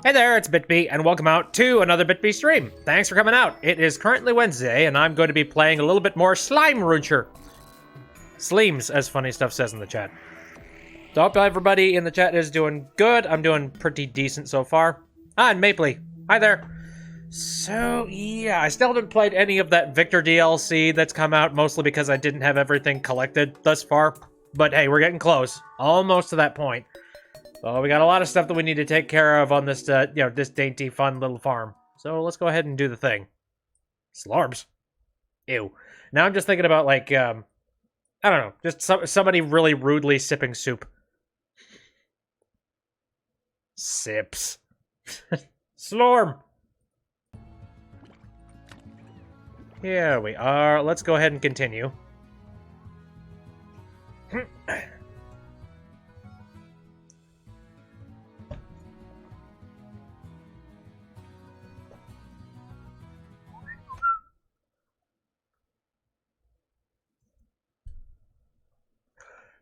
Hey there, it's BitB, and welcome out to another BitB stream. Thanks for coming out. It is currently Wednesday, and I'm going to be playing a little bit more Slime Rancher. Sleems, as Funnystuf says in the chat. So hope everybody in the chat is doing good. I'm doing pretty decent so far. Ah, and Mapley. Hi there. So, yeah, I still haven't played any of that Victor DLC that's come out, mostly because I didn't have everything collected thus far. But hey, we're getting close. Almost to that point. So we got a lot of stuff that we need to take care of on this, this dainty, fun little farm. So let's go ahead and do the thing. Slarbs. Ew. Now I'm just thinking about, like, I don't know, just somebody really rudely sipping soup. Sips. Slorm. Here we are. Let's go ahead and continue.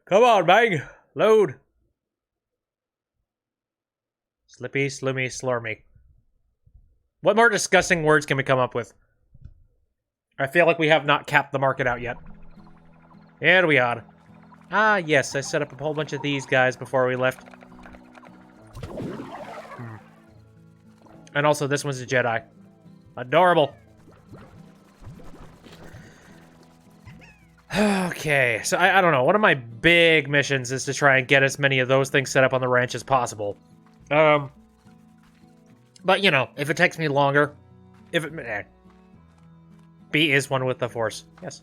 Come on, bang! Load! Slippy, slummy, slurmy. What more disgusting words can we come up with? I feel like we have not capped the market out yet. Here we are. Ah, yes, I set up a whole bunch of these guys before we left. And also, this one's a Jedi. Adorable. Okay, so I don't know. One of my big missions is to try and get as many of those things set up on the ranch as possible. But, you know, if it takes me longer, B is one with the Force. Yes.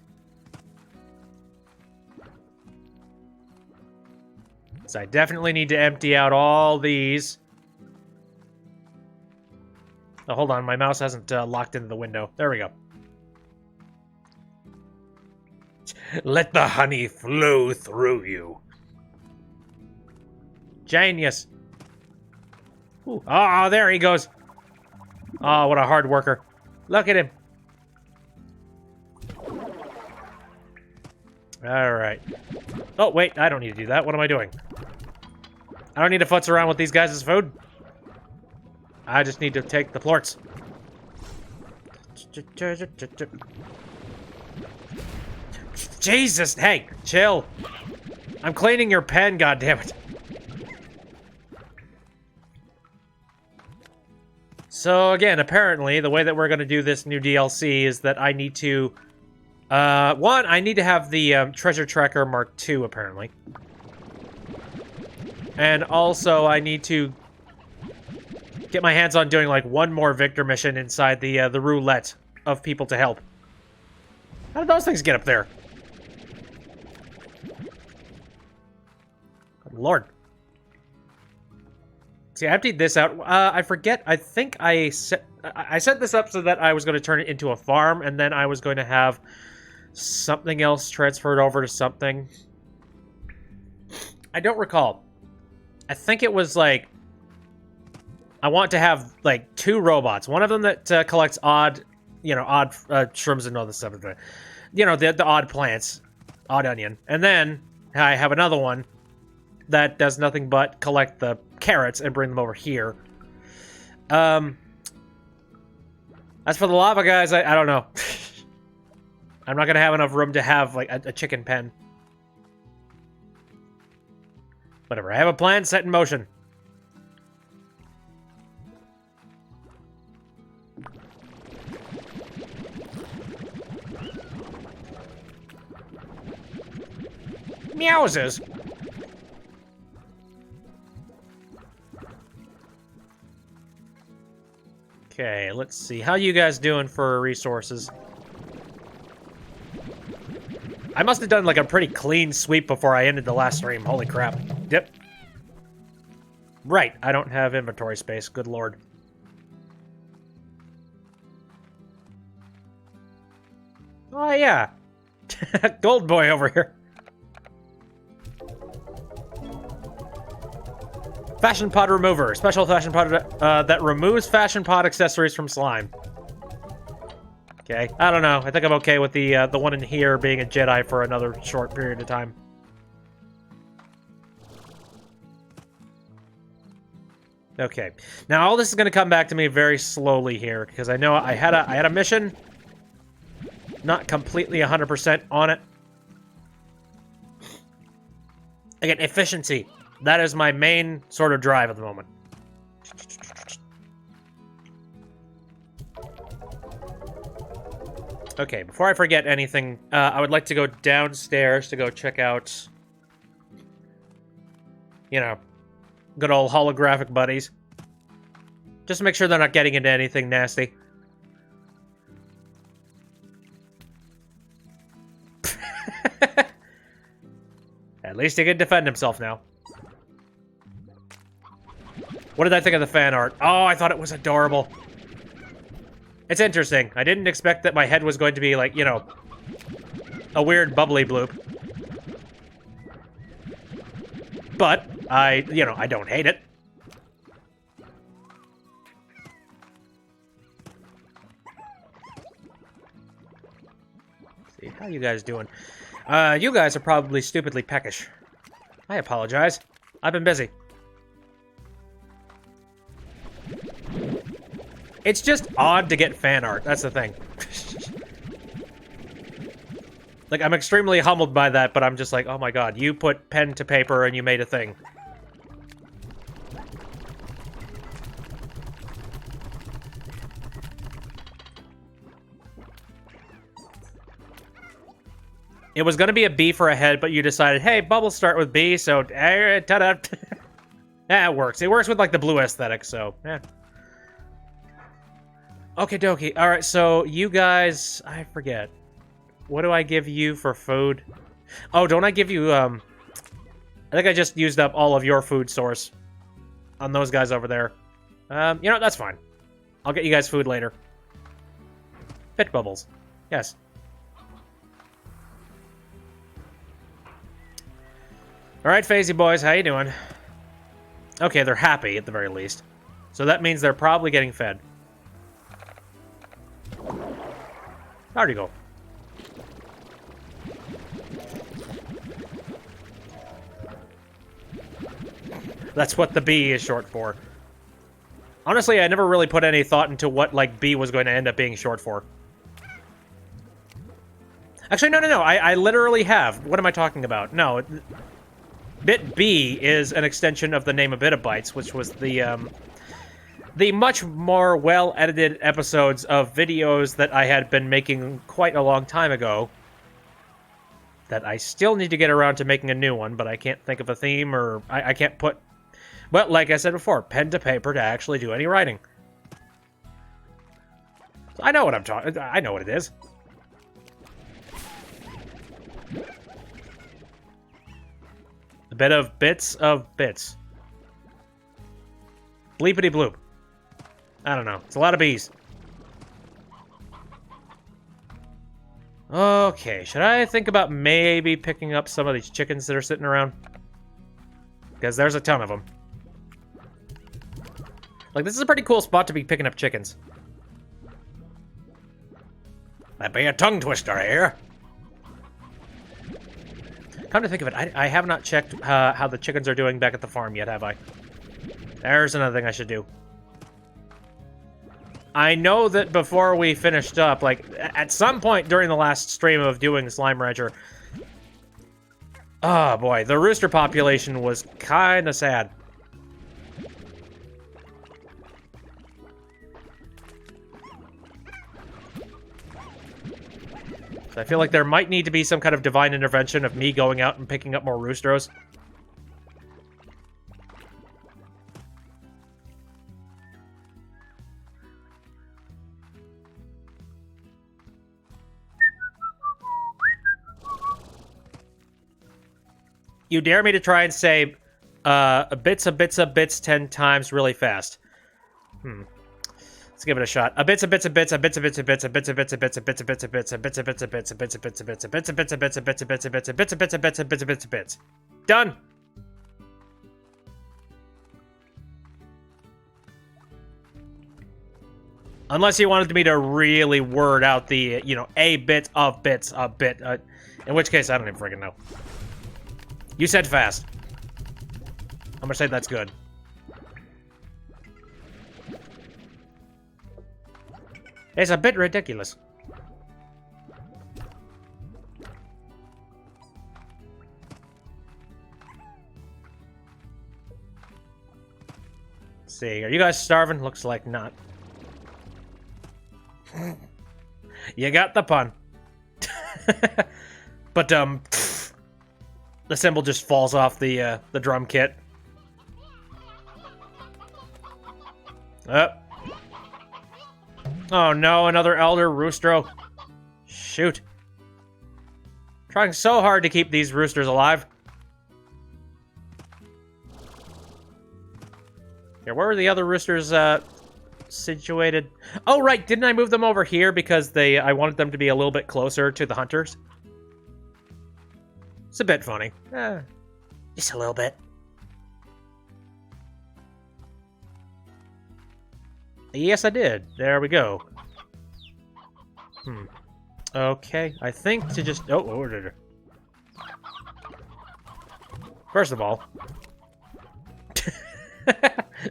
So I definitely need to empty out all these. Oh, hold on, my mouse hasn't locked into the window. There we go. Let the honey flow through you. Genius. Ooh. Oh, there he goes. Oh, what a hard worker. Look at him. All right. Oh, wait, I don't need to do that. What am I doing? I don't need to futz around with these guys' food. I just need to take the plorts. Jesus, hey, chill. I'm cleaning your pen, goddammit. So again, apparently, the way that we're going to do this new DLC is that I need to... one, I need to have the Treasure Tracker Mark II, apparently. And also, I need to get my hands on doing, like, one more Victor mission inside the roulette of people to help. How did those things get up there? Good Lord. See, I emptied this out. I forget. I think I set this up so that I was going to turn it into a farm, and then I was going to have something else transferred over to something. I don't recall. I think it was like I want to have like 2 robots. One of them that collects odd shrooms and all this stuff. You know, the odd plants, odd onion, and then I have another one that does nothing but collect the carrots and bring them over here. As for the lava guys, I don't know. I'm not gonna have enough room to have like a chicken pen. Whatever, I have a plan set in motion. Meowses. Okay, let's see. How you guys doing for resources? I must have done like a pretty clean sweep before I ended the last stream. Holy crap. Yep. Right, I don't have inventory space. Good lord. Oh, yeah. Gold boy over here. Fashion Pod Remover. Special Fashion Pod that removes Fashion Pod accessories from slime. Okay, I don't know. I think I'm okay with the one in here being a Jedi for another short period of time. Okay. Now all this is going to come back to me very slowly here, because I know I had a mission. Not completely 100% on it. Again, efficiency. That is my main sort of drive at the moment. Okay, before I forget anything, I would like to go downstairs to go check out, you know, good old holographic buddies. Just to make sure they're not getting into anything nasty. At least he can defend himself now. What did I think of the fan art? Oh, I thought it was adorable. It's interesting. I didn't expect that my head was going to be like, you know, a weird bubbly bloop. But I don't hate it. Let's see, how you guys doing? You guys are probably stupidly peckish. I apologize. I've been busy. It's just odd to get fan art. That's the thing. Like, I'm extremely humbled by that, but I'm just like, oh my god, you put pen to paper and you made a thing. It was going to be a B for a head, but you decided, hey, bubbles start with B, so ta-da. Yeah, it works. It works with, like, the blue aesthetic, so, yeah. Okie dokie. Alright, so you guys... I forget. What do I give you for food? Oh, don't I give you, I think I just used up all of your food source on those guys over there. You know, that's fine. I'll get you guys food later. Pit bubbles. Yes. Alright, Phasey boys, how you doing? Okay, they're happy, at the very least. So that means they're probably getting fed. How'd you go? That's what the B is short for. Honestly, I never really put any thought into what, like, B was going to end up being short for. Actually, no. I literally have. What am I talking about? No. Bit B is an extension of the name of Bitabytes, which was the much more well-edited episodes of videos that I had been making quite a long time ago. That I still need to get around to making a new one, but I can't think of a theme, or I can't put... Well, like I said before, pen to paper to actually do any writing. I know what I'm talking... I know what it is. A bit of bits of bits. Bleepity bloop. I don't know. It's a lot of bees. Okay, should I think about maybe picking up some of these chickens that are sitting around? Because there's a ton of them. Like, this is a pretty cool spot to be picking up chickens. That'd be a tongue twister here. Come to think of it, I have not checked how the chickens are doing back at the farm yet, have I? There's another thing I should do. I know that before we finished up, like, at some point during the last stream of doing Slime Rancher, oh boy, the rooster population was kinda sad. So I feel like there might need to be some kind of divine intervention of me going out and picking up more roosters. You dare me to try and say bits 10 times really fast. Let's give it a shot. A bits. Done. Unless you wanted me to really word out the, you know, a bit of bits, a bit. In which case, I don't even freaking know. You said fast. I'm gonna say that's good. It's a bit ridiculous. Let's see, are you guys starving? Looks like not. You got the pun. But, the cymbal just falls off the drum kit. Oh no, another Elder Roostro. Shoot. Trying so hard to keep these roosters alive. Here, where were the other roosters situated? Oh, right, didn't I move them over here because I wanted them to be a little bit closer to the hunters? It's a bit funny. Just a little bit. Yes, I did. There we go. Okay, I think to just... Oh, first of all...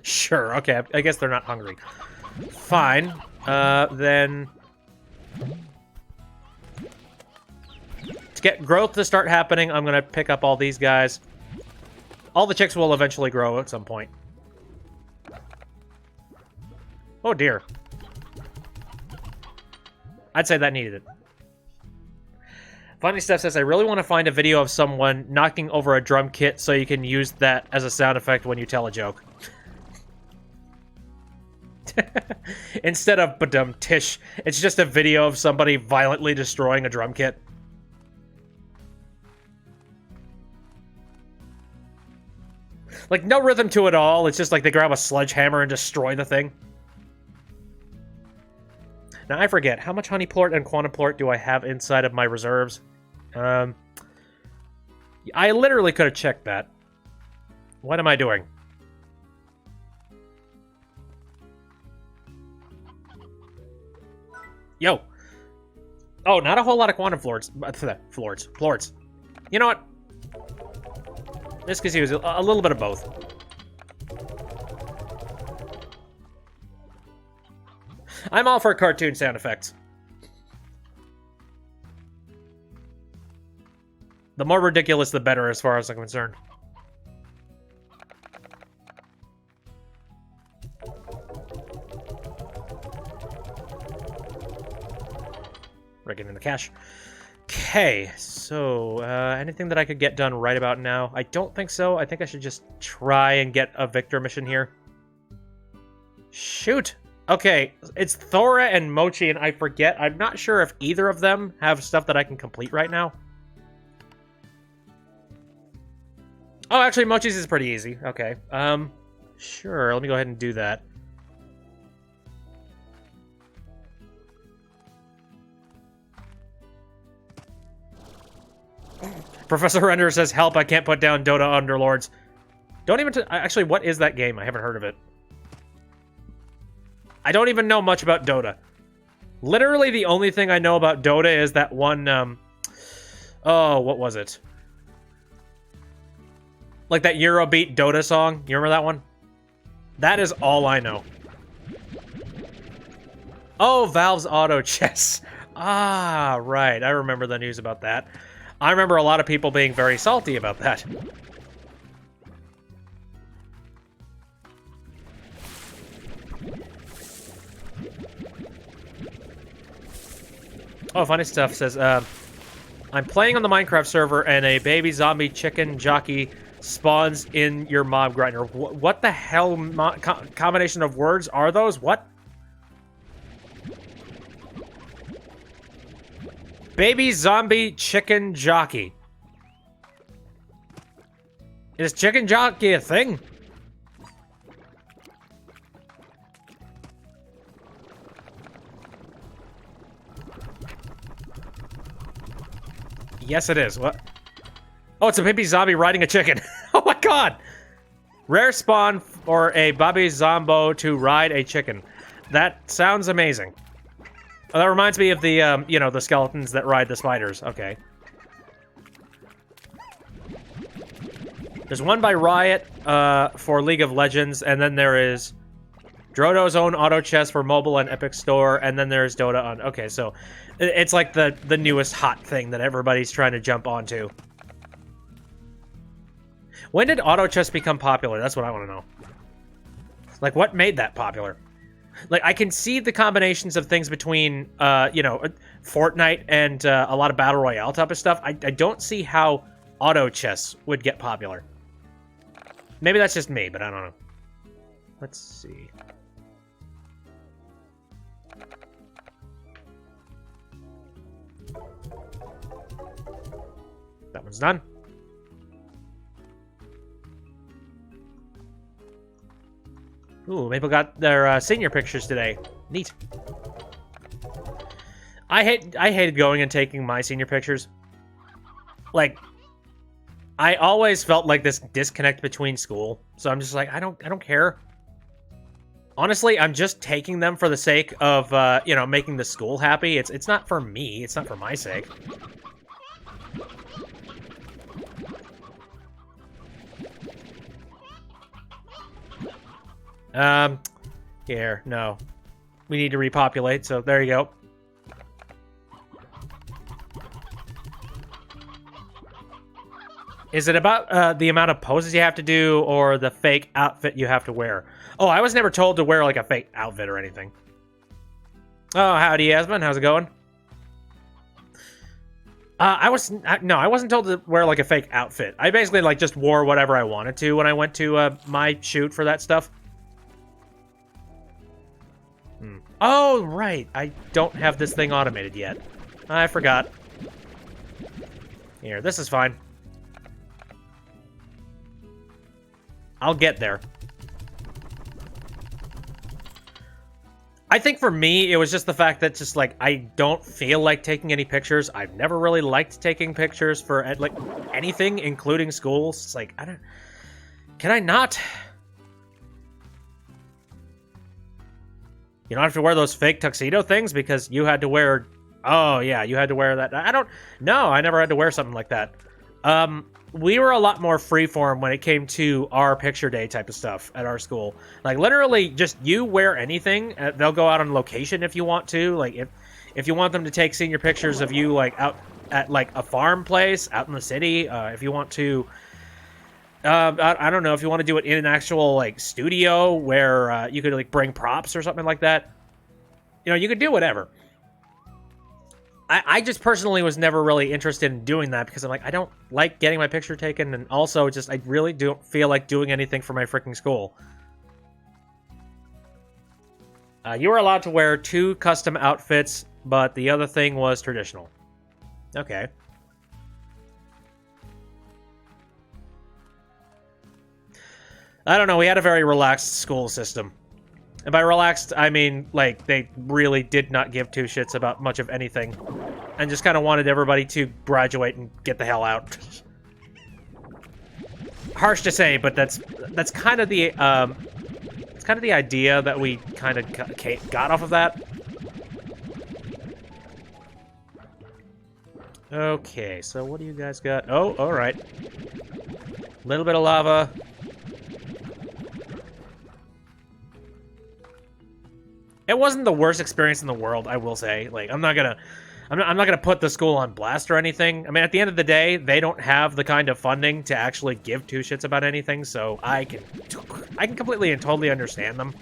Sure, okay, I guess they're not hungry. Fine. Then... To get growth to start happening, I'm gonna pick up all these guys. All the chicks will eventually grow at some point. Oh dear. I'd say that needed it. Funnystuf says, I really want to find a video of someone knocking over a drum kit so you can use that as a sound effect when you tell a joke. Instead of badum tish, it's just a video of somebody violently destroying a drum kit. Like, no rhythm to it all, it's just like they grab a sledgehammer and destroy the thing. Now, I forget, how much honey plort and quantum plort do I have inside of my reserves? I literally could have checked that. What am I doing? Yo! Oh, not a whole lot of quantum plorts. Plorts. You know what? This gives you a little bit of both. I'm all for cartoon sound effects. The more ridiculous, the better, as far as I'm concerned. Rigging in the cache. Okay, so, anything that I could get done right about now? I don't think so. I think I should just try and get a Victor mission here. Shoot! Okay, it's Thora and Mochi, and I forget. I'm not sure if either of them have stuff that I can complete right now. Oh, actually, Mochi's is pretty easy. Okay. Sure, let me go ahead and do that. Professor Render says, help, I can't put down Dota Underlords. Don't even... Actually, what is that game? I haven't heard of it. I don't even know much about Dota. Literally, the only thing I know about Dota is that one, oh, what was it? Like that Eurobeat Dota song. You remember that one? That is all I know. Oh, Valve's Auto Chess. Ah, right. I remember the news about that. I remember a lot of people being very salty about that. Oh, Funnystuf says, I'm playing on the Minecraft server and a baby zombie chicken jockey spawns in your mob grinder. What the hell combination of words are those? What? Baby zombie chicken jockey. Is chicken jockey a thing? Yes, it is. What? Oh, it's a baby zombie riding a chicken. Oh my god! Rare spawn for a baby zombo to ride a chicken. That sounds amazing. Oh, that reminds me of the, you know, the skeletons that ride the spiders. Okay. There's one by Riot for League of Legends, and then there is Drodo's own auto chess for mobile and Epic Store, and then there's Dota on... Okay, so it's like the newest hot thing that everybody's trying to jump onto. When did auto chess become popular? That's what I want to know. Like, what made that popular? Like, I can see the combinations of things between, you know, Fortnite and a lot of Battle Royale type of stuff. I don't see how auto chess would get popular. Maybe that's just me, but I don't know. Let's see. That one's done. Ooh, people got their senior pictures today. Neat. I hated going and taking my senior pictures. Like, I always felt like this disconnect between school. So I'm just like, I don't care. Honestly, I'm just taking them for the sake of you know, making the school happy. It's not for me. It's not for my sake. Here, no. We need to repopulate, so there you go. Is it about the amount of poses you have to do or the fake outfit you have to wear? Oh, I was never told to wear, like, a fake outfit or anything. Oh, howdy, Yasmin. How's it going? I wasn't told to wear, like, a fake outfit. I basically, like, just wore whatever I wanted to when I went to my shoot for that stuff. Oh, right. I don't have this thing automated yet. I forgot. Here, this is fine. I'll get there. I think for me, it was just the fact that just, like, I don't feel like taking any pictures. I've never really liked taking pictures for, like, anything, including schools. It's like, I don't... Can I not? You don't have to wear those fake tuxedo things because you had to wear... Oh, yeah, you had to wear that. I don't... No, I never had to wear something like that. We were a lot more freeform when it came to our picture day type of stuff at our school. Like, literally, just you wear anything. They'll go out on location if you want to. Like, if you want them to take senior pictures of you, like, out at, like, a farm place, out in the city. If you want to... I don't know, if you want to do it in an actual, like, studio where you could, like, bring props or something like that. You know, you could do whatever. I just personally was never really interested in doing that because I'm like, I don't like getting my picture taken, and also just, I really don't feel like doing anything for my freaking school. You were allowed to wear 2 custom outfits, but the other thing was traditional. Okay. I don't know, we had a very relaxed school system. And by relaxed, I mean, like, they really did not give 2 shits about much of anything. And just kind of wanted everybody to graduate and get the hell out. Harsh to say, but that's kind of the, it's kind of the idea that we kind of got off of that. Okay, so what do you guys got? Oh, alright. Little bit of lava. It wasn't the worst experience in the world, I will say. Like, I'm not gonna put the school on blast or anything. I mean, at the end of the day, they don't have the kind of funding to actually give 2 shits about anything, so I can completely and totally understand them.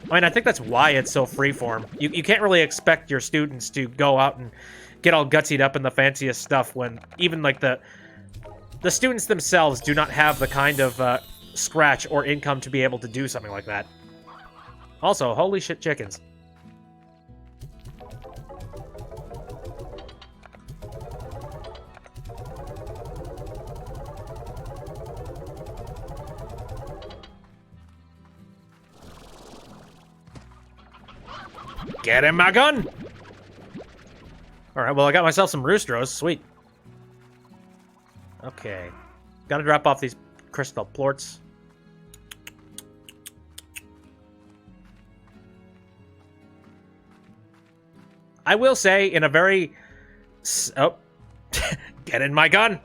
I mean, I think that's why it's so freeform. You can't really expect your students to go out and get all gutsied up in the fanciest stuff when even, like, the students themselves do not have the kind of scratch or income to be able to do something like that. Also, holy shit chickens. Get in my gun! Alright, well, I got myself some roostros. Sweet. Okay. Gotta drop off these crystal plorts. I will say, in a very... Oh. Get in my gun!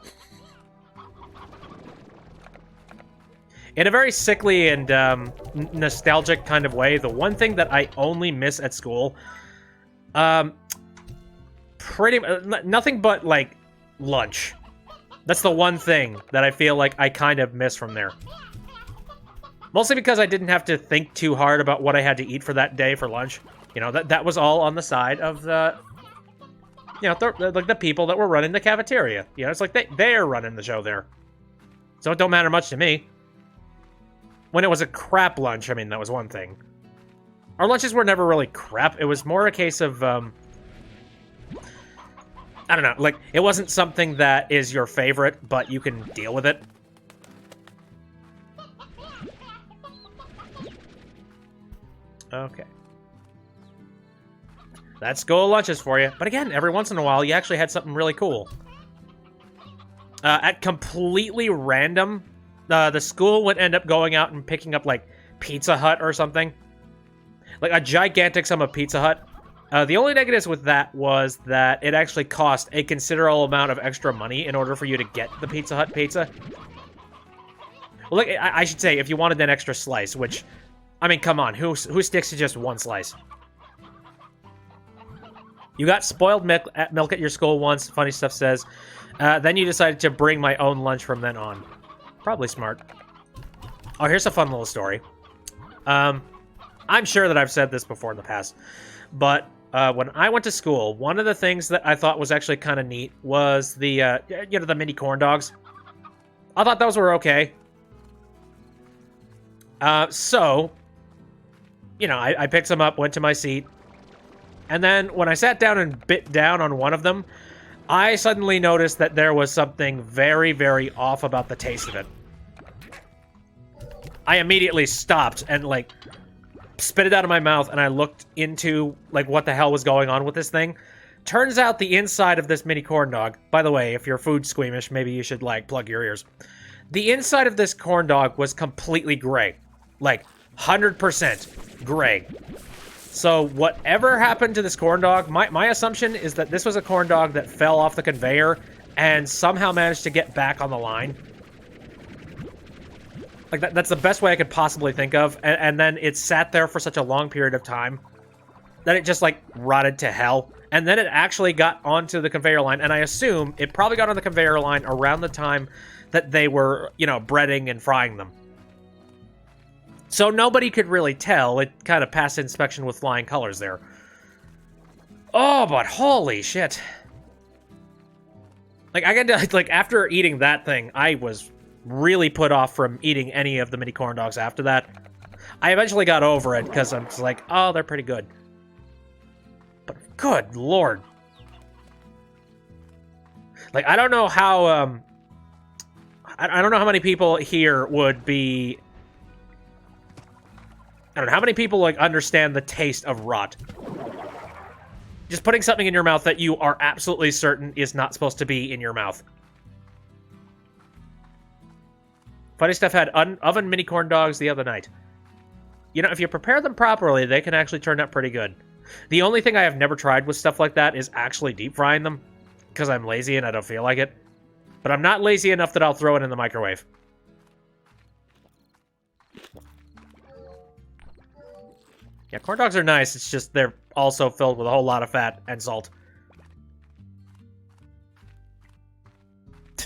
In a very sickly and nostalgic kind of way, the one thing that I only miss at school, nothing but, like, lunch. That's the one thing that I feel like I kind of miss from there. Mostly because I didn't have to think too hard about what I had to eat for that day for lunch. You know, that was all on the side of the, you know, like the people that were running the cafeteria. You know, it's like they're running the show there. So it don't matter much to me. When it was a crap lunch, I mean, that was one thing. Our lunches were never really crap. It was more a case of, I don't know, like, it wasn't something that is your favorite, but you can deal with it. Okay. That's school lunches for you. But again, every once in a while, you actually had something really cool. At completely random, the school would end up going out and picking up, like, Pizza Hut or something. Like, a gigantic sum of Pizza Hut. The only negatives with that was that it actually cost a considerable amount of extra money in order for you to get the Pizza Hut pizza. Well, like, I should say, if you wanted an extra slice, which, I mean, come on, who sticks to just one slice? You got spoiled milk at your school once, Funnystuf says. Then you decided to bring my own lunch from then on. Probably smart. Oh, here's a fun little story. I'm sure that I've said this before in the past, but when I went to school, one of the things that I thought was actually kind of neat was the, you know, the mini corn dogs. I thought those were okay. So, you know, I picked some up, went to my seat, and then when I sat down and bit down on one of them, I suddenly noticed that there was something very, very off about the taste of it. I immediately stopped and, like, spit it out of my mouth, and I looked into, like, what the hell was going on with this thing. Turns out the inside of this mini corn dog, by the way, if you're food squeamish, maybe you should, like, plug your ears. The inside of this corn dog was completely gray. Like, 100% gray. So whatever happened to this corn dog, my assumption is that this was a corn dog that fell off the conveyor and somehow managed to get back on the line. Like, that's the best way I could possibly think of. And then it sat there for such a long period of time that it just, like, rotted to hell. And then it actually got onto the conveyor line, and I assume it probably got on the conveyor line around the time that they were, you know, breading and frying them. So nobody could really tell. It kind of passed inspection with flying colors there. Oh, but holy shit. Like, I got to, like, after eating that thing, I was really put off from eating any of the mini corn dogs after that. I eventually got over it because I'm just like, oh, they're pretty good. But good lord. Like, I don't know how, I don't know how many people here would be... I don't know, how many people, like, understand the taste of rot? Just putting something in your mouth that you are absolutely certain is not supposed to be in your mouth. Funnystuf had oven mini corn dogs the other night. You know, if you prepare them properly, they can actually turn out pretty good. The only thing I have never tried with stuff like that is actually deep frying them, because I'm lazy and I don't feel like it. But I'm not lazy enough that I'll throw it in the microwave. Yeah, corn dogs are nice, it's just they're also filled with a whole lot of fat and salt.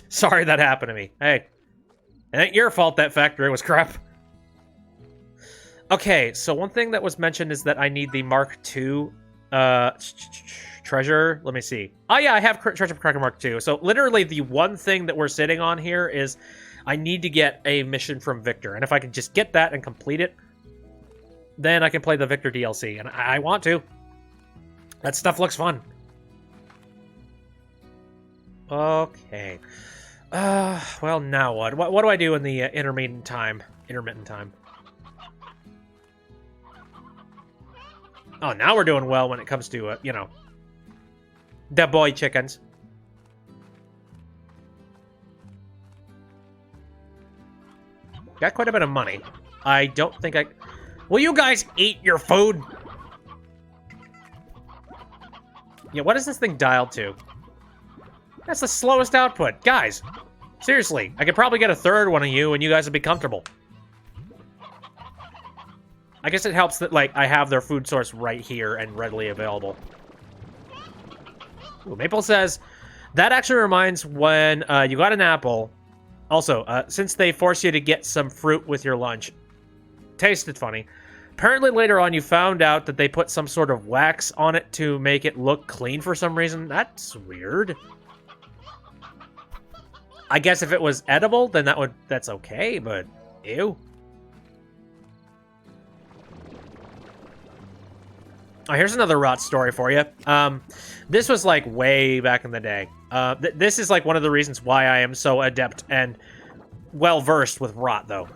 Sorry that happened to me. Hey, it ain't your fault that factory was crap. Okay, so one thing that was mentioned is that I need the Mark II treasure. Let me see. Oh yeah, I have Treasure Cracker Mark II. So literally the one thing that we're sitting on here is I need to get a mission from Victor. And if I can just get that and complete it, then I can play the Victor DLC. And I want to. That stuff looks fun. Okay. Well, now what? What do I do in the intermittent time? Oh, now we're doing well when it comes to, you know, the boy chickens. Got quite a bit of money. I don't think I... Will you guys eat your food? Yeah, what is this thing dialed to? That's the slowest output. Guys, seriously, I could probably get a third one of you and you guys would be comfortable. I guess it helps that, like, I have their food source right here and readily available. Ooh, Maple says, that actually reminds when you got an apple. Also, since they force you to get some fruit with your lunch. Tasted funny. Apparently later on you found out that they put some sort of wax on it to make it look clean for some reason. That's weird. I guess if it was edible, then that's okay, but ew. Oh, here's another rot story for you. This was like way back in the day. This is like one of the reasons why I am so adept and well-versed with rot, though.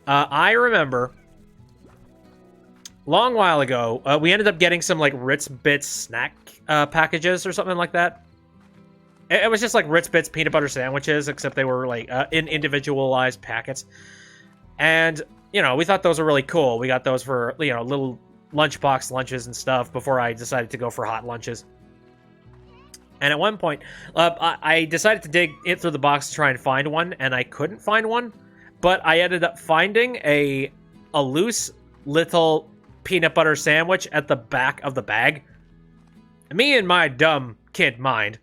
I remember, long while ago, we ended up getting some like Ritz Bits snack packages or something like that. It was just like Ritz Bits peanut butter sandwiches, except they were like in individualized packets. And, you know, we thought those were really cool. We got those for, you know, little lunchbox lunches and stuff before I decided to go for hot lunches. And at one point, I decided to dig it through the box to try and find one, and I couldn't find one. But I ended up finding a loose little peanut butter sandwich at the back of the bag. Me and my dumb kid mind.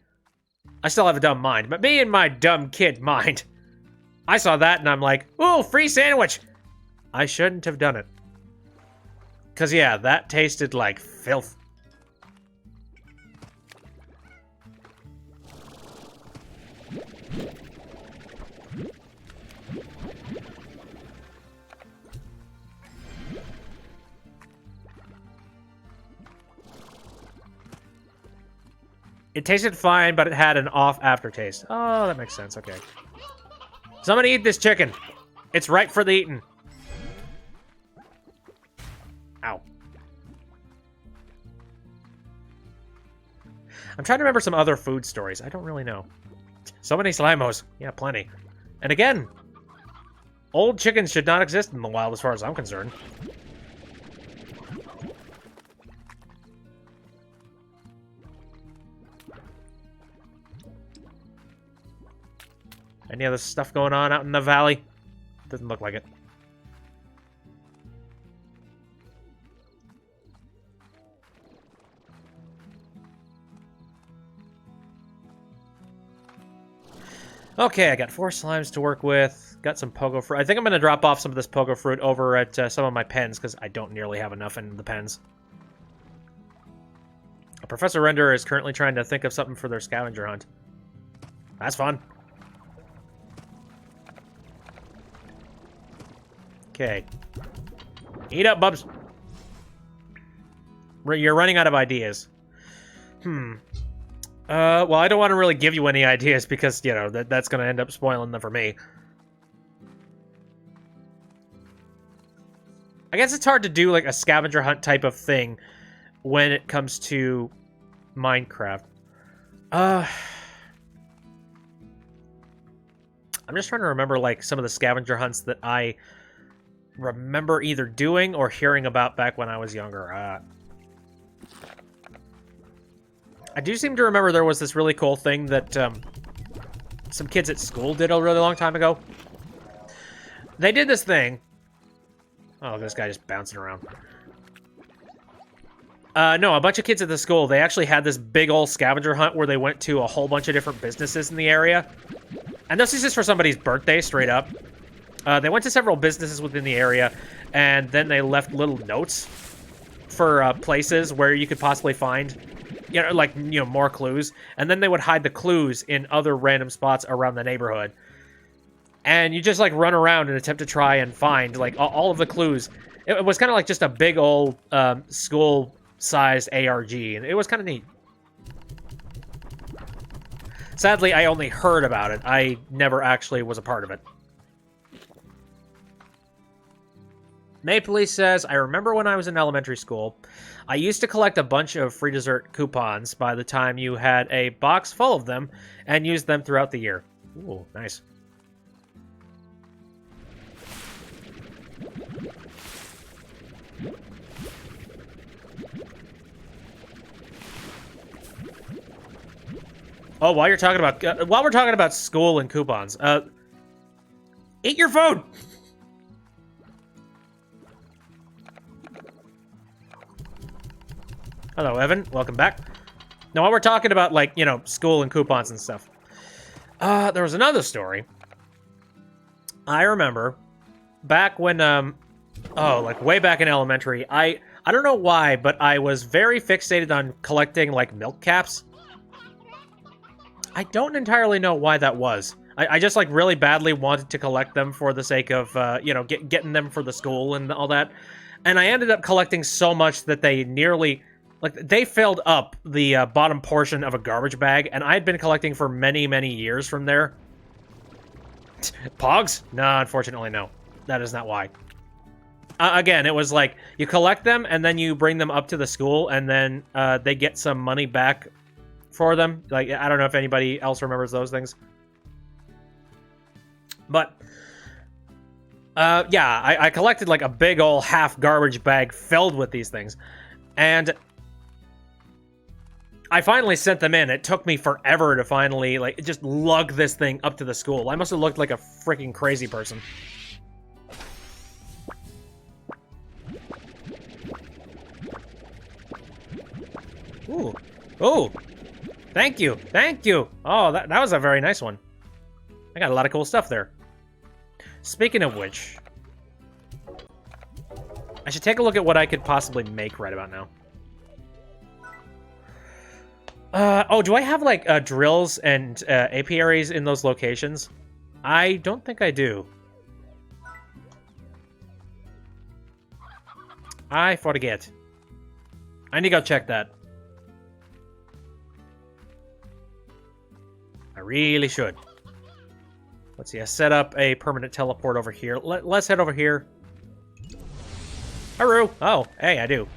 I still have a dumb mind, but me and my dumb kid mind. I saw that and I'm like, ooh, free sandwich. I shouldn't have done it. Because, yeah, that tasted like filth. It tasted fine, but it had an off aftertaste. Oh, that makes sense. Okay. Somebody eat this chicken. It's ripe for the eating. Ow. I'm trying to remember some other food stories. I don't really know. So many Slimos. Yeah, plenty. And again, old chickens should not exist in the wild as far as I'm concerned. Any other stuff going on out in the valley? Doesn't look like it. Okay, I got 4 slimes to work with. Got some pogo fruit. I think I'm going to drop off some of this pogo fruit over at some of my pens, because I don't nearly have enough in the pens. Professor Render is currently trying to think of something for their scavenger hunt. That's fun. Okay. Eat up, bubs. You're running out of ideas. Well, I don't want to really give you any ideas because, you know, that's going to end up spoiling them for me. I guess it's hard to do, like, a scavenger hunt type of thing when it comes to Minecraft. I'm just trying to remember, like, some of the scavenger hunts that I remember either doing or hearing about back when I was younger. I do seem to remember there was this really cool thing that some kids at school did a really long time ago. They did this thing. Oh, this guy just bouncing around. No, a bunch of kids at the school, they actually had this big old scavenger hunt where they went to a whole bunch of different businesses in the area. And this is just for somebody's birthday, straight up. They went to several businesses within the area, and then they left little notes for places where you could possibly find, you know, like, you know, more clues. And then they would hide the clues in other random spots around the neighborhood. And you just, like, run around and attempt to try and find, like, all of the clues. It was kind of like just a big old school-sized ARG, and it was kind of neat. Sadly, I only heard about it. I never actually was a part of it. Mapley says, I remember when I was in elementary school, I used to collect a bunch of free dessert coupons by the time you had a box full of them and use them throughout the year. Ooh, nice. Oh, while we're talking about school and coupons, eat your food. Hello, Evan. Welcome back. Now, while we're talking about, like, you know, school and coupons and stuff, there was another story. I remember back when, like, way back in elementary, I don't know why, but I was very fixated on collecting, like, milk caps. I don't entirely know why that was. I just, like, really badly wanted to collect them for the sake of, you know, getting them for the school and all that. And I ended up collecting so much that they nearly... Like, they filled up the bottom portion of a garbage bag, and I had been collecting for many, many years from there. Pogs? No, unfortunately, no. That is not why. Again, it was like, you collect them, and then you bring them up to the school, and then they get some money back for them. Like, I don't know if anybody else remembers those things. But, yeah, I collected, like, a big ol' half garbage bag filled with these things. And... I finally sent them in. It took me forever to finally, like, just lug this thing up to the school. I must have looked like a freaking crazy person. Ooh. Ooh. Thank you. Thank you. Oh, that was a very nice one. I got a lot of cool stuff there. Speaking of which, I should take a look at what I could possibly make right about now. Oh, do I have, like, drills and apiaries in those locations? I don't think I do. I forget. I need to go check that. I really should. Let's see, I set up a permanent teleport over here. Let's head over here. Haru! Oh, hey, I do.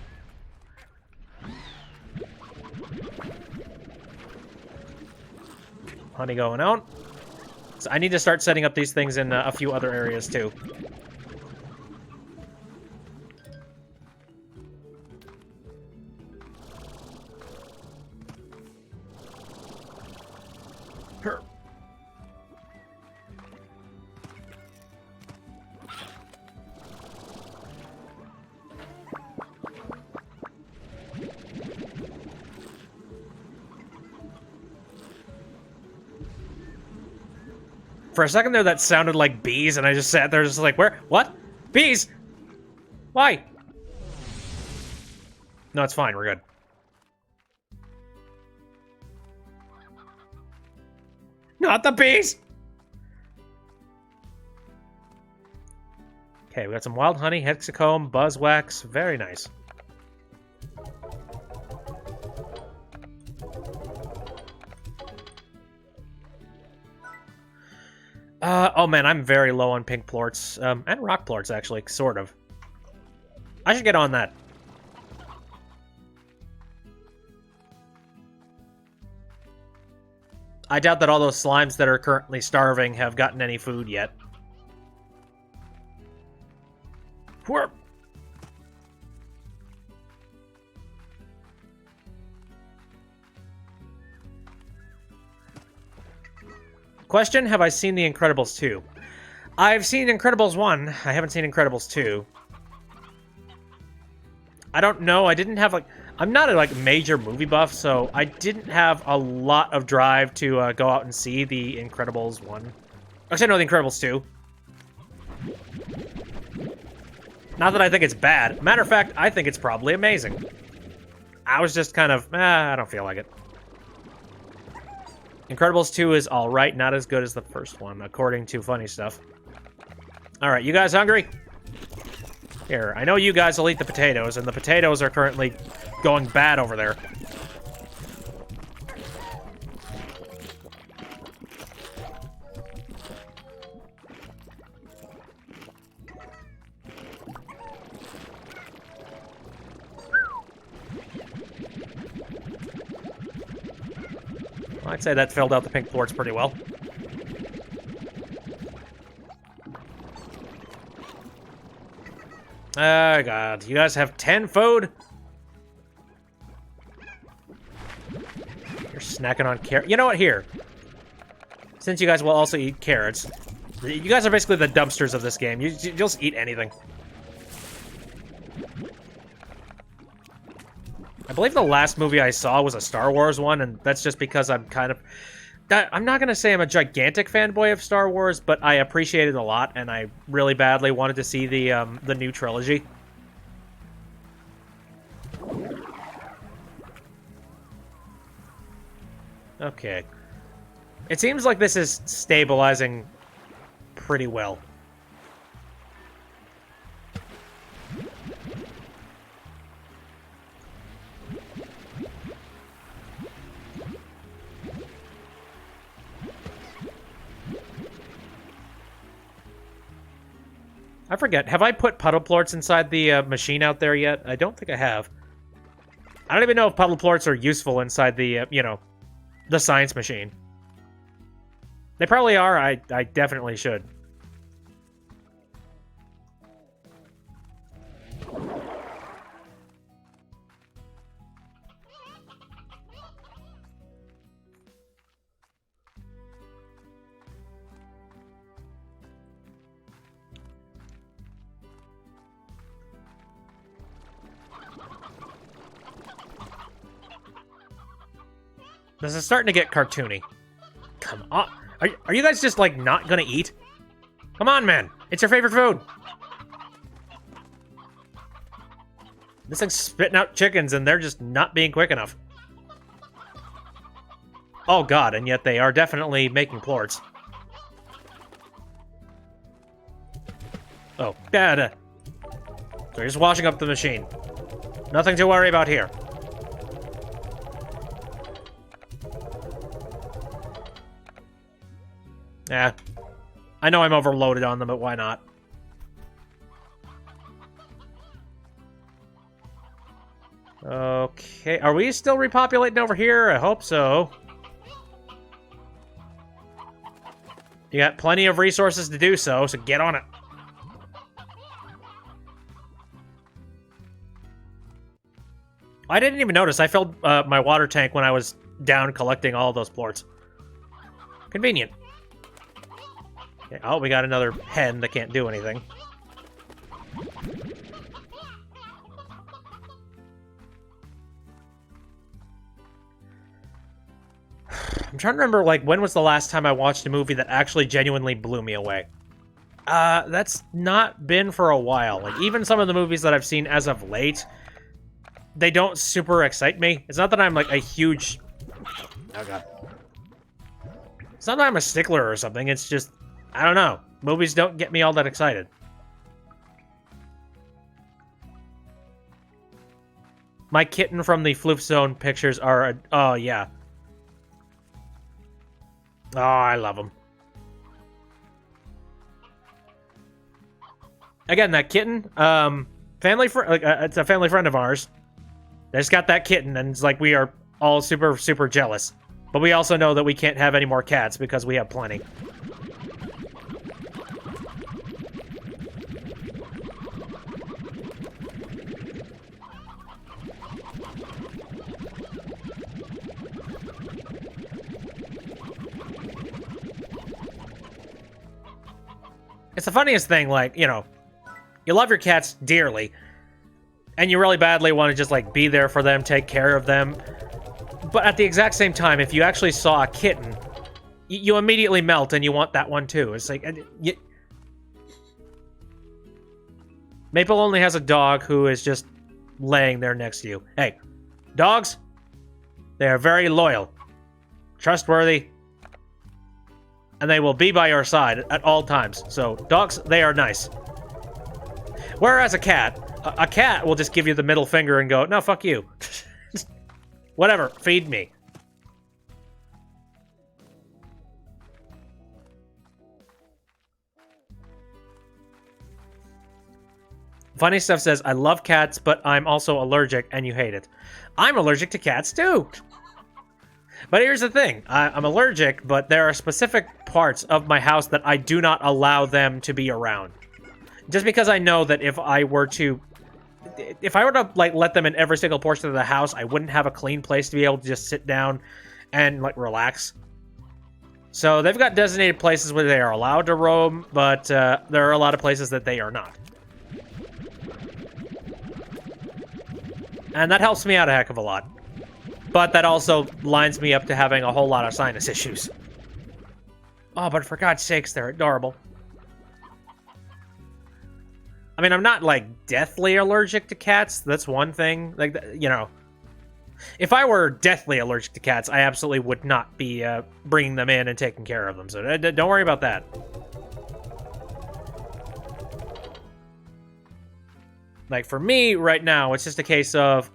Honey going out. So I need to start setting up these things in a few other areas too. For a second there, that sounded like bees, and I just sat there just like, where? What? Bees? Why? No, it's fine. We're good. Not the bees! Okay, we got some wild honey, hexacomb, buzzwax. Very nice. Oh man, I'm very low on pink plorts, and rock plorts, actually, sort of. I should get on that. I doubt that all those slimes that are currently starving have gotten any food yet. Whoop! Question, have I seen The Incredibles 2? I've seen Incredibles 1. I haven't seen Incredibles 2. I don't know. I didn't have, like... I'm not a, like, major movie buff, so I didn't have a lot of drive to go out and see The Incredibles 1. Actually, no, The Incredibles 2. Not that I think it's bad. Matter of fact, I think it's probably amazing. I was just kind of, I don't feel like it. Incredibles 2 is alright, not as good as the first one, according to Funnystuf. Alright, you guys hungry? Here, I know you guys will eat the potatoes, and the potatoes are currently going bad over there. I'd say that filled out the pink plorts pretty well. Oh god, you guys have 10 food? You're snacking on carrot. You know what, here. Since you guys will also eat carrots, you guys are basically the dumpsters of this game. You'll just eat anything. I believe the last movie I saw was a Star Wars one, and that's just because I'm kind of... I'm not going to say I'm a gigantic fanboy of Star Wars, but I appreciate it a lot, and I really badly wanted to see the new trilogy. Okay. It seems like this is stabilizing pretty well. I forget, have I put puddle plorts inside the machine out there yet? I don't think I have. I don't even know if puddle plorts are useful inside the, you know, the science machine. They probably are. I definitely should. This is starting to get cartoony. Come on. Are you guys just, like, not gonna eat? Come on, man. It's your favorite food. This thing's spitting out chickens, and they're just not being quick enough. Oh, God, and yet they are definitely making plorts. Oh, bad. So you're just washing up the machine. Nothing to worry about here. Yeah. I know I'm overloaded on them, but why not? Okay. Are we still repopulating over here? I hope so. You got plenty of resources to do so, so get on it. I didn't even notice. I filled my water tank when I was down collecting all of those plorts. Convenient. Okay. Oh, we got another hen that can't do anything. I'm trying to remember, like, when was the last time I watched a movie that actually genuinely blew me away? That's not been for a while. Like, even some of the movies that I've seen as of late, they don't super excite me. It's not that I'm, like, a huge... Oh, God. It's not that I'm a stickler or something. It's just, I don't know. Movies don't get me all that excited. My kitten from the Floof Zone pictures are... Oh, yeah. Oh, I love them. Again, that kitten, it's a family friend of ours. They just got that kitten, and it's like we are all super, super jealous. But we also know that we can't have any more cats because we have plenty. It's the funniest thing, like, you know, you love your cats dearly, and you really badly want to just, like, be there for them, take care of them. But at the exact same time, if you actually saw a kitten, you immediately melt and you want that one too. It's like... Maple only has a dog who is just laying there next to you. Hey, dogs, they are very loyal, trustworthy, and they will be by your side at all times. So, dogs, they are nice. Whereas a cat will just give you the middle finger and go, no, fuck you. Whatever, feed me. Funnystuf says, I love cats, but I'm also allergic, and you hate it. I'm allergic to cats, too. But here's the thing. I'm allergic, but there are specific parts of my house that I do not allow them to be around. Just because I know that if I were to, like, let them in every single portion of the house, I wouldn't have a clean place to be able to just sit down and, like, relax. So they've got designated places where they are allowed to roam, but there are a lot of places that they are not. And that helps me out a heck of a lot. But that also lines me up to having a whole lot of sinus issues. Oh, but for God's sakes, they're adorable. I mean, I'm not, like, deathly allergic to cats. That's one thing. Like, you know, if I were deathly allergic to cats, I absolutely would not be bringing them in and taking care of them. So don't worry about that. Like, for me, right now, it's just a case of,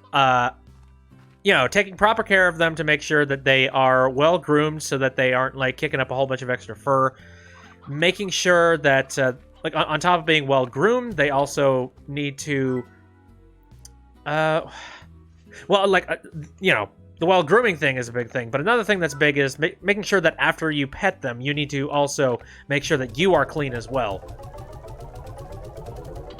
you know, taking proper care of them to make sure that they are well-groomed so that they aren't, like, kicking up a whole bunch of extra fur. Making sure that, like, on top of being well-groomed, they also need to, well, like, you know, the well-grooming thing is a big thing. But another thing that's big is making sure that after you pet them, you need to also make sure that you are clean as well.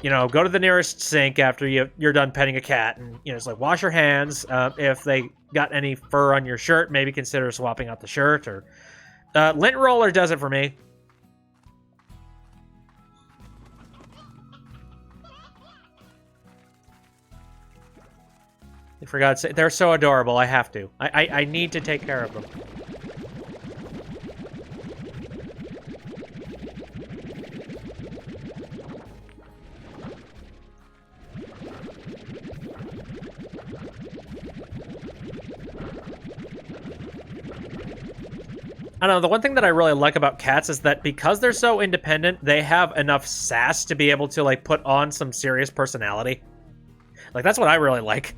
You know, go to the nearest sink after you're done petting a cat, and, you know, it's like, wash your hands. If they got any fur on your shirt, maybe consider swapping out the shirt, or lint roller does it for me. For God's sake, they're so adorable. I have to. I need to take care of them. I don't know, the one thing that I really like about cats is that because they're so independent, they have enough sass to be able to, like, put on some serious personality. Like, that's what I really like.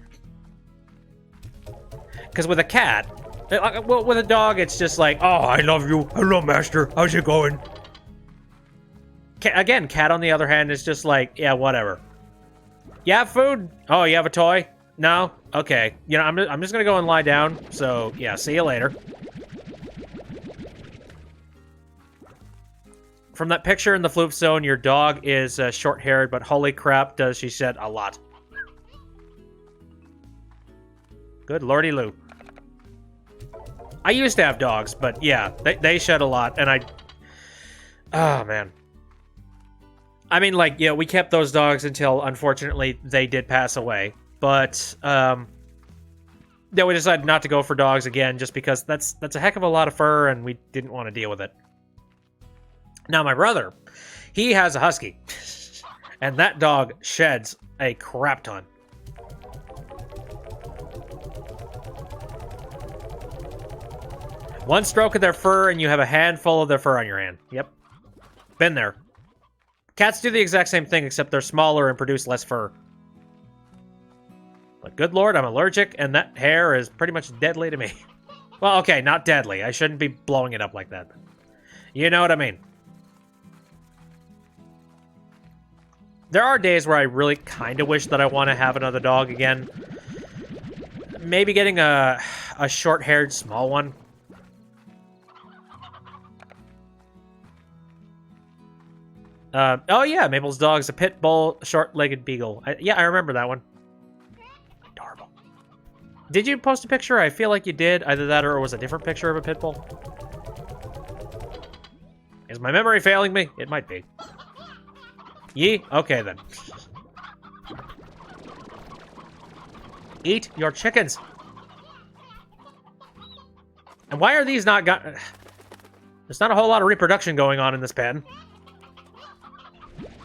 Because with a cat, well, with a dog, it's just like, oh, I love you. Hello, master. How's it going? Again, cat, on the other hand, is just like, yeah, whatever. You have food? Oh, you have a toy? No? Okay. You know, I'm just going to go and lie down. So, yeah, see you later. From that picture in the Floop Zone, your dog is short-haired, but holy crap, does she shed a lot. Good lordy Lou. I used to have dogs, but yeah, they shed a lot, and oh, man. I mean, like, yeah, we kept those dogs until, unfortunately, they did pass away. But, yeah, we decided not to go for dogs again, just because that's a heck of a lot of fur, and we didn't want to deal with it. Now, my brother, he has a husky, and that dog sheds a crap ton. One stroke of their fur, and you have a handful of their fur on your hand. Yep. Been there. Cats do the exact same thing, except they're smaller and produce less fur. But good lord, I'm allergic, and that hair is pretty much deadly to me. Well, okay, not deadly. I shouldn't be blowing it up like that. You know what I mean. There are days where I really kind of wish that I want to have another dog again. Maybe getting a short-haired small one. Oh yeah, Mabel's dog's a pit bull, short-legged beagle. Yeah, I remember that one. Adorable. Did you post a picture? I feel like you did. Either that or it was a different picture of a pit bull. Is my memory failing me? It might be. Yee? Okay, then. Eat your chickens. And why are these not got... There's not a whole lot of reproduction going on in this pen.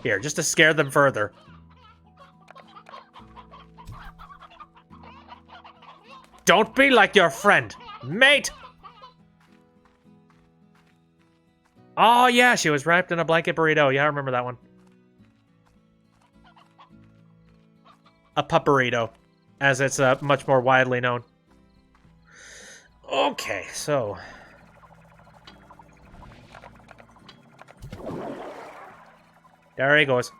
Here, just to scare them further. Don't be like your friend, mate! Oh, yeah, she was wrapped in a blanket burrito. Yeah, I remember that one. A pupperito, as it's much more widely known. Okay, so... There he goes.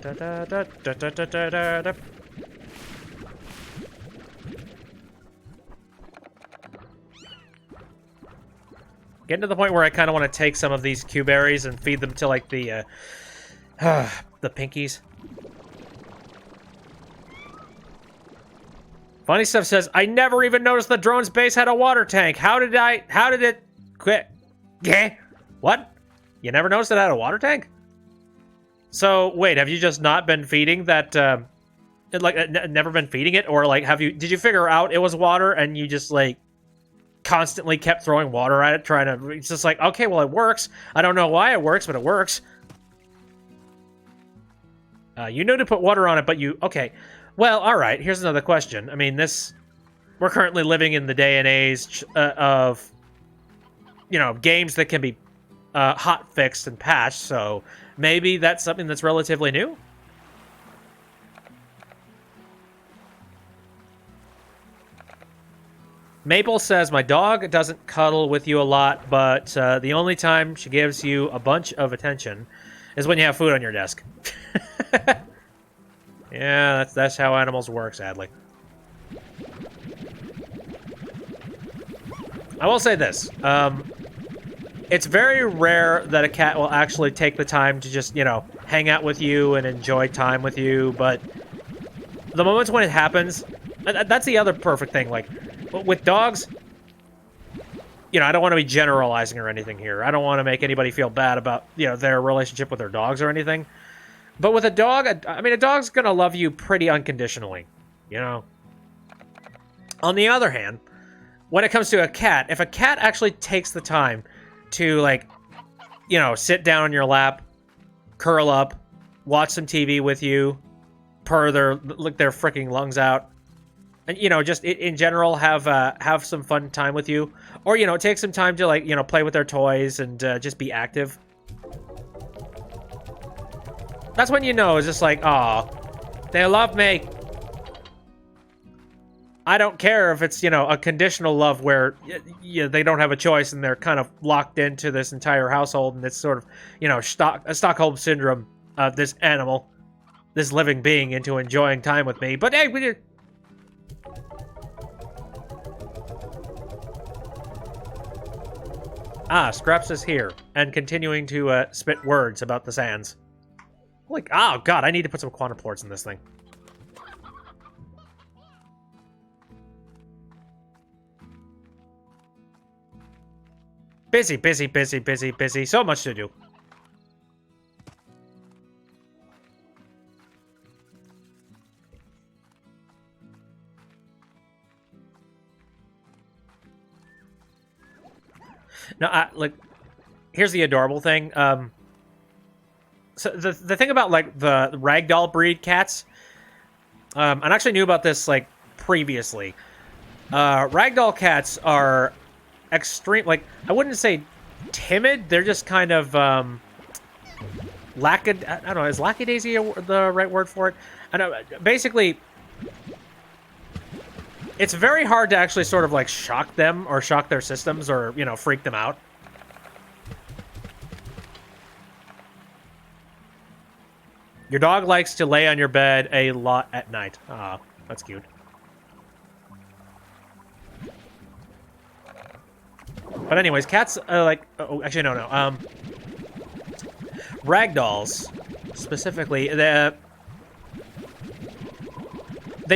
Da, da, da, da, da, da, da, da, da. Getting to the point where I kind of want to take some of these Q berries and feed them to, like, the pinkies. Funnystuf says, I never even noticed the drone's base had a water tank. How did it quit? Yeah. What? You never noticed it had a water tank? So, wait, have you just not been feeding that, never been feeding it? Or, like, did you figure out it was water and you just, like, constantly kept throwing water at it, it's just like, okay, well, it works. I don't know why it works, but it works. You knew to put water on it, but okay. Well, alright, here's another question. I mean, we're currently living in the day and age of, games that can be hot fixed and patched, so maybe that's something that's relatively new? Maple says, my dog doesn't cuddle with you a lot, but the only time she gives you a bunch of attention is when you have food on your desk. Yeah, that's how animals work, sadly. I will say this. It's very rare that a cat will actually take the time to just, hang out with you and enjoy time with you, but the moments when it happens, that's the other perfect thing. Like, with dogs, I don't want to be generalizing or anything here. I don't want to make anybody feel bad about, their relationship with their dogs or anything. But with a dog, a dog's going to love you pretty unconditionally, On the other hand, when it comes to a cat, if a cat actually takes the time to, like, sit down on your lap, curl up, watch some TV with you, purr their freaking lungs out, and, just in general have some fun time with you, or, take some time to, like, play with their toys and just be active. That's when it's just like, aw, they love me. I don't care if it's, a conditional love where they don't have a choice and they're kind of locked into this entire household, and it's sort of, a Stockholm syndrome of this animal, this living being into enjoying time with me. But hey, Scraps is here and continuing to spit words about the sands. Like, oh god, I need to put some quantum ports in this thing. Busy, busy, busy, busy, busy. So much to do. No, like, here's the adorable thing. So the thing about, like, the ragdoll breed cats, I actually knew about this, like, previously. Ragdoll cats are extreme, like, I wouldn't say timid, they're just kind of, I don't know, is lackadaisy the right word for it? I know, basically, it's very hard to actually sort of, like, shock them, or shock their systems, or, freak them out. Your dog likes to lay on your bed a lot at night. Ah, that's cute. But anyways, cats, oh, actually, no. Ragdolls, specifically, they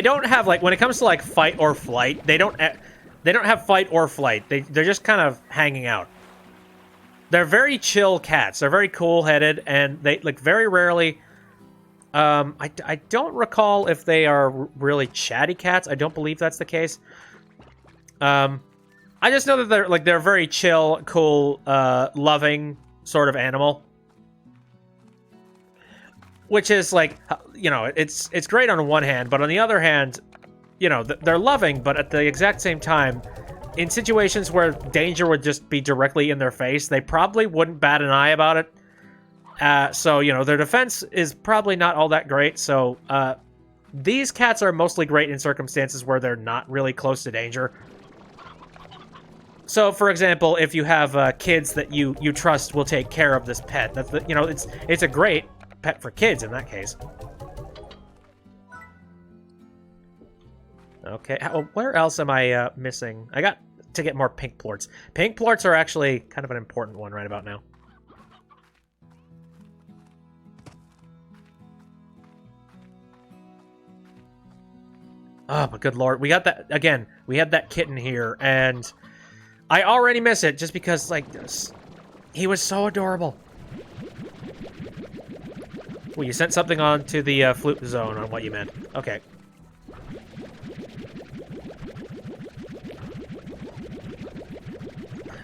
don't have, like, when it comes to, like, fight or flight, they don't have fight or flight. They're just kind of hanging out. They're very chill cats. They're very cool-headed, and they, like, very rarely... I don't recall if they are really chatty cats. I don't believe that's the case. I just know that they're very chill, cool, loving sort of animal. Which is, like, it's great on one hand, but on the other hand, they're loving, but at the exact same time, in situations where danger would just be directly in their face, they probably wouldn't bat an eye about it. So, their defense is probably not all that great, so, these cats are mostly great in circumstances where they're not really close to danger. So, for example, if you have, kids that you trust will take care of this pet, that's it's a great pet for kids in that case. Okay, where else am I, missing? I got to get more pink plorts. Pink plorts are actually kind of an important one right about now. Oh, but good lord. We got that, again, we had that kitten here, and I already miss it just because, like, He was so adorable. Well, you sent something on to the flute zone on what you meant. Okay.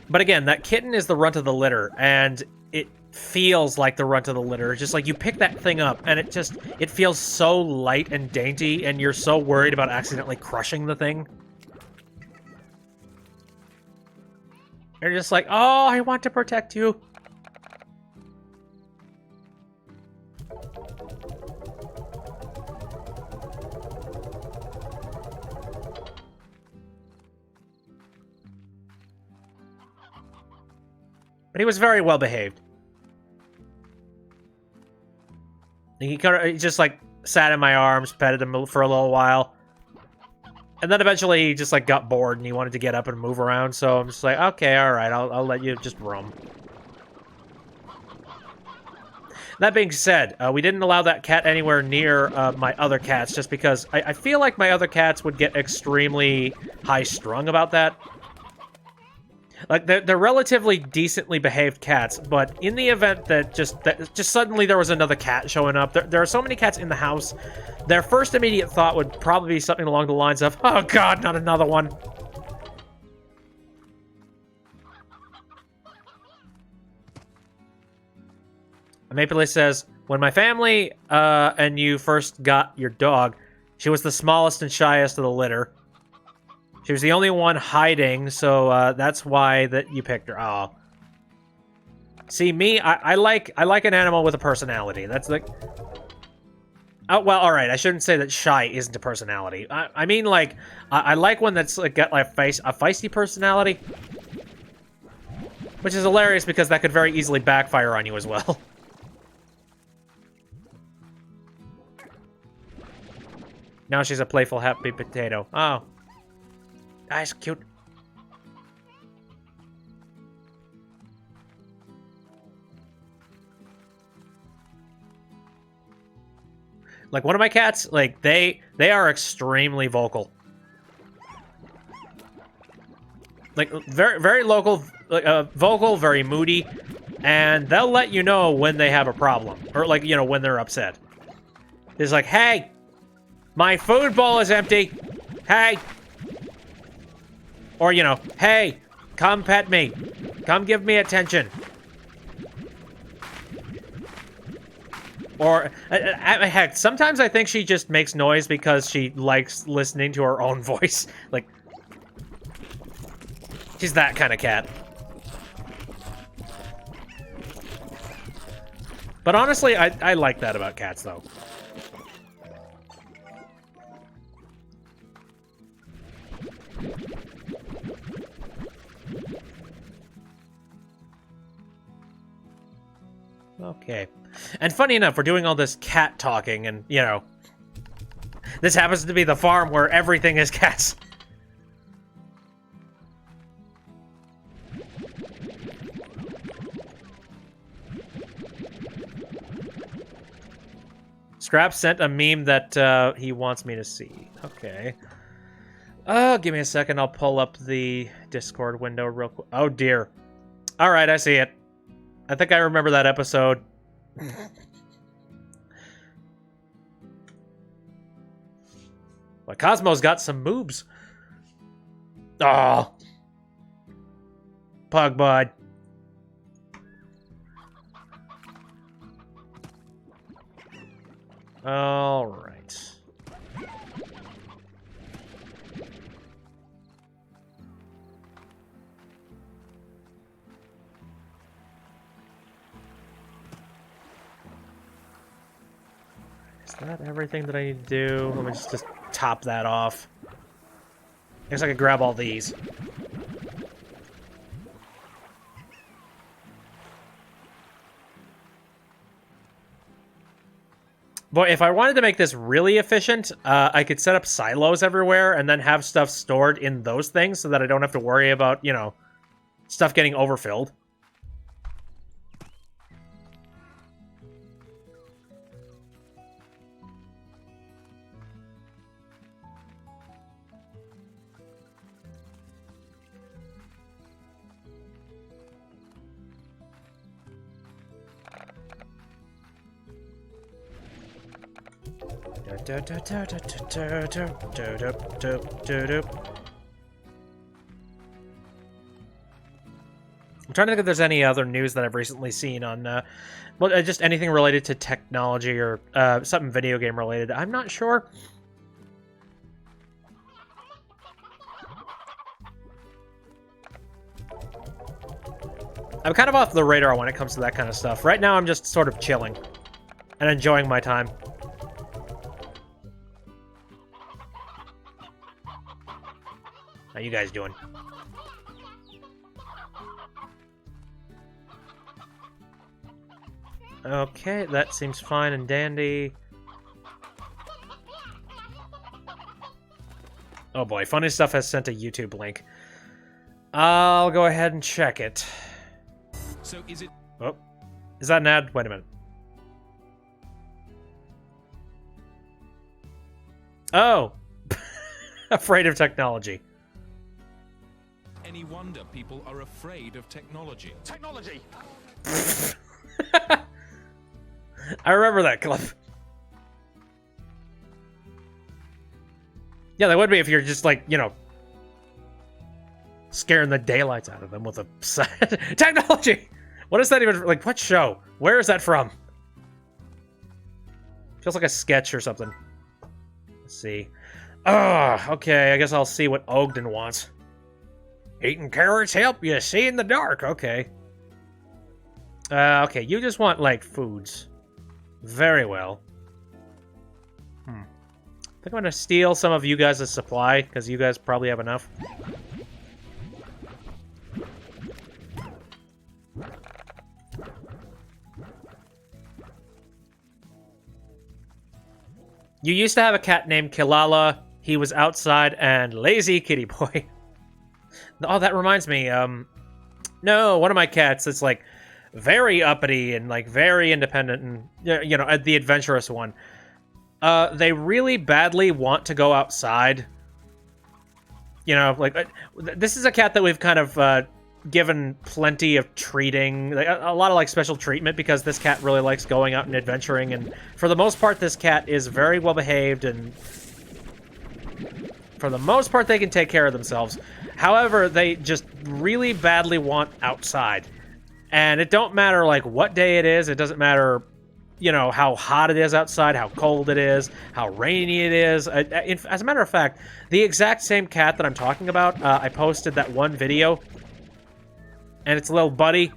But again, that kitten is the runt of the litter, and it feels like the runt of the litter. It's just like you pick that thing up, and it feels so light and dainty, and you're so worried about accidentally crushing the thing. You're just like, oh, I want to protect you. But he was very well behaved. He just like sat in my arms, petted him for a little while. And then eventually he just like got bored and he wanted to get up and move around, so I'm just like, okay, alright, I'll let you just roam. That being said, we didn't allow that cat anywhere near my other cats, just because I feel like my other cats would get extremely high-strung about that. Like, they're relatively decently behaved cats, but in the event that just suddenly there was another cat showing up, there are so many cats in the house, their first immediate thought would probably be something along the lines of, oh god, not another one. Mapley says, when my family and you first got your dog, she was the smallest and shyest of the litter. She was the only one hiding, so that's why that you picked her. Oh. See, me, I like an animal with a personality. That's like... Oh, well, alright, I shouldn't say that shy isn't a personality. I mean, like, I like one that's like, got like, a feisty personality. Which is hilarious because that could very easily backfire on you as well. Now she's a playful, happy potato. Oh. That's cute. Like, one of my cats, like, they are extremely vocal. Like, very local, vocal, very moody, and they'll let you know when they have a problem. Or, like, you know, when they're upset. It's like, hey, my food bowl is empty. Hey. Or, you know, hey, come pet me. Come give me attention. Or, heck, sometimes I think she just makes noise because she likes listening to her own voice. Like, she's that kind of cat. But honestly, I like that about cats, though. Okay. And funny enough, we're doing all this cat talking, and, you know, this happens to be the farm where everything is cats. Scrap sent a meme that he wants me to see. Okay. Give me a second. I'll pull up the Discord window real quick. Oh, dear. All right, I see it. I think I remember that episode. Well, Cosmo's got some moobs. Oh. Pug bud. All right. Is that everything that I need to do? Let me just top that off. I guess I could grab all these. Boy, if I wanted to make this really efficient, I could set up silos everywhere and then have stuff stored in those things so that I don't have to worry about, you know, stuff getting overfilled. I'm trying to think if there's any other news that I've recently seen on, well, just anything related to technology or something video game related. I'm not sure. I'm kind of off the radar when it comes to that kind of stuff. Right now, I'm just sort of chilling and enjoying my time. How you guys doing? Okay, that seems fine and dandy. Oh boy, Funnystuf has sent a YouTube link. I'll go ahead and check it. So is it... Oh, is that an ad? Wait a minute. Oh, afraid of technology. Any wonder people are afraid of technology? Technology! I remember that clip. Yeah, that would be if you're just like, you know, scaring the daylights out of them with a technology. What is that even like? What show? Where is that from? Feels like a sketch or something. Let's see. Okay. I guess I'll see what Ogden wants. Eating carrots help you see in the dark. Okay. Okay. You just want like foods. Very well. I think I'm gonna steal some of you guys' supply because you guys probably have enough. You used to have a cat named Kilala. He was outside and lazy kitty boy. Oh, that reminds me. No, one of my cats is like very uppity and like very independent and, you know, the adventurous one. They really badly want to go outside. You know, like this is a cat that we've kind of given plenty of treating, like, a lot of like special treatment because this cat really likes going out and adventuring, and for the most part this cat is very well behaved and for the most part they can take care of themselves. However, they just really badly want outside, and it don't matter like what day it is. It doesn't matter, you know, how hot it is outside, how cold it is, how rainy it is. As a matter of fact, the exact same cat that I'm talking about, I posted that one video and it's a little buddy.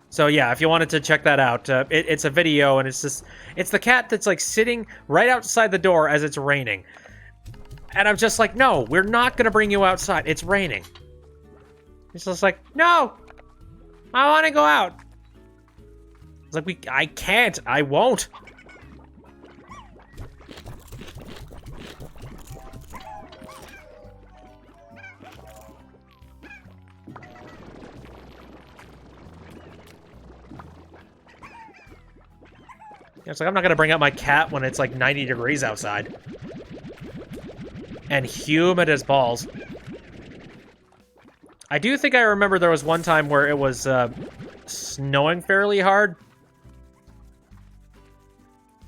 So yeah, if you wanted to check that out, it's a video, and it's the cat that's like sitting right outside the door as it's raining. And I'm just like, no, we're not gonna bring you outside. It's raining. It's just like, no, I want to go out. It's like, I can't, I won't. It's like, I'm not going to bring out my cat when it's like 90 degrees outside. And humid as balls. I do think I remember there was one time where it was snowing fairly hard.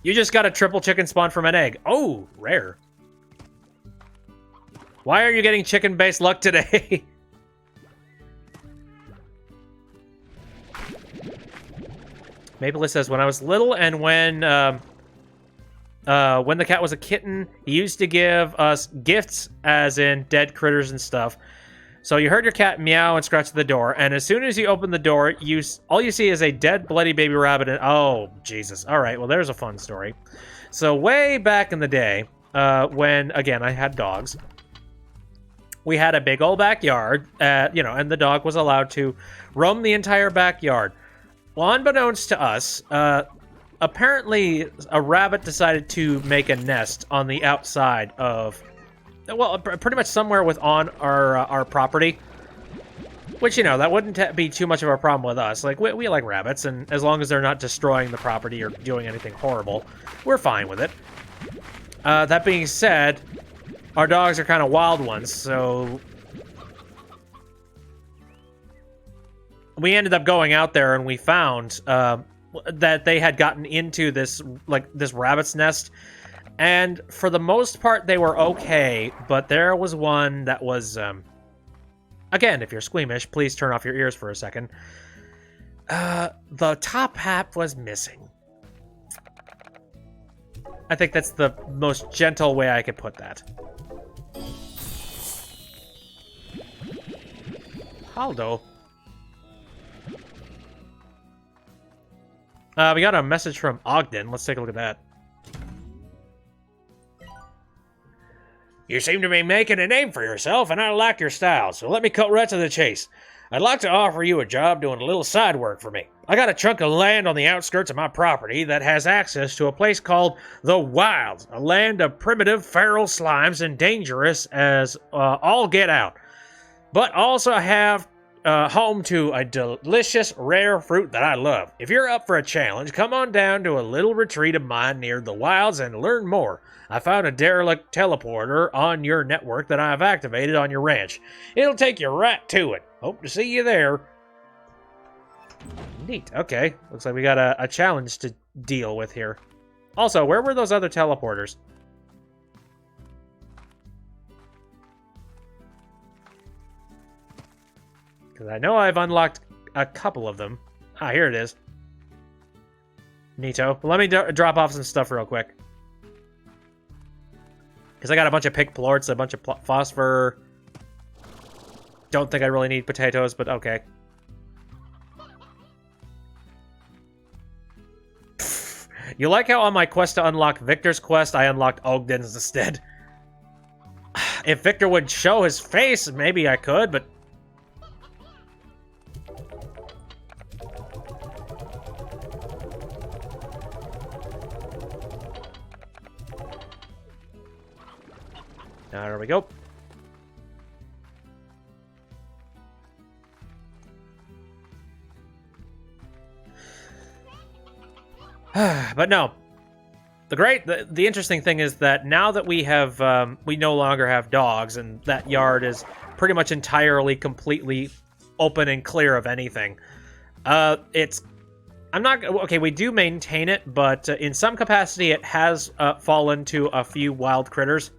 You just got a triple chicken spawn from an egg. Oh, rare. Why are you getting chicken-based luck today? Maple says, when I was little and when the cat was a kitten, he used to give us gifts, as in dead critters and stuff. So you heard your cat meow and scratch at the door, and as soon as you open the door, all you see is a dead, bloody baby rabbit. And oh, Jesus. All right, well, there's a fun story. So way back in the day, when, again, I had dogs, we had a big old backyard, you know, and the dog was allowed to roam the entire backyard. Well, unbeknownst to us, apparently a rabbit decided to make a nest on the outside of, well, pretty much somewhere on our property. Which, you know, that wouldn't be too much of a problem with us. Like, we like rabbits, and as long as they're not destroying the property or doing anything horrible, we're fine with it. That being said, our dogs are kind of wild ones, so we ended up going out there and we found that they had gotten into this rabbit's nest, and for the most part they were okay, but there was one that was again, if you're squeamish, please turn off your ears for a second. The top half was missing. I think that's the most gentle way I could put that. Haldo. We got a message from Ogden. Let's take a look at that. You seem to be making a name for yourself, and I like your style, so let me cut right to the chase. I'd like to offer you a job doing a little side work for me. I got a chunk of land on the outskirts of my property that has access to a place called The Wilds, a land of primitive feral slimes and dangerous as all get out. But also have home to a delicious, rare fruit that I love. If you're up for a challenge, come on down to a little retreat of mine near the wilds and learn more. I found a derelict teleporter on your network that I've activated on your ranch. It'll take you right to it. Hope to see you there. Neat. Okay. Looks like we got a challenge to deal with here. Also, where were those other teleporters? Because I know I've unlocked a couple of them. Ah, here it is. Neato. Let me drop off some stuff real quick. Because I got a bunch of pick plorts, a bunch of phosphor. Don't think I really need potatoes, but okay. You like how on my quest to unlock Victor's quest, I unlocked Ogden's instead? If Victor would show his face, maybe I could, but... There we go. But no, the interesting thing is that now that we have we no longer have dogs, and that yard is pretty much entirely, completely open and clear of anything. We do maintain it, but in some capacity it has fallen to a few wild critters,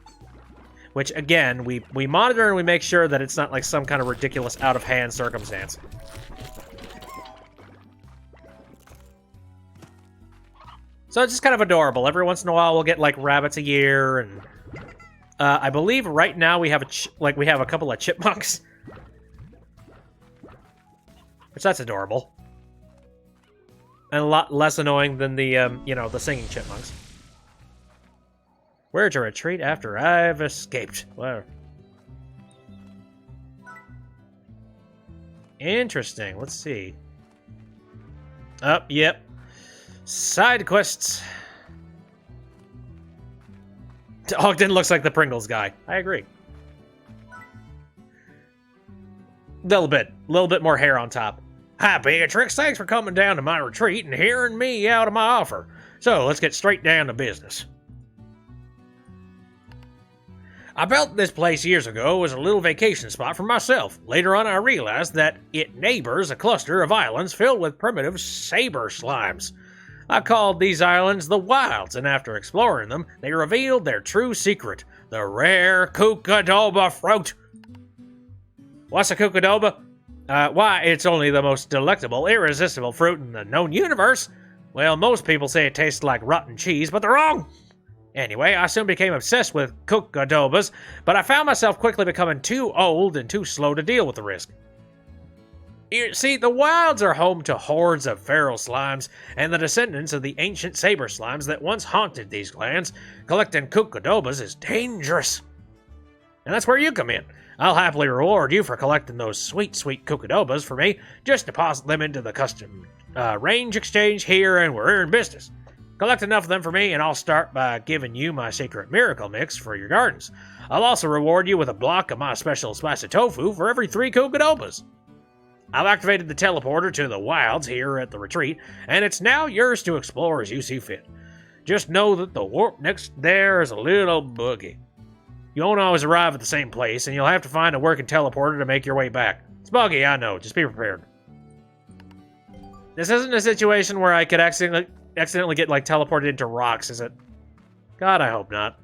which again we monitor and we make sure that it's not like some kind of ridiculous out of hand circumstance. So it's just kind of adorable. Every once in a while, we'll get like rabbits a year, and I believe right now we have a couple of chipmunks, which that's adorable, and a lot less annoying than the the singing chipmunks. Where to retreat after I've escaped? Where? Interesting. Let's see. Yep. Side quests. Ogden looks like the Pringles guy. I agree. Little bit more hair on top. Hi, Beatrix. Thanks for coming down to my retreat and hearing me out of my offer. So let's get straight down to business. I built this place years ago as a little vacation spot for myself. Later on, I realized that it neighbors a cluster of islands filled with primitive saber slimes. I called these islands the Wilds, and after exploring them, they revealed their true secret, the rare Cucadoba fruit. What's a Cucadoba? Why, it's only the most delectable, irresistible fruit in the known universe. Well, most people say it tastes like rotten cheese, but they're wrong. Anyway, I soon became obsessed with Cucadobas, but I found myself quickly becoming too old and too slow to deal with the risk. You see, the wilds are home to hordes of feral slimes and the descendants of the ancient saber slimes that once haunted these lands. Collecting Cucadobas is dangerous. And that's where you come in. I'll happily reward you for collecting those sweet, sweet Cucadobas for me. Just deposit them into the custom range exchange here and we're in business. Collect enough of them for me and I'll start by giving you my secret miracle mix for your gardens. I'll also reward you with a block of my special spicy tofu for every 3 Cucadobas. I've activated the teleporter to the wilds here at the retreat, and it's now yours to explore as you see fit. Just know that the warp next there is a little buggy. You won't always arrive at the same place, and you'll have to find a working teleporter to make your way back. It's buggy, I know. Just be prepared. This isn't a situation where I could accidentally get, like, teleported into rocks, is it? God, I hope not.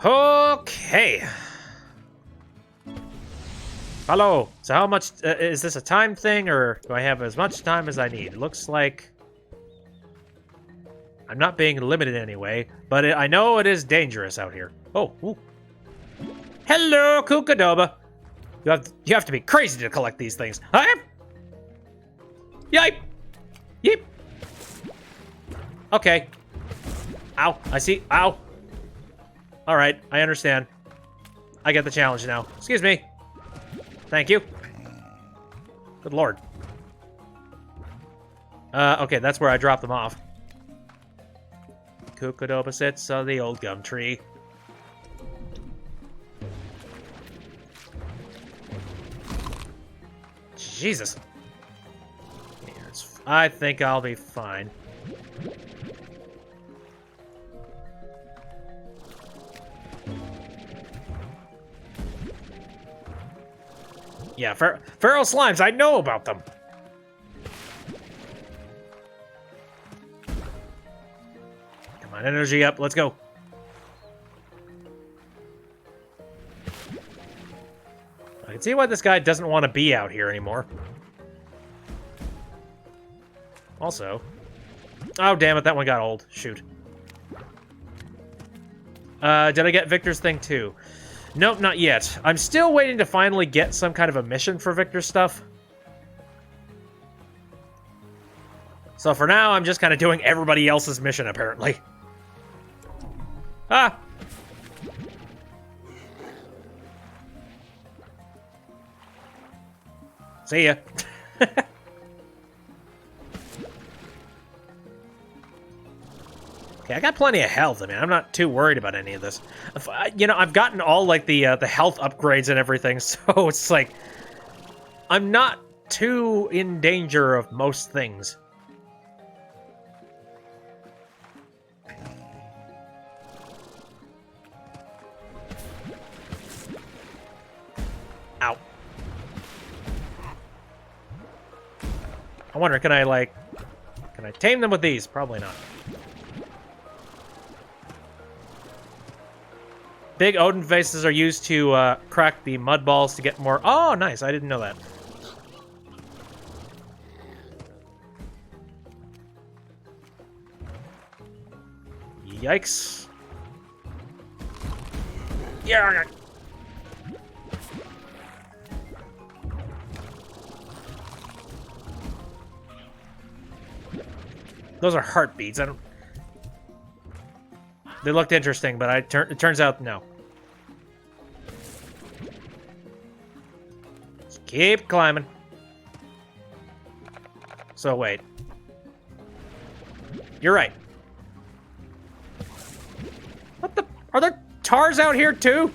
Okay. Hello. So how much... is this a time thing, or do I have as much time as I need? It looks like... I'm not being limited anyway, but I know it is dangerous out here. Oh, ooh. Hello, Kookadoba. You have to be crazy to collect these things. Yipe! Yeep! Okay. Ow, I see. Ow. Alright, I understand. I get the challenge now. Excuse me. Thank you. Good lord. Okay, that's where I dropped them off. Kookadoba sits on the old gum tree. Jesus. I think I'll be fine. Yeah, feral slimes, I know about them. Come on, energy up, let's go. I can see why this guy doesn't want to be out here anymore. Also... oh, damn it, that one got old. Shoot. Did I get Victor's thing too? Nope, not yet. I'm still waiting to finally get some kind of a mission for Victor's stuff. So for now, I'm just kind of doing everybody else's mission, apparently. Ah! See ya. Okay, I got plenty of health. I mean, I'm not too worried about any of this. You know, I've gotten all, like, the health upgrades and everything, so it's like... I'm not too in danger of most things. Ow. I wonder, can I tame them with these? Probably not. Big Odin faces are used to crack the mud balls to get more... oh, nice. I didn't know that. Yikes. Yeah. Those are heartbeats. I don't... they looked interesting, but it turns out no. Just keep climbing. So wait. You're right. What the... are there tars out here too?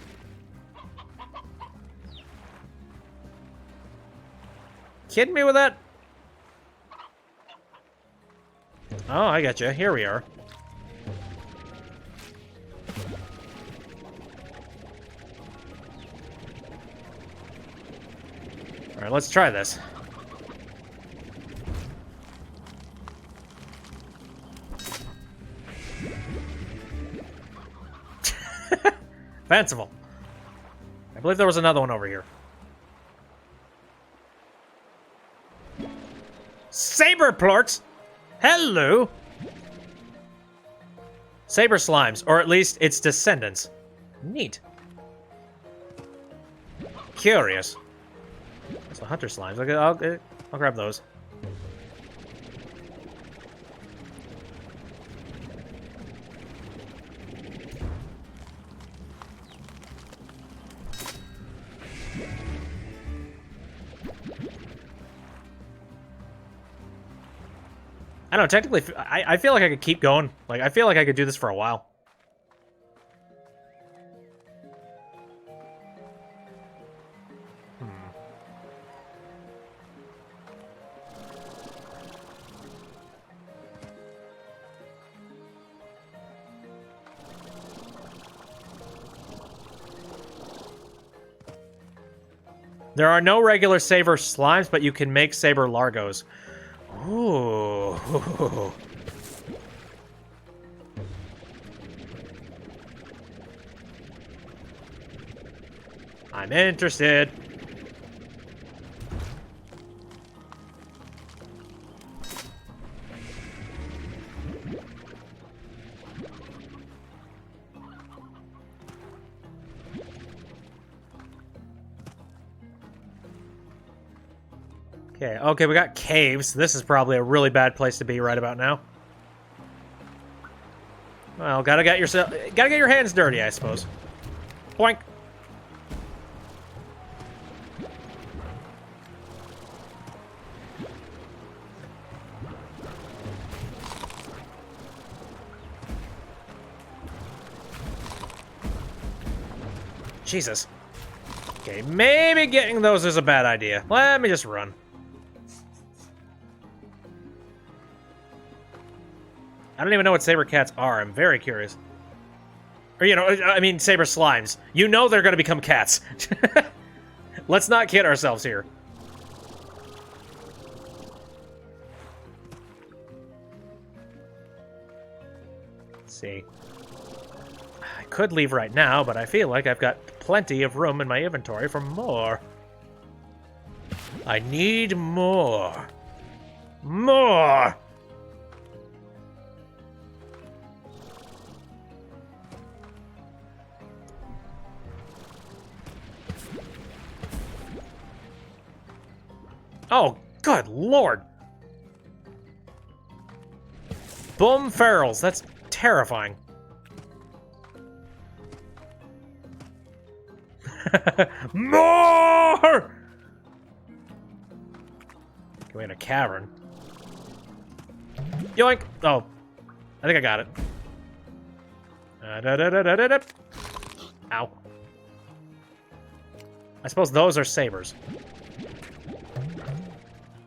Kidding me with that? Oh, I got you. Here we are. All right, let's try this. Fanciful. I believe there was another one over here. Saber plorts! Hello! Saber slimes, or at least its descendants. Neat. Curious. So hunter slimes. I'll grab those. I don't know, technically, I feel like I could keep going. Like, I feel like I could do this for a while. There are no regular saber slimes, but you can make saber largos. Ooh. I'm interested. Okay, we got caves. This is probably a really bad place to be right about now. Well, gotta get your hands dirty, I suppose. Boink. Jesus. Okay, maybe getting those is a bad idea. Let me just run. I don't even know what saber cats are. I'm very curious. Or, you know, I mean, saber slimes. You know they're going to become cats. Let's not kid ourselves here. Let's see. I could leave right now, but I feel like I've got plenty of room in my inventory for more. I need more. More! Oh, good lord! Boom ferals, that's terrifying. More! Can we in a cavern? Yoink! Oh, I think I got it. Ow. I suppose those are sabers.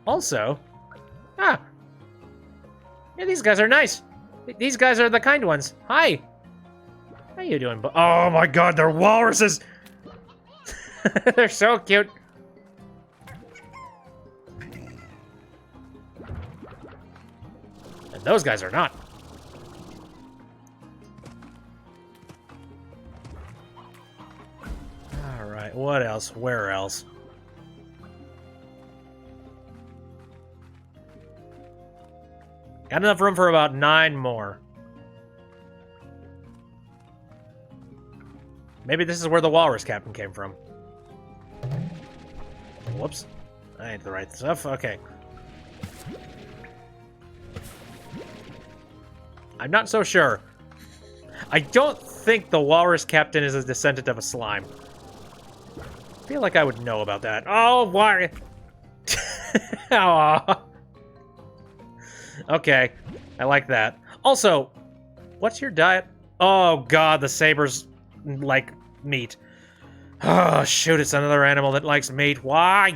Also, yeah, these guys are nice. These guys are the kind ones. Hi. How you doing? Oh my god, they're walruses. They're so cute. And those guys are not. All right, what else? Where else? Got enough room for about 9 more. Maybe this is where the walrus captain came from. Whoops. I ain't the right stuff. Okay. I'm not so sure. I don't think the walrus captain is a descendant of a slime. I feel like I would know about that. Oh, why? Aww. Okay, I like that. Also, what's your diet? Oh god, the sabers like meat. Oh shoot, it's another animal that likes meat. Why?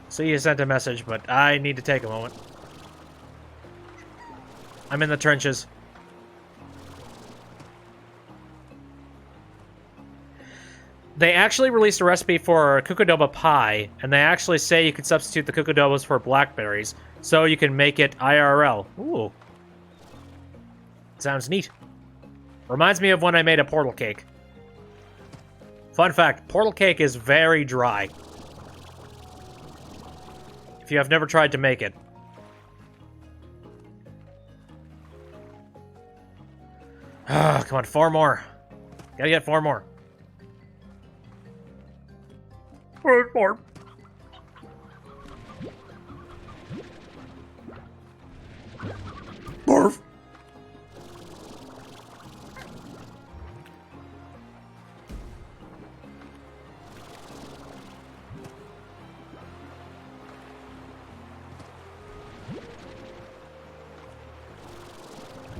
See, you sent a message, but I need to take a moment. I'm in the trenches. They actually released a recipe for cucadoba pie, and they actually say you could substitute the cucadobas for blackberries, so you can make it IRL. Ooh. Sounds neat. Reminds me of when I made a portal cake. Fun fact, portal cake is very dry. If you have never tried to make it. Ah, come on, 4 more. Gotta get 4 more. 4 more. Barf.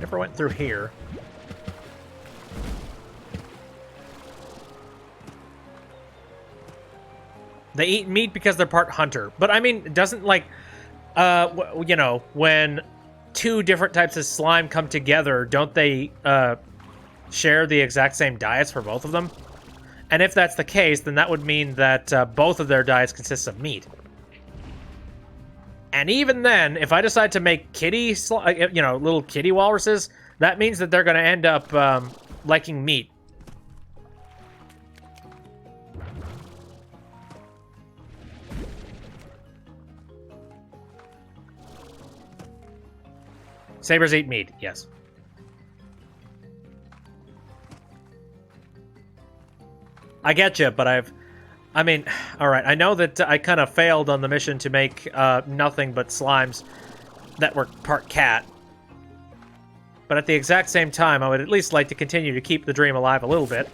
Never went through here. They eat meat because they're part hunter. But, I mean, doesn't, like, you know, when two different types of slime come together, don't they share the exact same diets for both of them? And if that's the case, then that would mean that both of their diets consist of meat. And even then, if I decide to make kitty, you know, little kitty walruses, that means that they're going to end up liking meat. Sabers eat meat, yes. I get you, but I mean, alright, I know that I kind of failed on the mission to make nothing but slimes that were part cat. But at the exact same time, I would at least like to continue to keep the dream alive a little bit.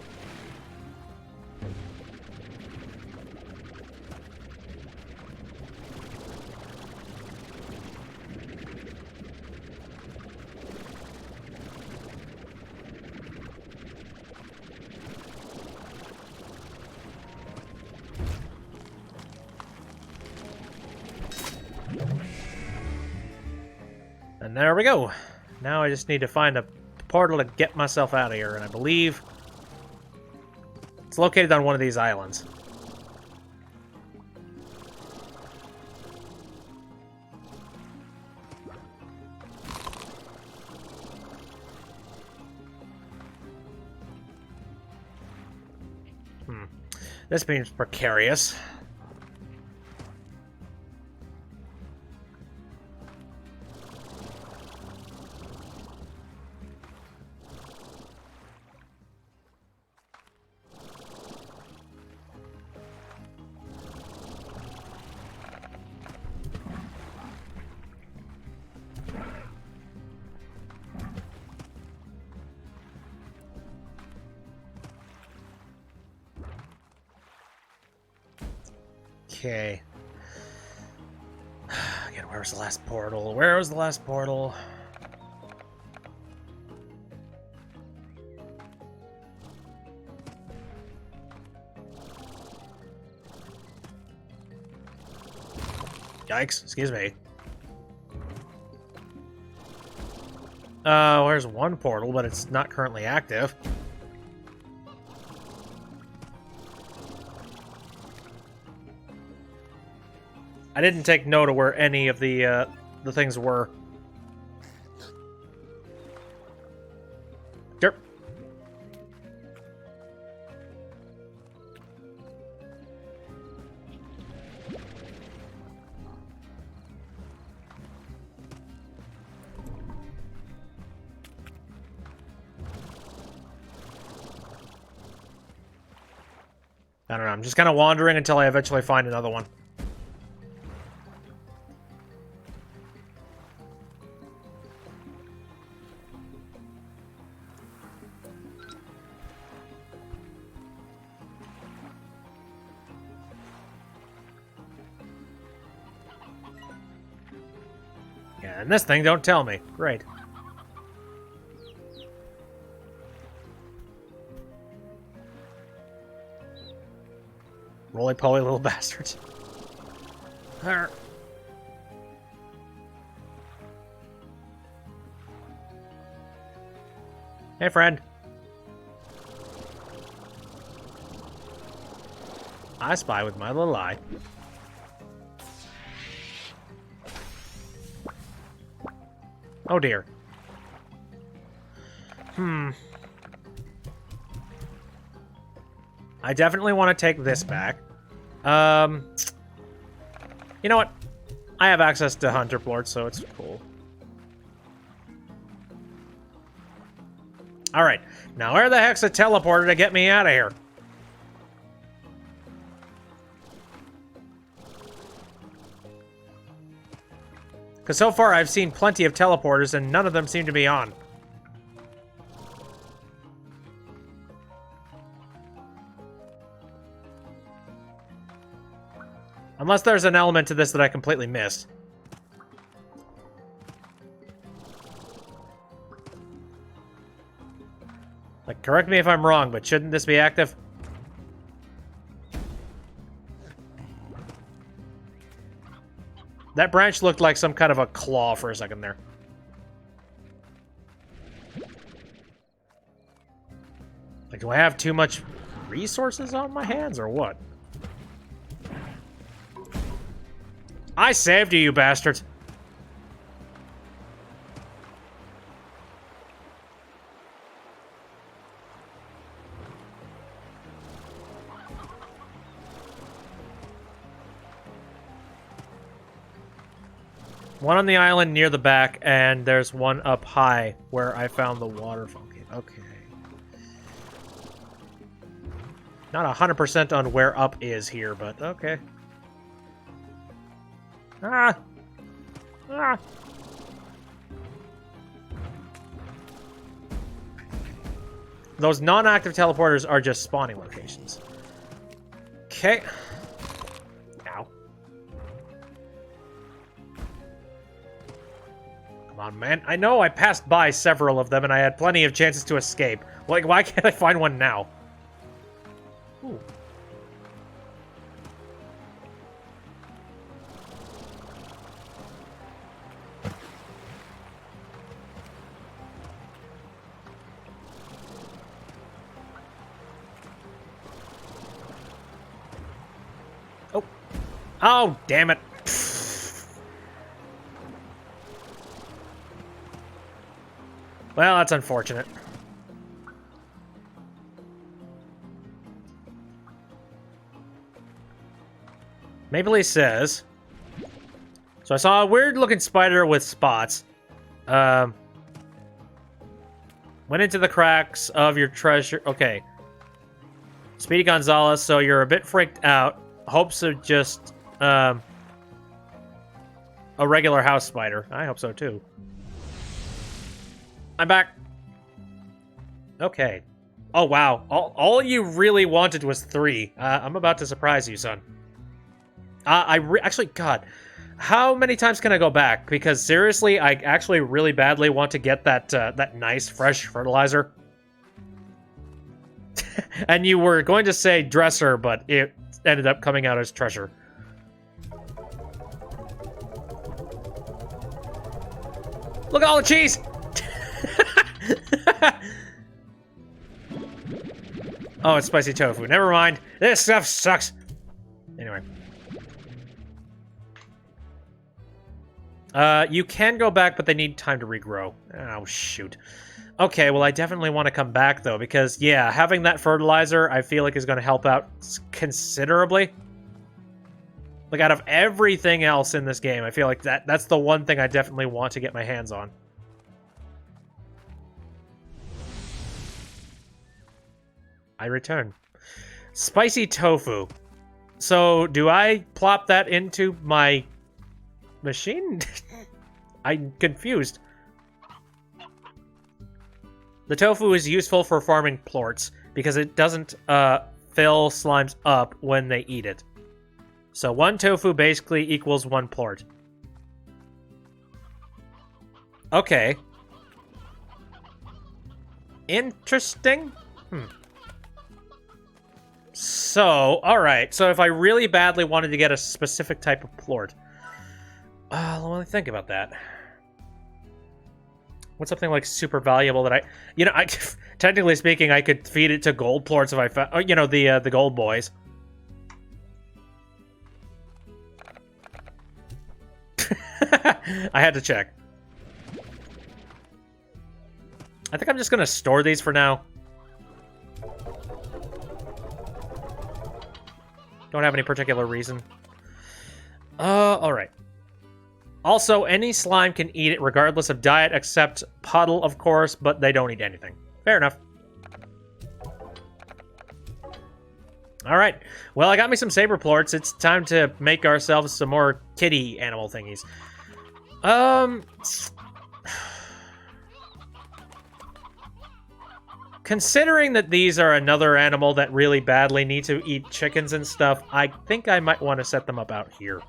And there we go. Now I just need to find a portal to get myself out of here, and I believe it's located on one of these islands. This seems precarious. Okay. Again, where was the last portal? Where was the last portal? Yikes, excuse me. Where's one portal, but it's not currently active. I didn't take note of where any of the things were. Derp. I don't know, I'm just kind of wandering until I eventually find another one. Yeah, and this thing don't tell me. Great. Roly-poly little bastards. Arr. Hey, friend. I spy with my little eye. Oh dear. I definitely want to take this back. You know what? I have access to Hunter Plort, so it's cool. Alright, now where the heck's a teleporter to get me out of here? Because so far I've seen plenty of teleporters and none of them seem to be on. Unless there's an element to this that I completely missed. Like, correct me if I'm wrong, but shouldn't this be active? That branch looked like some kind of a claw for a second there. Like, do I have too much resources on my hands, or what? I saved you, you bastards! One on the island near the back, and there's one up high where I found the water funky. Okay. Not 100% on where up is here, but okay. Ah! Ah! Those non-active teleporters are just spawning locations. Okay. Ow. Come on, man. I know I passed by several of them and I had plenty of chances to escape. Like, why can't I find one now? Ooh. Oh. Oh, damn it. Well, that's unfortunate. Mapley says, so I saw a weird-looking spider with spots. Went into the cracks of your treasure. Okay. Speedy Gonzalez, so you're a bit freaked out. Hopes of just, a regular house spider. I hope so, too. I'm back. Okay. Oh, wow. All you really wanted was 3. I'm about to surprise you, son. Actually, God, how many times can I go back? Because seriously, I actually really badly want to get that that nice fresh fertilizer. And you were going to say dresser, but it ended up coming out as treasure. Look at all the cheese! Oh, it's spicy tofu. Never mind. This stuff sucks. Anyway. You can go back, but they need time to regrow. Oh, shoot. Okay, well, I definitely want to come back, though, because, yeah, having that fertilizer, I feel like is going to help out considerably. Like, out of everything else in this game, I feel like that's the one thing I definitely want to get my hands on. I return. Spicy tofu. So, do I plop that into my machine? I'm confused. The tofu is useful for farming plorts because it doesn't fill slimes up when they eat it. So 1 tofu basically equals 1 plort. Okay. Interesting. So, alright. So if I really badly wanted to get a specific type of plort, let me think about that. What's something like super valuable that I technically speaking, I could feed it to gold plorts if I found, the gold boys. I had to check. I think I'm just gonna store these for now. Don't have any particular reason. Alright. Also, any slime can eat it regardless of diet, except Puddle, of course, but they don't eat anything. Fair enough. Alright. Well, I got me some saber plorts. It's time to make ourselves some more kitty animal thingies. Considering that these are another animal that really badly need to eat chickens and stuff, I think I might want to set them up out here.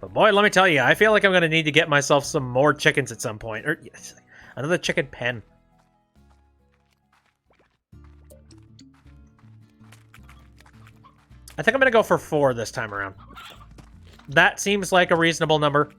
But boy, let me tell you, I feel like I'm going to need to get myself some more chickens at some point. Or another chicken pen. I think I'm going to go for 4 this time around. That seems like a reasonable number.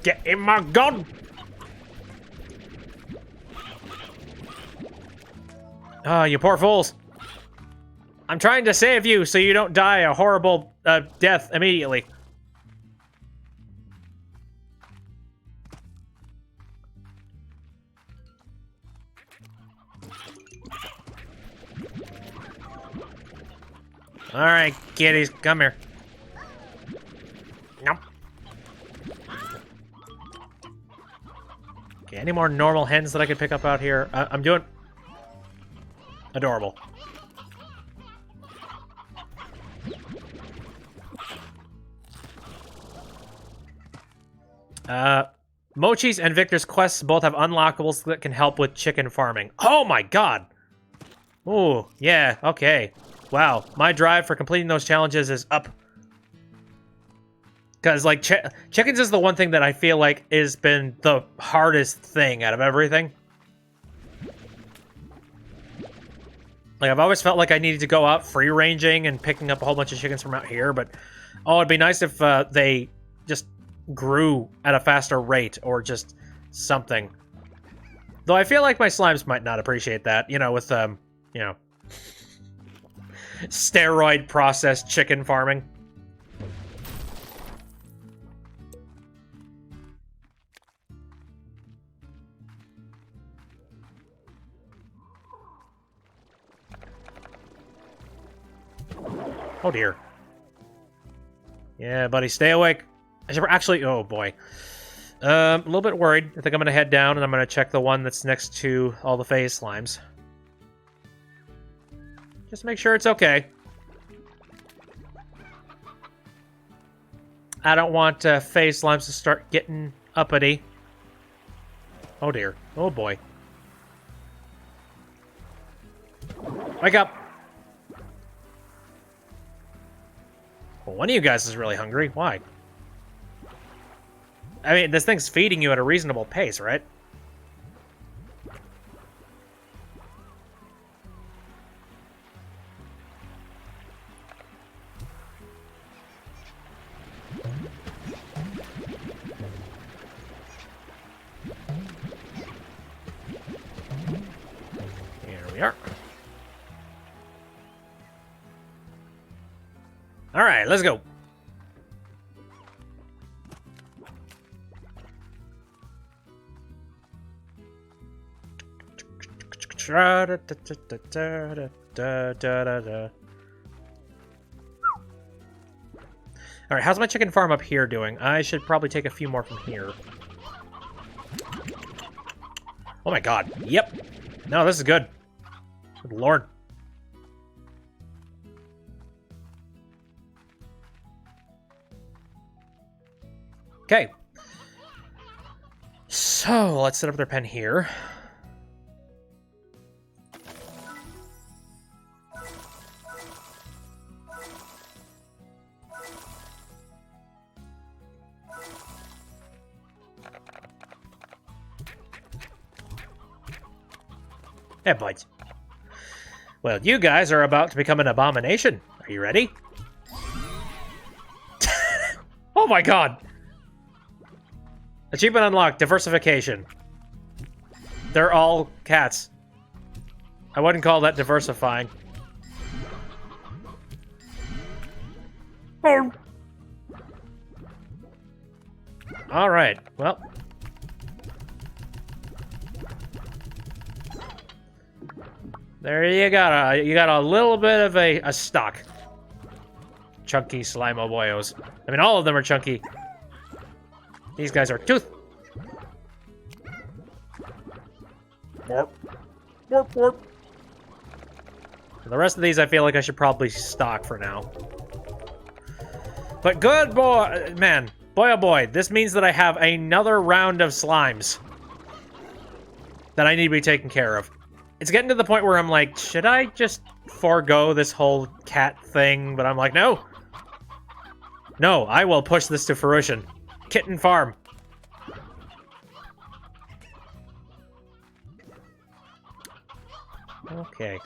Get in my gun! Ah, you poor fools. I'm trying to save you so you don't die a horrible death immediately. Alright, kitties, come here. Nope. Okay, any more normal hens that I could pick up out here? I'm doing... Adorable. Mochi's and Victor's quests both have unlockables that can help with chicken farming. Oh my god! Ooh, yeah, okay. Wow, my drive for completing those challenges is up. Because, like, chickens is the one thing that I feel like has been the hardest thing out of everything. Like, I've always felt like I needed to go out free-ranging and picking up a whole bunch of chickens from out here, but... Oh, it'd be nice if they just grew at a faster rate, or just something. Though I feel like my slimes might not appreciate that, you know, with, you know... steroid processed chicken farming. Oh dear. Yeah, buddy, stay awake. I should actually, oh boy. A little bit worried. I think I'm gonna head down and I'm gonna check the one that's next to all the phase slimes. Just make sure it's okay. I don't want phase slimes to start getting uppity. Oh dear. Oh boy. Wake up! Well, one of you guys is really hungry. Why? I mean, this thing's feeding you at a reasonable pace, right? Here we are. All right, let's go. All right, how's my chicken farm up here doing? I should probably take a few more from here. Oh my god. Yep. No, this is good. Good lord. Okay. So, let's set up their pen here. Hey, buds. Well, you guys are about to become an abomination. Are you ready? Oh my god! Achievement unlocked, diversification. They're all cats. I wouldn't call that diversifying. Alright, well. There you got a little bit of a stock. Chunky slimo boyos. I mean, all of them are chunky. These guys are tooth. Warp. Warp, warp. And the rest of these I feel like I should probably stock for now. But good boy, man. Boy, oh boy. This means that I have another round of slimes that I need to be taken care of. It's getting to the point where I'm like, should I just forego this whole cat thing? But I'm like, no. No, I will push this to fruition. Kitten farm. Okay.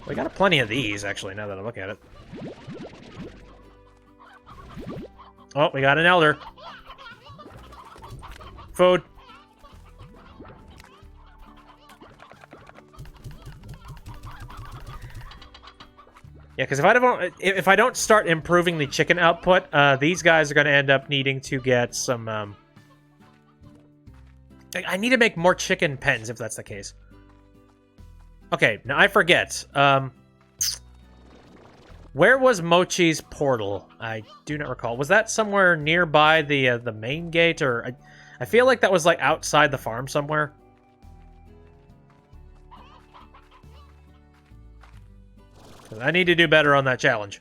We got plenty of these, actually, now that I look at it. Oh, we got an elder. Food. Yeah, because if I don't start improving the chicken output, these guys are going to end up needing to get some. I need to make more chicken pens if that's the case. Okay, now I forget. Where was Mochi's portal? I do not recall. Was that somewhere nearby the main gate, or I feel like that was like outside the farm somewhere. I need to do better on that challenge.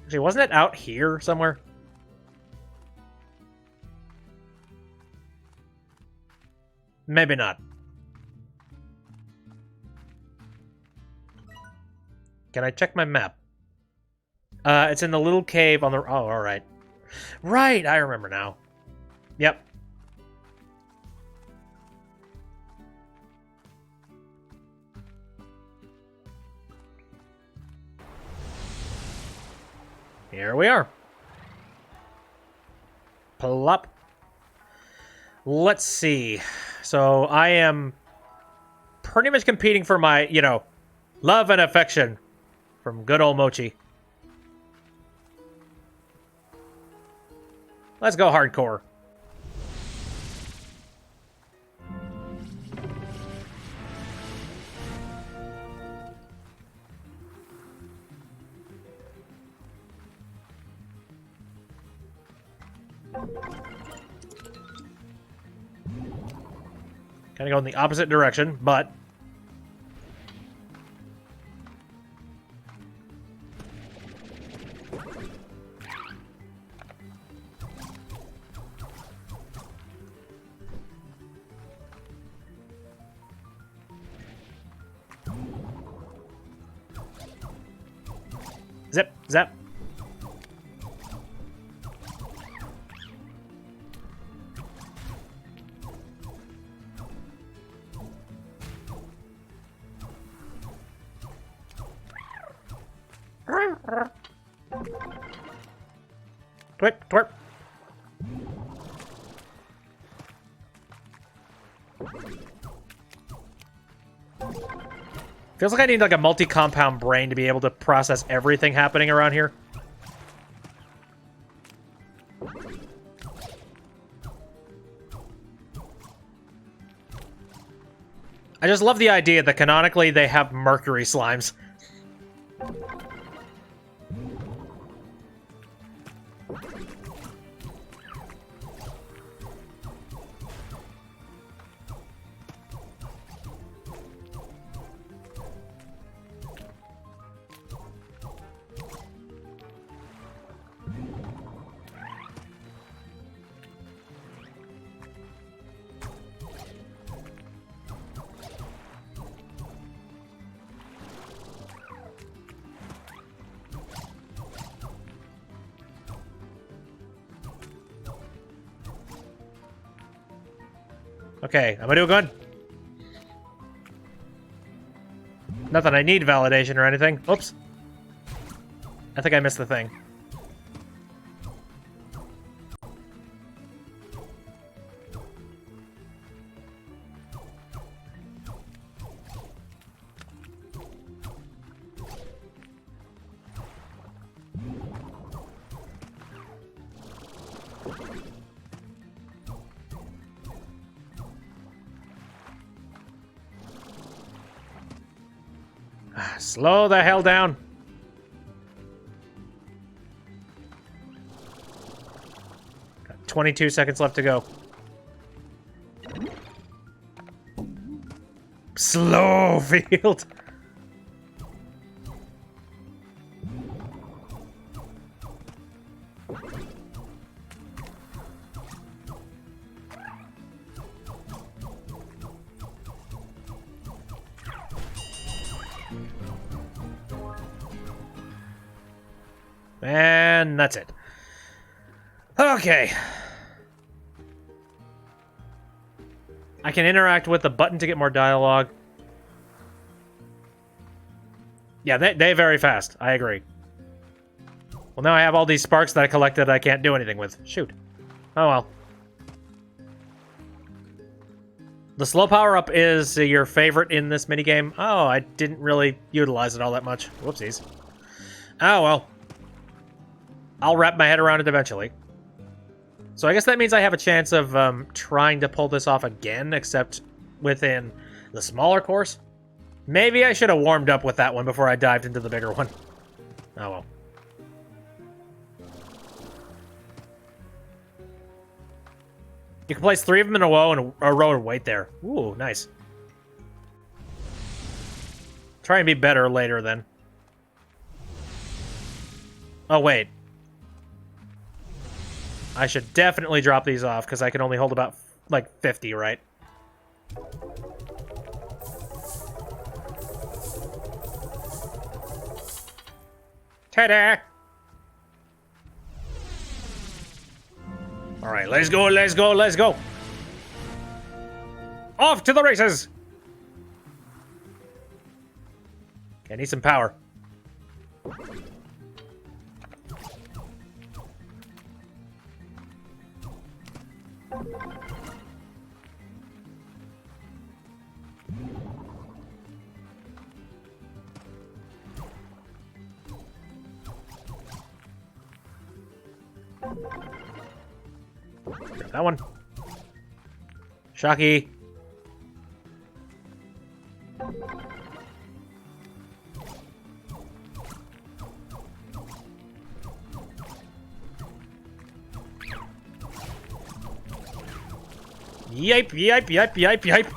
Actually, wasn't it out here somewhere? Maybe not. Can I check my map? It's in the little cave on the... Oh, alright. Right, I remember now. Yep. Here we are. Plop. Let's see. So I am pretty much competing for my, you know, love and affection from good old Mochi. Let's go hardcore. Kind of go in the opposite direction, but... Zip, zap. Twerp, twerp. Feels like I need like a multi-compound brain to be able to process everything happening around here. I just love the idea that canonically they have mercury slimes. Okay, am I doing good? Not that I need validation or anything. Oops. I think I missed the thing. Slow the hell down. 22 seconds left to go. Slow field. And that's it. Okay. I can interact with the button to get more dialogue. Yeah, they very fast. I agree. Well, now I have all these sparks that I collected I can't do anything with. Shoot. Oh well. The slow power-up is your favorite in this minigame. Oh, I didn't really utilize it all that much. Whoopsies. Oh well. I'll wrap my head around it eventually. So I guess that means I have a chance of trying to pull this off again, except within the smaller course. Maybe I should have warmed up with that one before I dived into the bigger one. Oh well. You can place 3 of them in a row and wait there. Ooh, nice. Try and be better later then. Oh, wait. I should definitely drop these off, because I can only hold about, like, 50, right? Ta-da! Alright, let's go, let's go, let's go! Off to the races! Okay, I need some power. Grab that one. Shocky. Yipe, yipe, yipe, yipe, yipe.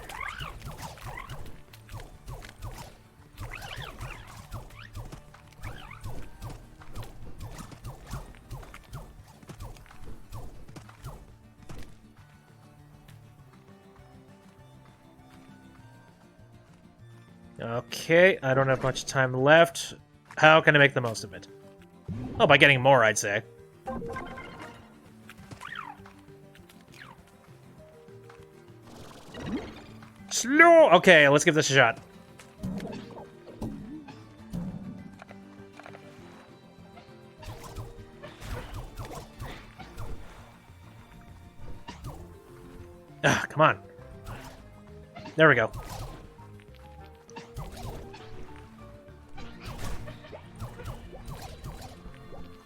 Okay, I don't have much time left. How can I make the most of it? Oh, by getting more, I'd say. Slow! Okay, let's give this a shot. Ah, come on. There we go.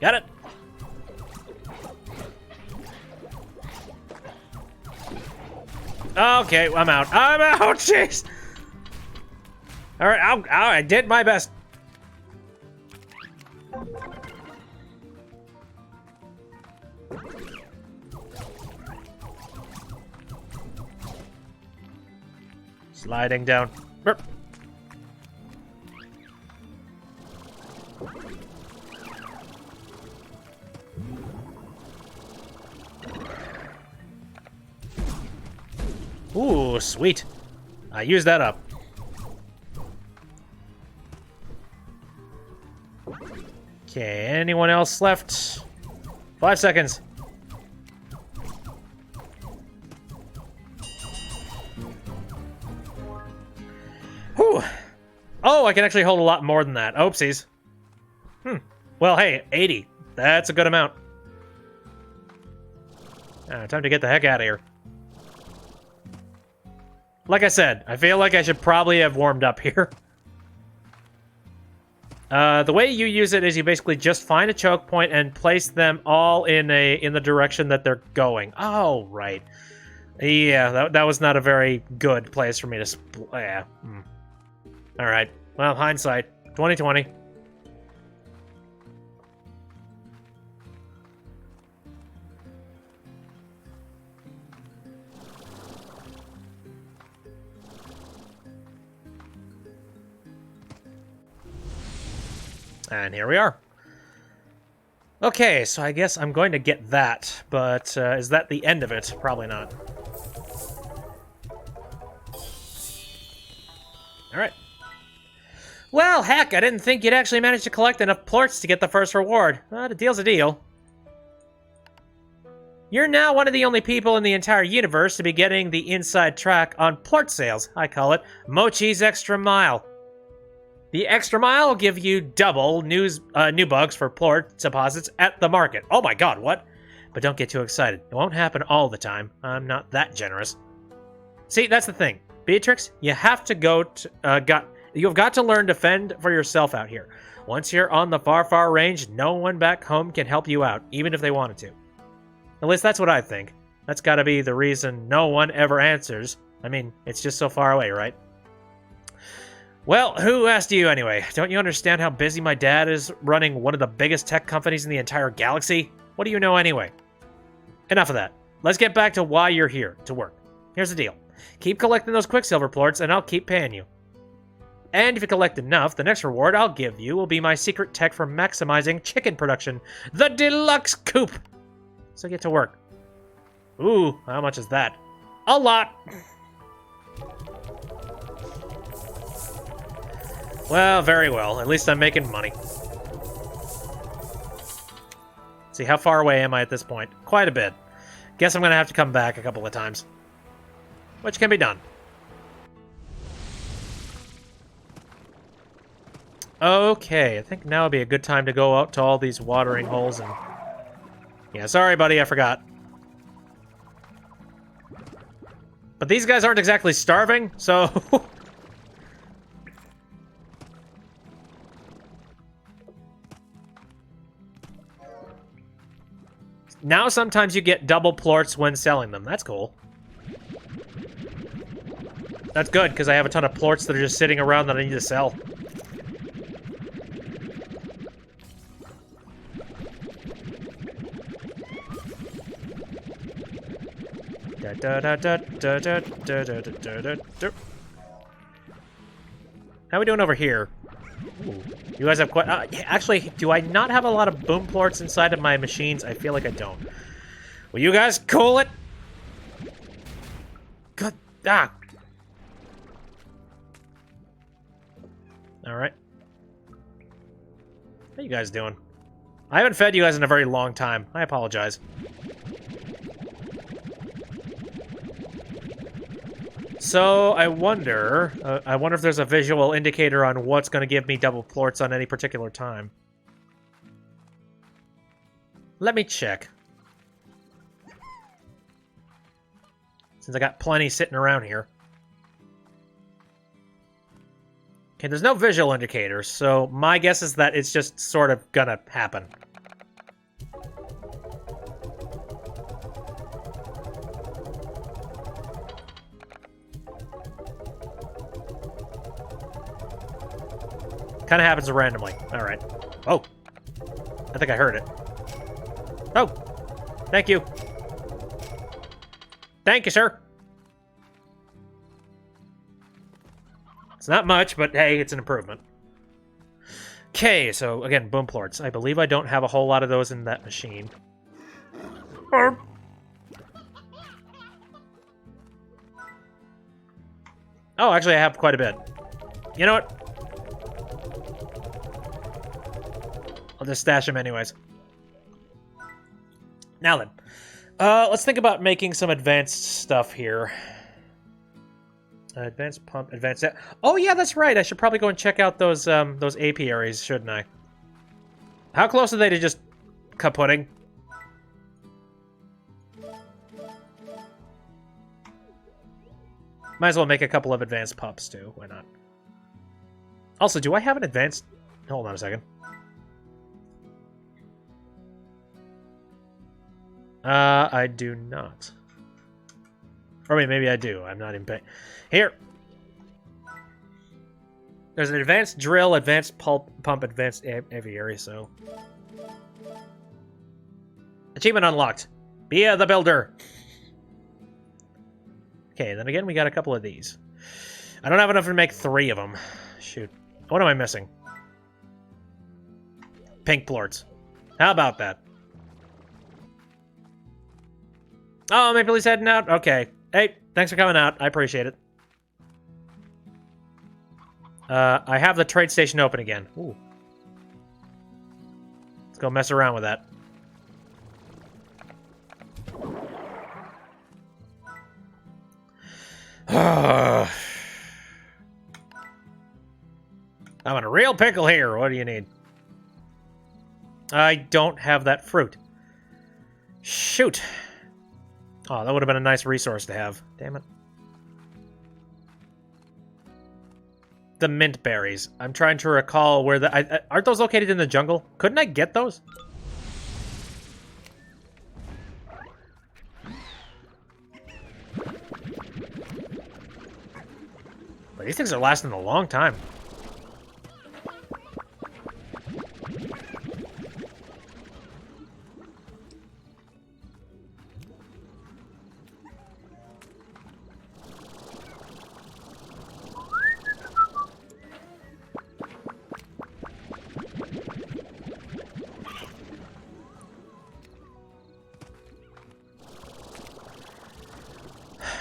Got it. Okay, I'm out. I'm out. Jeez. All right, I did my best. Sliding down. Burp. Ooh, sweet. I used that up. Okay, anyone else left? 5 seconds. Whew. Oh, I can actually hold a lot more than that. Oopsies. Well, hey, 80. That's a good amount. Time to get the heck out of here. Like I said, I feel like I should probably have warmed up here. The way you use it is you basically just find a choke point and place them all in the direction that they're going. Oh, right. Yeah, that was not a very good place for me to yeah. All right. Well, hindsight. 2020. And here we are. Okay, so I guess I'm going to get that, but is that the end of it? Probably not. Alright. Well, heck, I didn't think you'd actually manage to collect enough plorts to get the first reward. A deal's a deal. You're now one of the only people in the entire universe to be getting the inside track on plort sales. I call it Mochi's Extra Mile. The extra mile will give you double new bugs for plort deposits at the market. Oh my god, what? But don't get too excited. It won't happen all the time. I'm not that generous. See, that's the thing. Beatrix, you have to you've got to learn to fend for yourself out here. Once you're on the far, far range, no one back home can help you out, even if they wanted to. At least that's what I think. That's gotta be the reason no one ever answers. I mean, it's just so far away, right? Well, who asked you anyway? Don't you understand how busy my dad is running one of the biggest tech companies in the entire galaxy? What do you know anyway? Enough of that. Let's get back to why you're here, to work. Here's the deal. Keep collecting those Quicksilver plorts, and I'll keep paying you. And if you collect enough, the next reward I'll give you will be my secret tech for maximizing chicken production, the Deluxe Coop. So get to work. Ooh, how much is that? A lot! Well, very well. At least I'm making money. See, how far away am I at this point? Quite a bit. Guess I'm gonna have to come back a couple of times. Which can be done. Okay, I think now would be a good time to go out to all these watering holes and... Yeah, sorry, buddy, I forgot. But these guys aren't exactly starving, so... Now sometimes you get double plorts when selling them. That's cool. That's good, because I have a ton of plorts that are just sitting around that I need to sell. How are we doing over here? Ooh. You guys have quite... actually, do I not have a lot of boom plorts inside of my machines? I feel like I don't. Will you guys cool it? God... Ah! Alright. How you guys doing? I haven't fed you guys in a very long time. I apologize. So, I wonder if there's a visual indicator on what's going to give me double plorts on any particular time. Let me check. Since I got plenty sitting around here. Okay, there's no visual indicator, so my guess is that it's just sort of gonna happen. Kind of happens randomly. All right. Oh, I think I heard it. Oh, thank you. Thank you, sir. It's not much, but hey, it's an improvement. Okay, so again, boom plorts. I believe I don't have a whole lot of those in that machine. Oh, actually, I have quite a bit. You know what? I'll just stash them anyways. Now then, let's think about making some advanced stuff here. Advanced pump, advanced... Oh yeah, that's right. I should probably go and check out those apiaries, shouldn't I? How close are they to just kaputting? Might as well make a couple of advanced pups too. Why not? Also, do I have an advanced... Hold on a second. I do not. Or wait, maybe I do. I'm not even paying. Here. There's an advanced drill, advanced pump, advanced aviary, so... Achievement unlocked. Be the builder. Okay, then again, we got a couple of these. I don't have enough to make 3 of them. Shoot. What am I missing? pink plorts. How about that? Oh, Maple Leaf's heading out? Okay. Hey, thanks for coming out. I appreciate it. I have the trade station open again. Ooh. Let's go mess around with that. I'm in a real pickle here. What do you need? I don't have that fruit. Shoot. Oh, that would have been a nice resource to have. Damn it. The mint berries. I'm trying to recall where the... aren't those located in the jungle? Couldn't I get those? But these things are lasting a long time.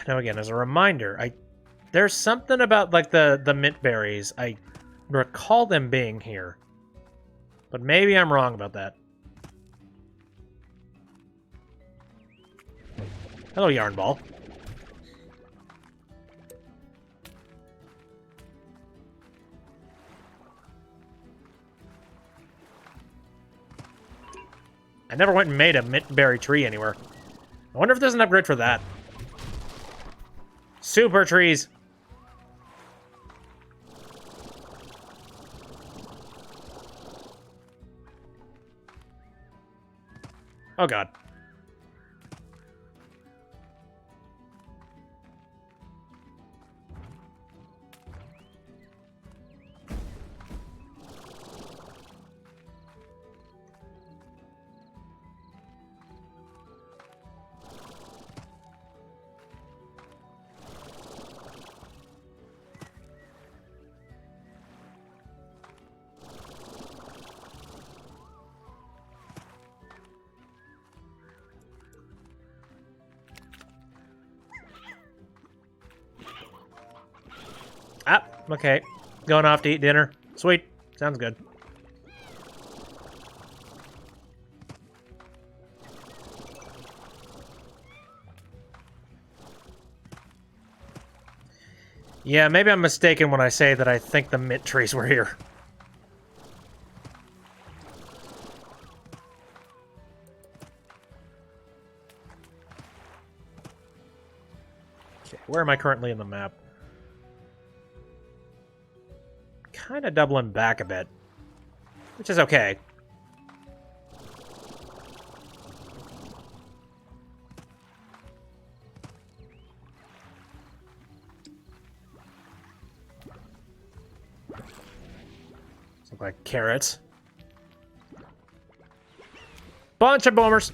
Now again, as a reminder, there's something about like the mint berries. I recall them being here, but maybe I'm wrong about that. Hello, yarn ball. I never went and made a mint berry tree anywhere. I wonder if there's an upgrade for that. Super trees. Oh god. Ah, okay. Going off to eat dinner. Sweet. Sounds good. Yeah, maybe I'm mistaken when I say that I think the mint trees were here. Okay, where am I currently in the map? Kind of doubling back a bit, which is okay. Look like carrots. Bunch of boomers.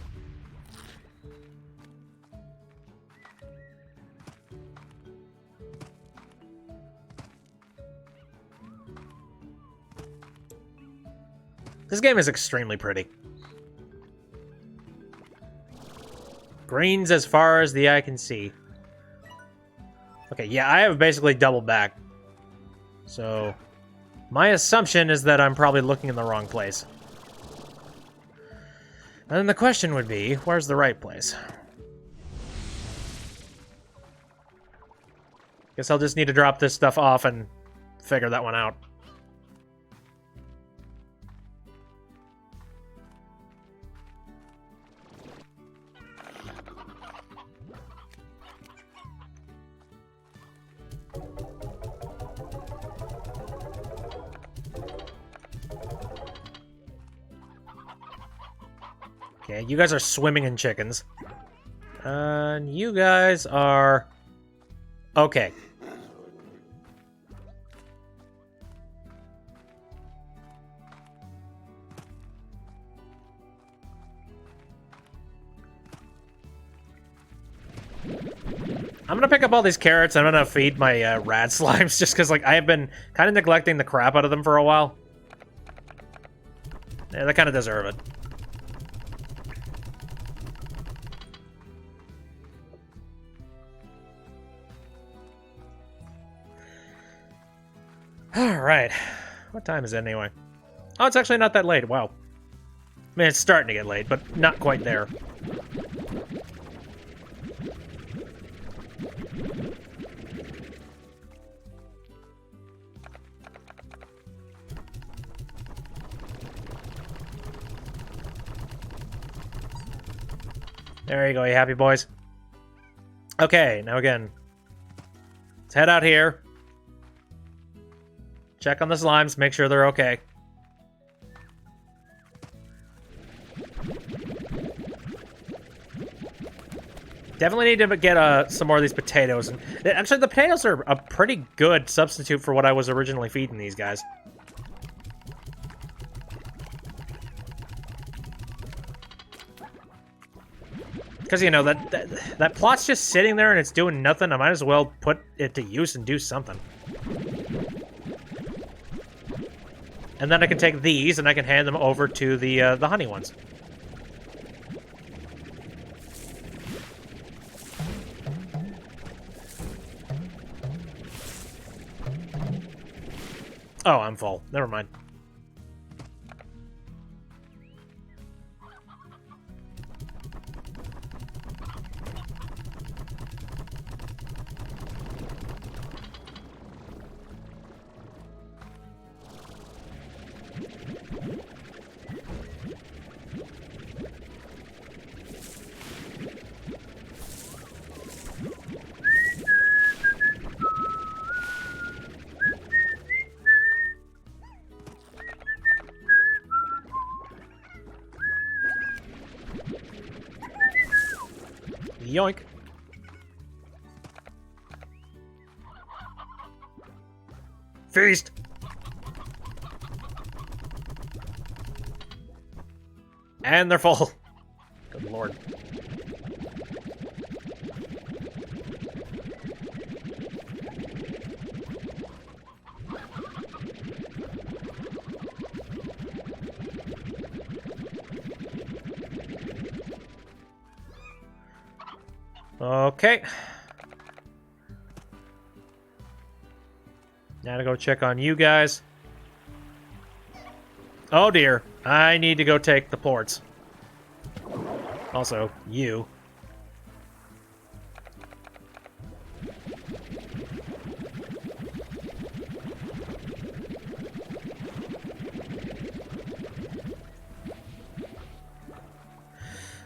This game is extremely pretty. Greens as far as the eye can see. Okay, yeah, I have basically doubled back. So, my assumption is that I'm probably looking in the wrong place. And then the question would be, where's the right place? Guess I'll just need to drop this stuff off and figure that one out. Okay, you guys are swimming in chickens. And you guys are... okay. I'm gonna pick up all these carrots. I'm gonna feed my rad slimes just because, like, I have been kind of neglecting the crap out of them for a while. Yeah, they kind of deserve it. Alright. What time is it anyway? Oh, it's actually not that late. Wow. I mean, it's starting to get late, but not quite there. There you go, you happy boys? Okay, now again. Let's head out here. Check on the slimes, make sure they're okay. Definitely need to get some more of these potatoes. Actually, the potatoes are a pretty good substitute for what I was originally feeding these guys. Because, you know, that plot's just sitting there and it's doing nothing. I might as well put it to use and do something. And then I can take these and I can hand them over to the honey ones. Oh, I'm full. Never mind. Yoink. Feast! And they're full. Good lord. Okay. Now to go check on you guys. Oh dear. I need to go take the ports. Also, you.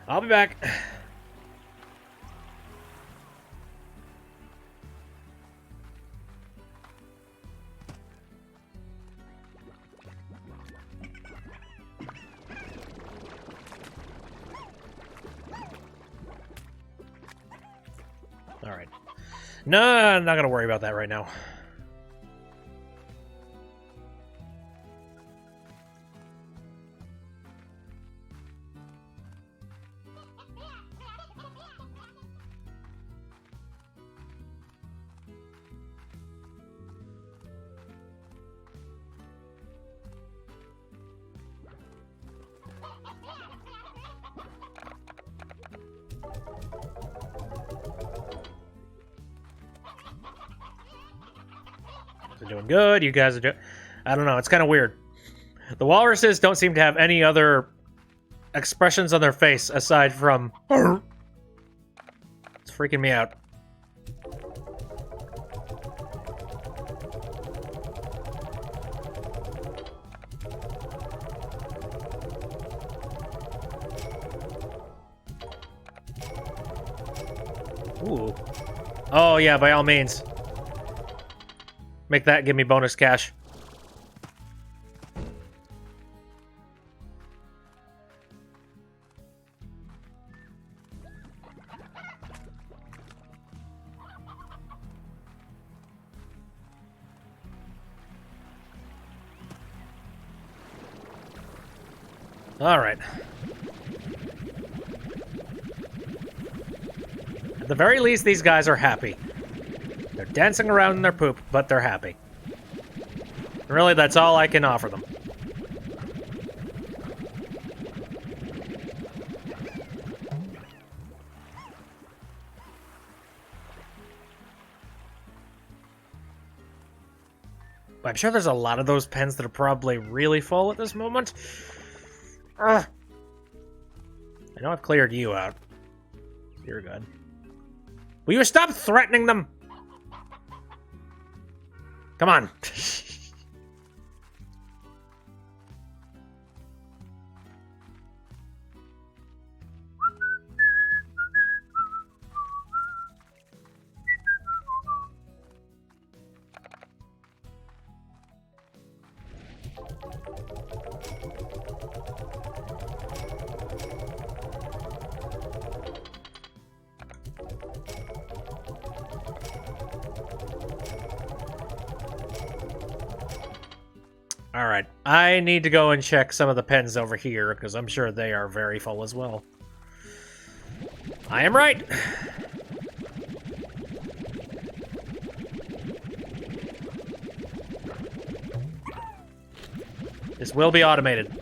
I'll be back. Alright. No, I'm not going to worry about that right now. They're doing good. You guys are doing... I don't know. It's kind of weird. The walruses don't seem to have any other expressions on their face aside from... It's freaking me out. Ooh. Oh, yeah, by all means. Make that give me bonus cash. All right. At the very least, these guys are happy. They're dancing around in their poop, but they're happy. Really, that's all I can offer them. I'm sure there's a lot of those pens that are probably really full at this moment. Ugh. I know I've cleared you out. You're good. Will you stop threatening them? Come on. Alright, I need to go and check some of the pens over here, because I'm sure they are very full as well. I am right! This will be automated,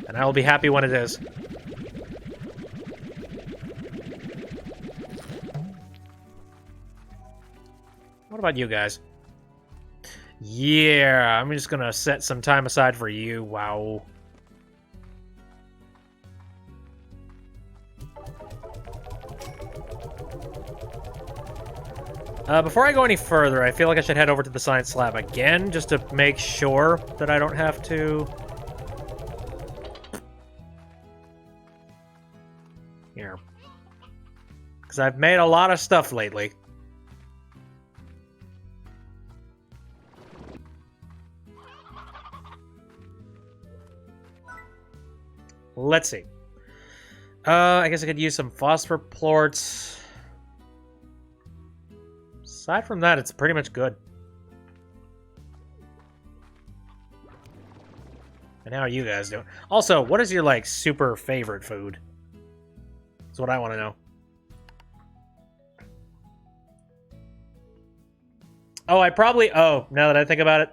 and I will be happy when it is. What about you guys? Yeah, I'm just gonna set some time aside for you. Wow. Before I go any further, I feel like I should head over to the science lab again, just to make sure that I don't have to... Here. Because I've made a lot of stuff lately. Let's see. I guess I could use some phosphor plorts. Aside from that, it's pretty much good. And how are you guys doing? Also, what is your, like, super favorite food? That's what I want to know. Oh, I probably... Oh, now that I think about it.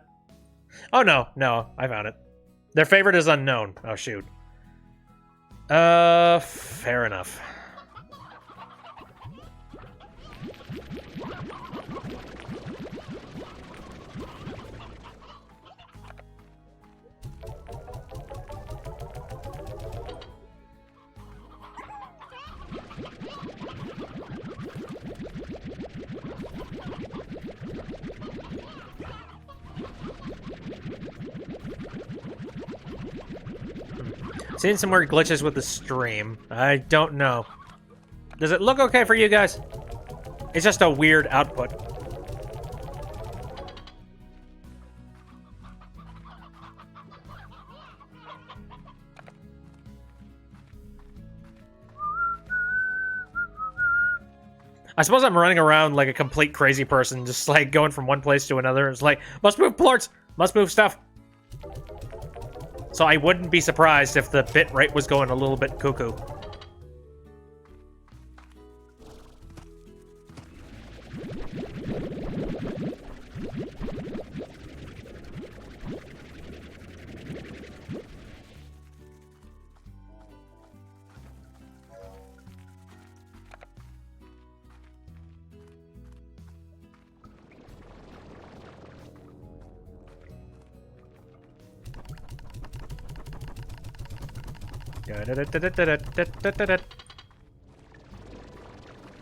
Oh, no. No, I found it. Their favorite is unknown. Oh, shoot. Fair enough. Seeing some weird glitches with the stream. I don't know. Does it look okay for you guys? It's just a weird output. I suppose I'm running around like a complete crazy person, just like going from one place to another. It's like, must move plorts, must move stuff. So I wouldn't be surprised if the bit rate was going a little bit cuckoo.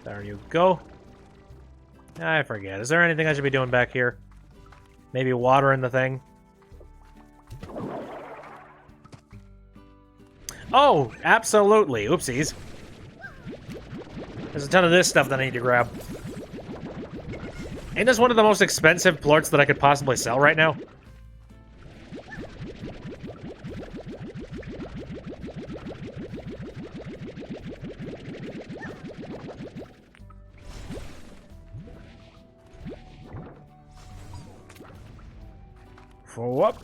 There you go. I forget. Is there anything I should be doing back here? Maybe watering the thing? Oh, absolutely. Oopsies. There's a ton of this stuff that I need to grab. Ain't this one of the most expensive plorts that I could possibly sell right now? Whoop.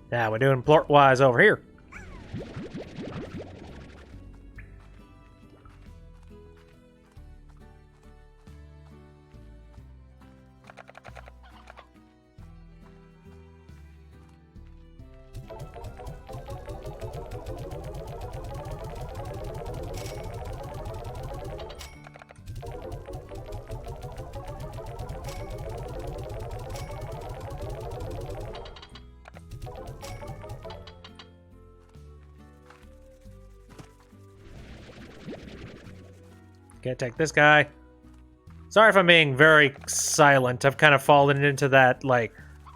Now we're doing plort-wise over here. Can't take this guy. Sorry if I'm being very silent. I've kind of fallen into that, like,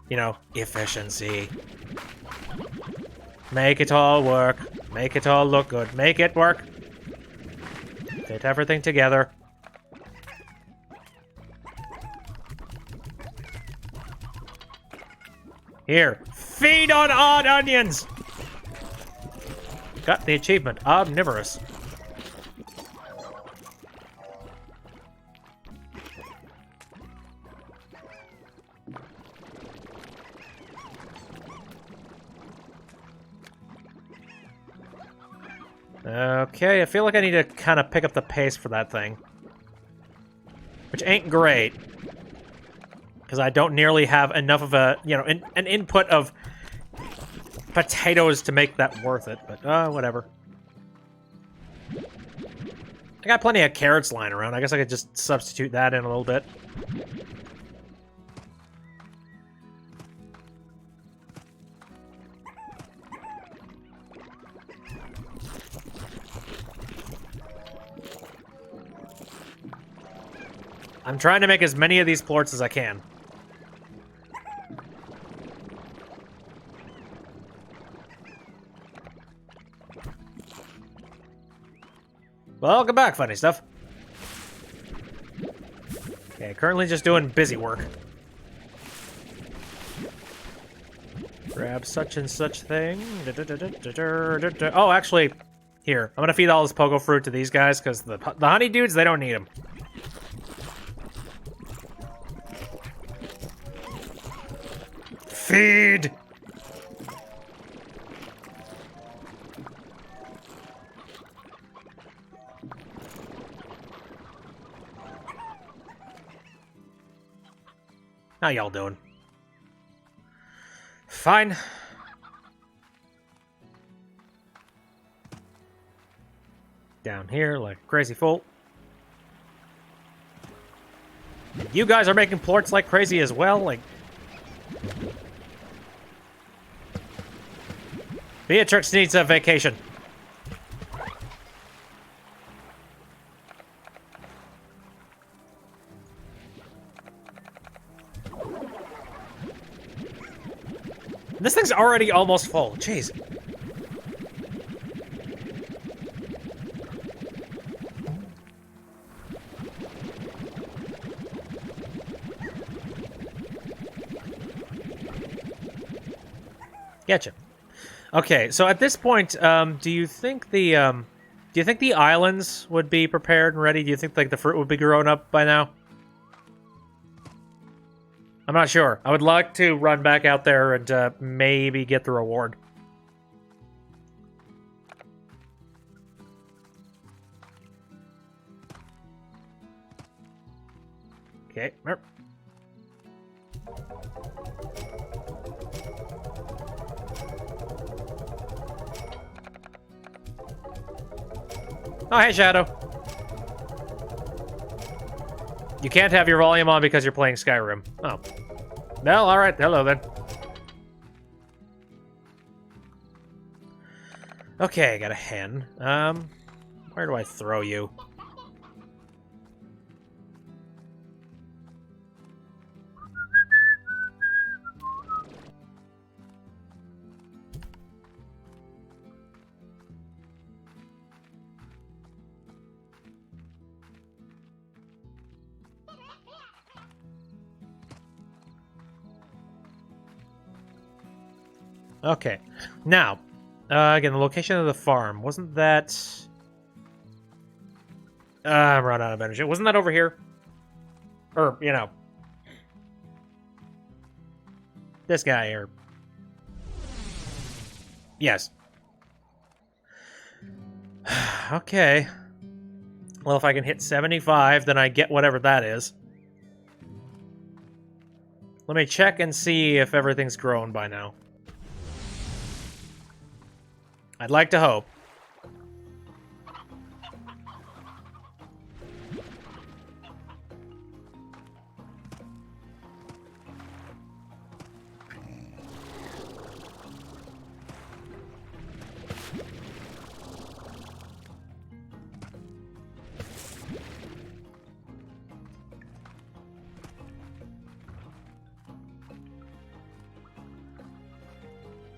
you know, efficiency. Make it all work. Make it all look good. Make it work. Fit everything together. Here. Feed on odd onions! Got the achievement. Omnivorous. Okay, I feel like I need to kind of pick up the pace for that thing. Which ain't great. Because I don't nearly have enough of a, you know, an input of potatoes to make that worth it. But, whatever. I got plenty of carrots lying around. I guess I could just substitute that in a little bit. I'm trying to make as many of these plorts as I can. Welcome back, Funny Stuff. Okay, currently just doing busy work. Grab such and such thing. Oh, actually, here. I'm gonna feed all this pogo fruit to these guys, because the honey dudes, they don't need them. Feed! How y'all doing? Fine. Down here like a crazy fool. You guys are making plorts like crazy as well, like... Beatrix needs a vacation. This thing's already almost full. Jeez. Getcha. Okay, so at this point, do you think the islands would be prepared and ready? Do you think like the fruit would be grown up by now? I'm not sure. I would like to run back out there and maybe get the reward. Okay. Oh, hey, Shadow. You can't have your volume on because you're playing Skyrim. Oh. Well, alright. Hello, then. Okay, got a hen. Where do I throw you? Okay. Now, again, the location of the farm. Wasn't that... I'm running out of energy. Wasn't that over here? Or, you know... this guy here. Yes. Okay. Well, if I can hit 75, then I get whatever that is. Let me check and see if everything's grown by now. I'd like to hope.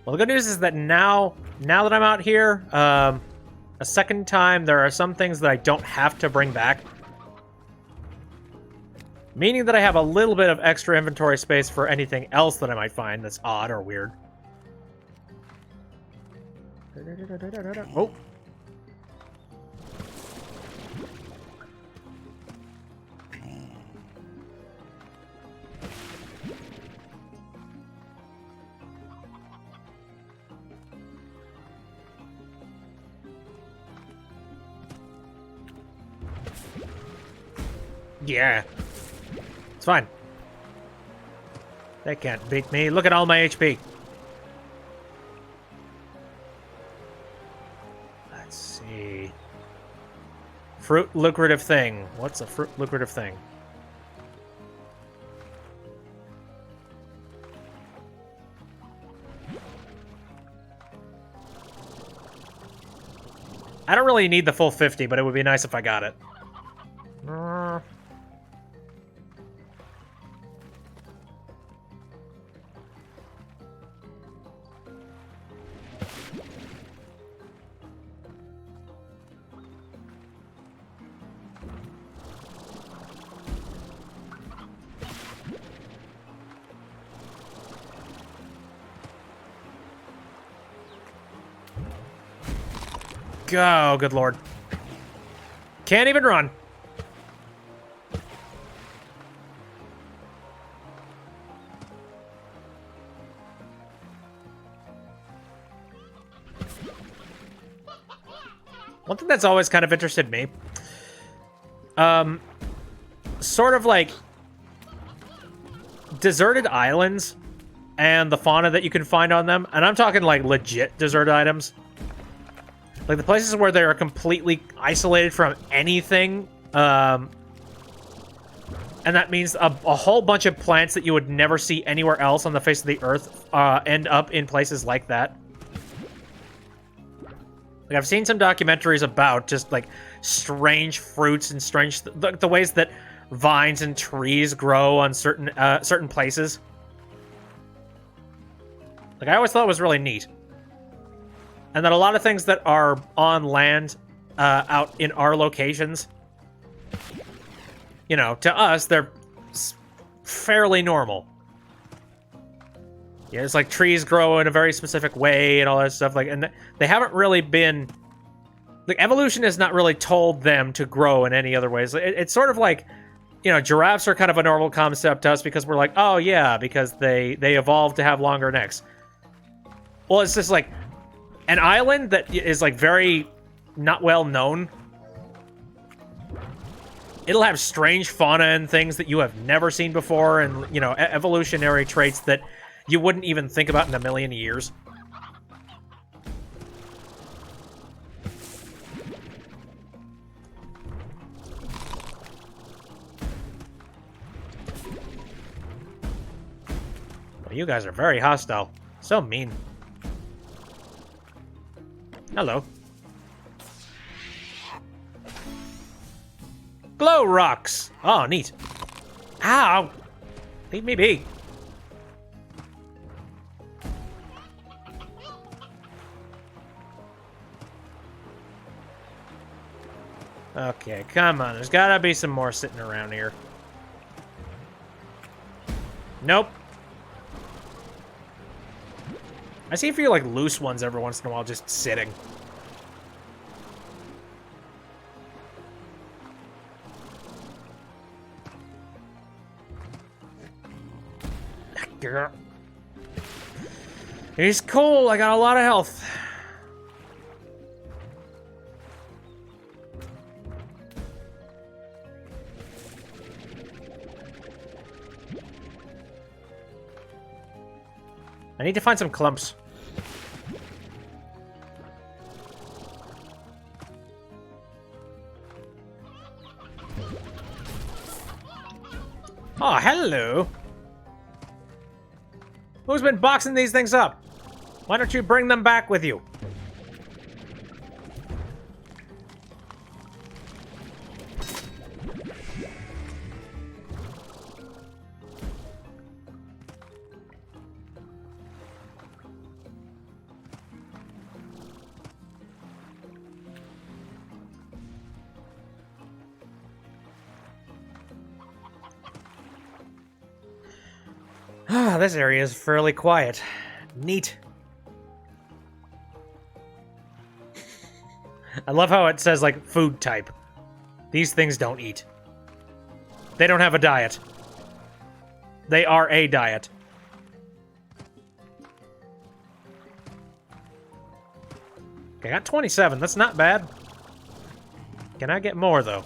Well, the good news is that now that I'm out here, a second time, there are some things that I don't have to bring back. Meaning that I have a little bit of extra inventory space for anything else that I might find that's odd or weird. Oh. Yeah. It's fine. They can't beat me. Look at all my HP. Let's see. Fruit lucrative thing. What's a fruit lucrative thing? I don't really need the full 50, but it would be nice if I got it. Go, good lord. Can't even run. One thing that's always kind of interested me, sort of like deserted islands and the fauna that you can find on them, and I'm talking like legit deserted items. Like the places where they are completely isolated from anything, and that means a whole bunch of plants that you would never see anywhere else on the face of the earth end up in places like that. Like I've seen some documentaries about just like strange fruits and strange the ways that vines and trees grow on certain places. Like I always thought it was really neat. And that a lot of things that are on land out in our locations, you know, to us, they're fairly normal. Yeah, it's like trees grow in a very specific way and all that stuff. Like, and they haven't really been... Like, evolution has not really told them to grow in any other ways. It's sort of like, you know, giraffes are kind of a normal concept to us because we're like, oh, yeah, because they evolved to have longer necks. Well, it's just like... An island that is, like, very not well known. It'll have strange fauna and things that you have never seen before, and, you know, evolutionary traits that you wouldn't even think about in a million years. Well, you guys are very hostile. So mean. Hello. Glow rocks! Oh, neat. Ow! Leave me be. Okay, come on. There's gotta be some more sitting around here. Nope. I see a few, like, loose ones every once in a while just sitting. He's cool. I got a lot of health. I need to find some clumps. Oh, hello. Who's been boxing these things up? Why don't you bring them back with you? Ah, this area is fairly quiet. Neat. I love how it says, like, food type. These things don't eat. They don't have a diet. They are a diet. Okay, I got 27. That's not bad. Can I get more, though?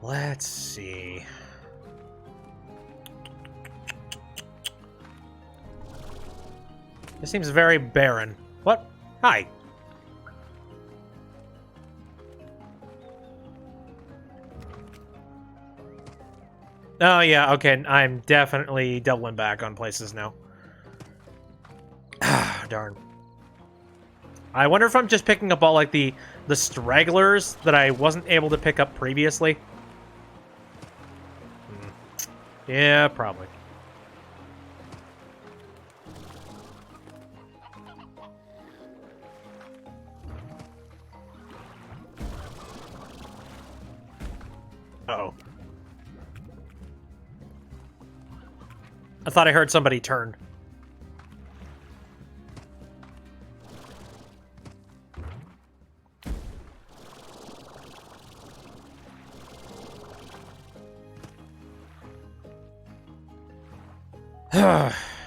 Let's see. This seems very barren. What? Hi. Oh, yeah, okay. I'm definitely doubling back on places now. Ah, darn. I wonder if I'm just picking up all, like, the stragglers that I wasn't able to pick up previously. Yeah, probably. Uh-oh. I thought I heard somebody turn.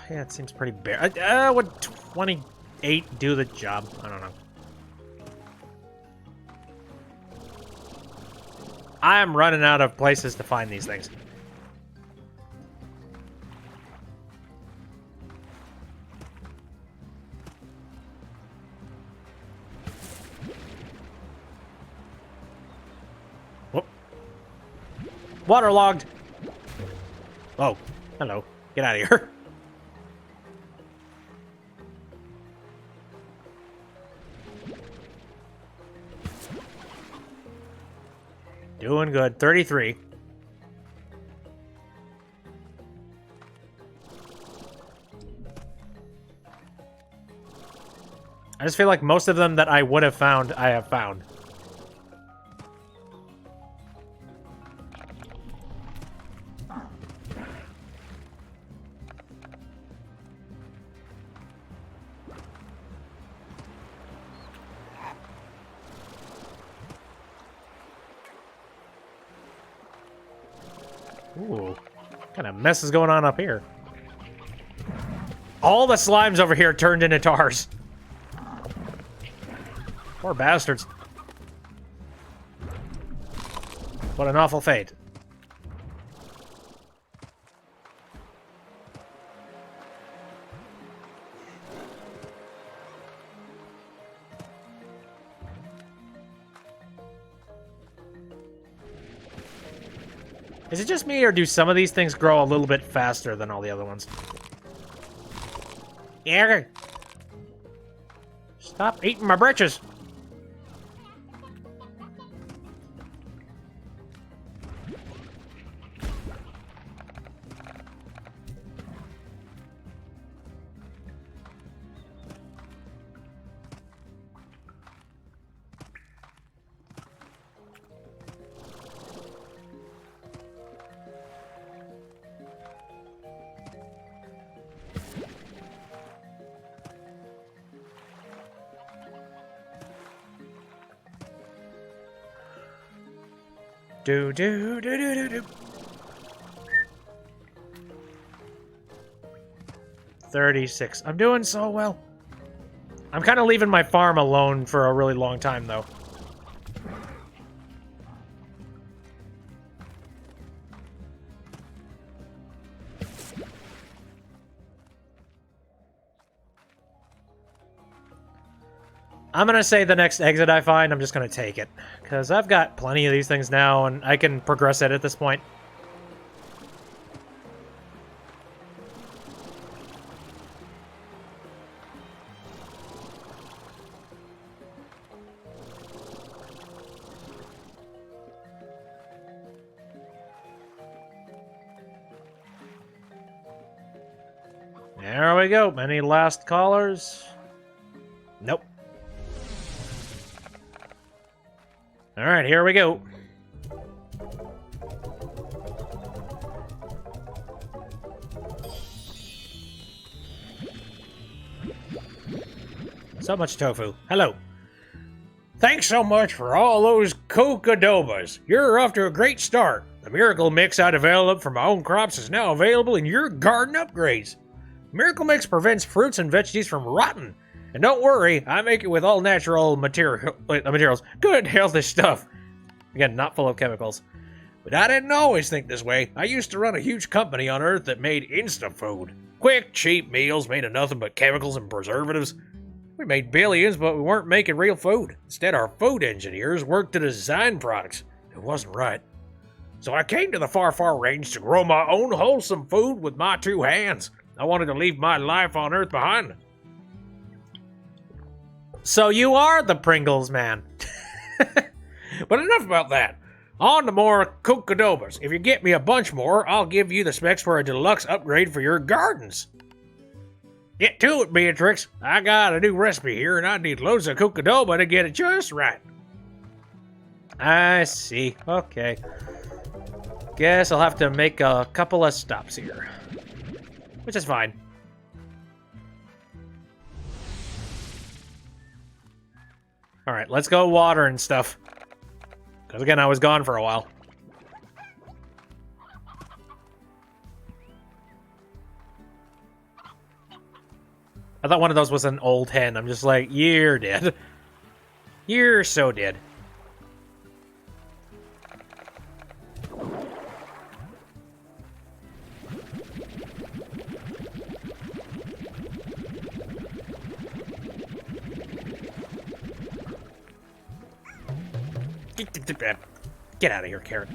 Yeah, it seems pretty bare. Would 28 do the job? I don't know. I am running out of places to find these things. Whoop. Waterlogged. Oh, hello. Get out of here. Doing good. 33. I just feel like most of them that I would have found, I have found. Ooh, what kind of mess is going on up here? All the slimes over here turned into tars. Poor bastards. What an awful fate. Is it just me, or do some of these things grow a little bit faster than all the other ones? Yeah. Stop eating my britches. Do do do do do do. 36. I'm doing so well. I'm kind of leaving my farm alone for a really long time, though. I'm going to say the next exit I find, I'm just going to take it. Because I've got plenty of these things now, and I can progress it at this point. There we go. Any last callers? Nope. Alright, here we go. So much tofu. Hello. Thanks so much for all those cocodobas. You're off to a great start. The miracle mix I developed from my own crops is now available in your garden upgrades. Miracle Mix prevents fruits and veggies from rotting. And don't worry, I make it with all natural materials. Good, healthy stuff. Again, not full of chemicals. But I didn't always think this way. I used to run a huge company on Earth that made instant food. Quick, cheap meals made of nothing but chemicals and preservatives. We made billions, but we weren't making real food. Instead, our food engineers worked to design products. It wasn't right. So I came to the far, far range to grow my own wholesome food with my 2 hands. I wanted to leave my life on Earth behind. So you are the Pringles man. But enough about that. On to more cocodobas. If you get me a bunch more, I'll give you the specs for a deluxe upgrade for your gardens. Get to it, Beatrix. I got a new recipe here, and I need loads of cocodoba to get it just right. I see. Okay. Guess I'll have to make a couple of stops here. Which is fine. Alright, let's go water and stuff. Because again, I was gone for a while. I thought one of those was an old hen. I'm just like, you're dead. You're so dead. Get out of here, Carrot.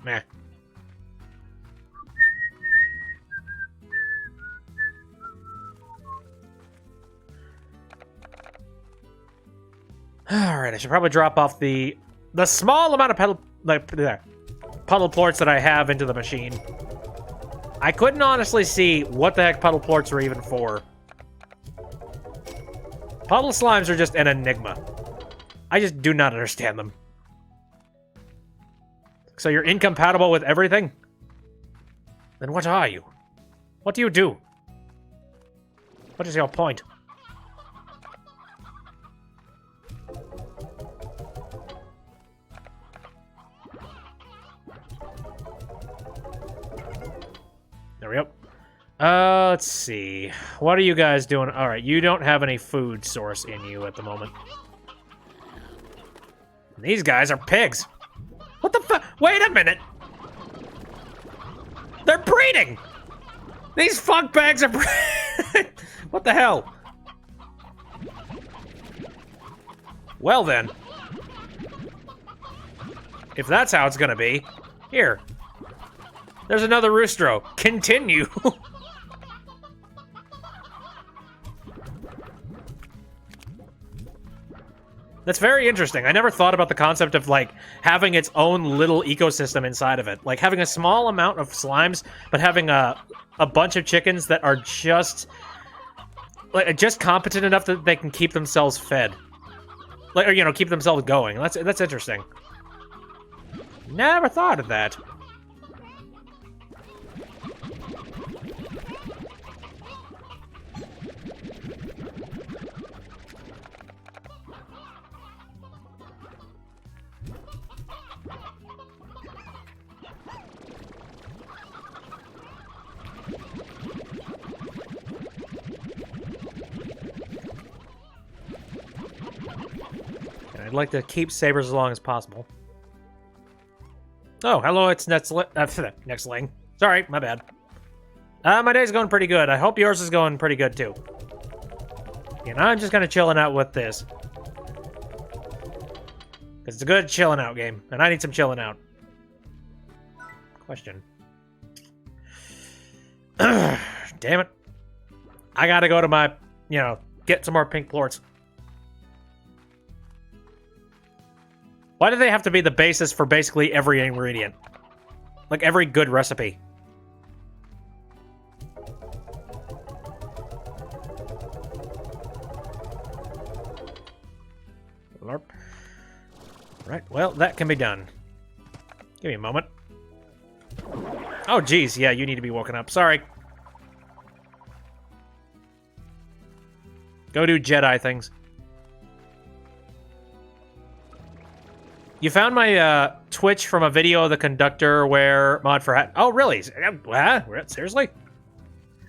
Meh. Alright, I should probably drop off the small amount of puddle plorts that I have into the machine. I couldn't honestly see what the heck puddle plorts are even for. Puddle slimes are just an enigma. I just do not understand them. So you're incompatible with everything? Then what are you? What do you do? What is your point? There we go. Let's see. What are you guys doing? Alright, you don't have any food source in you at the moment. These guys are pigs. What the fuck? Wait a minute! They're breeding! These fuckbags are breeding! What the hell? Well then. If that's how it's gonna be. Here. There's another roostro. Continue! That's very interesting. I never thought about the concept of, like, having its own little ecosystem inside of it. Like, having a small amount of slimes, but having a bunch of chickens that are just competent enough that they can keep themselves fed. Like, or, you know, keep themselves going. That's interesting. Never thought of that. I'd like to keep sabers as long as possible. Oh, hello, it's Nextling. Sorry, my bad. My day's going pretty good. I hope yours is going pretty good, too. You know, I'm just kind of chilling out with this. Because it's a good chilling out game, and I need some chilling out. Question. Damn it. I gotta go to my, you know, get some more pink plorts. Why do they have to be the basis for basically every ingredient? Like every good recipe. Larp. Right, well, that can be done. Give me a moment. Oh, geez, yeah, you need to be woken up. Sorry. Go do Jedi things. You found my Twitch from a video of the conductor where mod for hat. Oh, really? What? Seriously?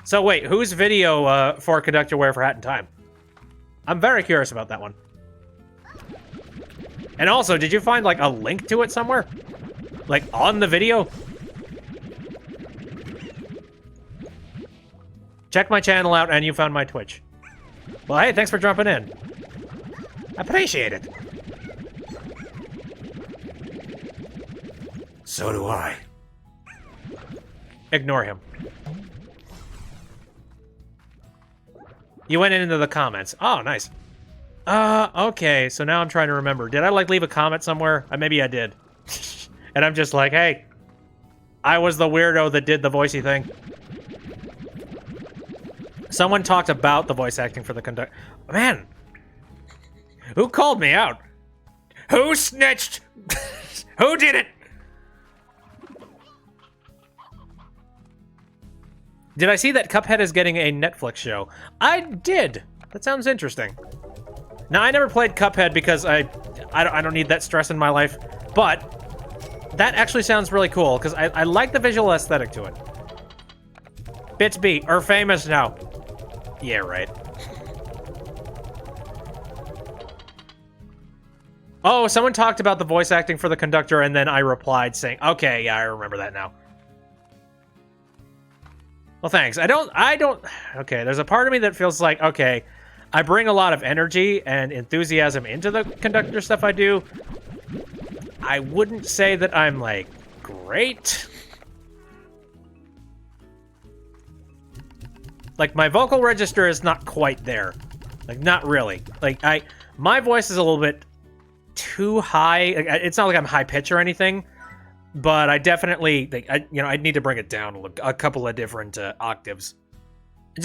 So wait, whose video for conductor wear for hat in time? I'm very curious about that one. And also, did you find like a link to it somewhere? Like on the video? Check my channel out and you found my Twitch. Well, hey, thanks for dropping in. Appreciate it. So do I. Ignore him. You went into the comments. Oh, nice. Okay, so now I'm trying to remember. Did I, like, leave a comment somewhere? Maybe I did. And I'm just like, hey, I was the weirdo that did the voicey thing. Someone talked about the voice acting for the conductor. Man, who called me out? Who snitched? Who did it? Did I see that Cuphead is getting a Netflix show? I did. That sounds interesting. Now, I never played Cuphead because I don't need that stress in my life, but that actually sounds really cool because I like the visual aesthetic to it. Bits B are famous now. Yeah, right. Oh, someone talked about the voice acting for the conductor, and then I replied saying, okay, yeah, I remember that now. Well, thanks. I don't, okay, there's a part of me that feels like, okay, I bring a lot of energy and enthusiasm into the conductor stuff I do. I wouldn't say that I'm, like, great. Like, my vocal register is not quite there. Like, not really. Like, my voice is a little bit too high. It's not like I'm high pitch or anything, but I definitely, like, I need to bring it down a couple of different octaves.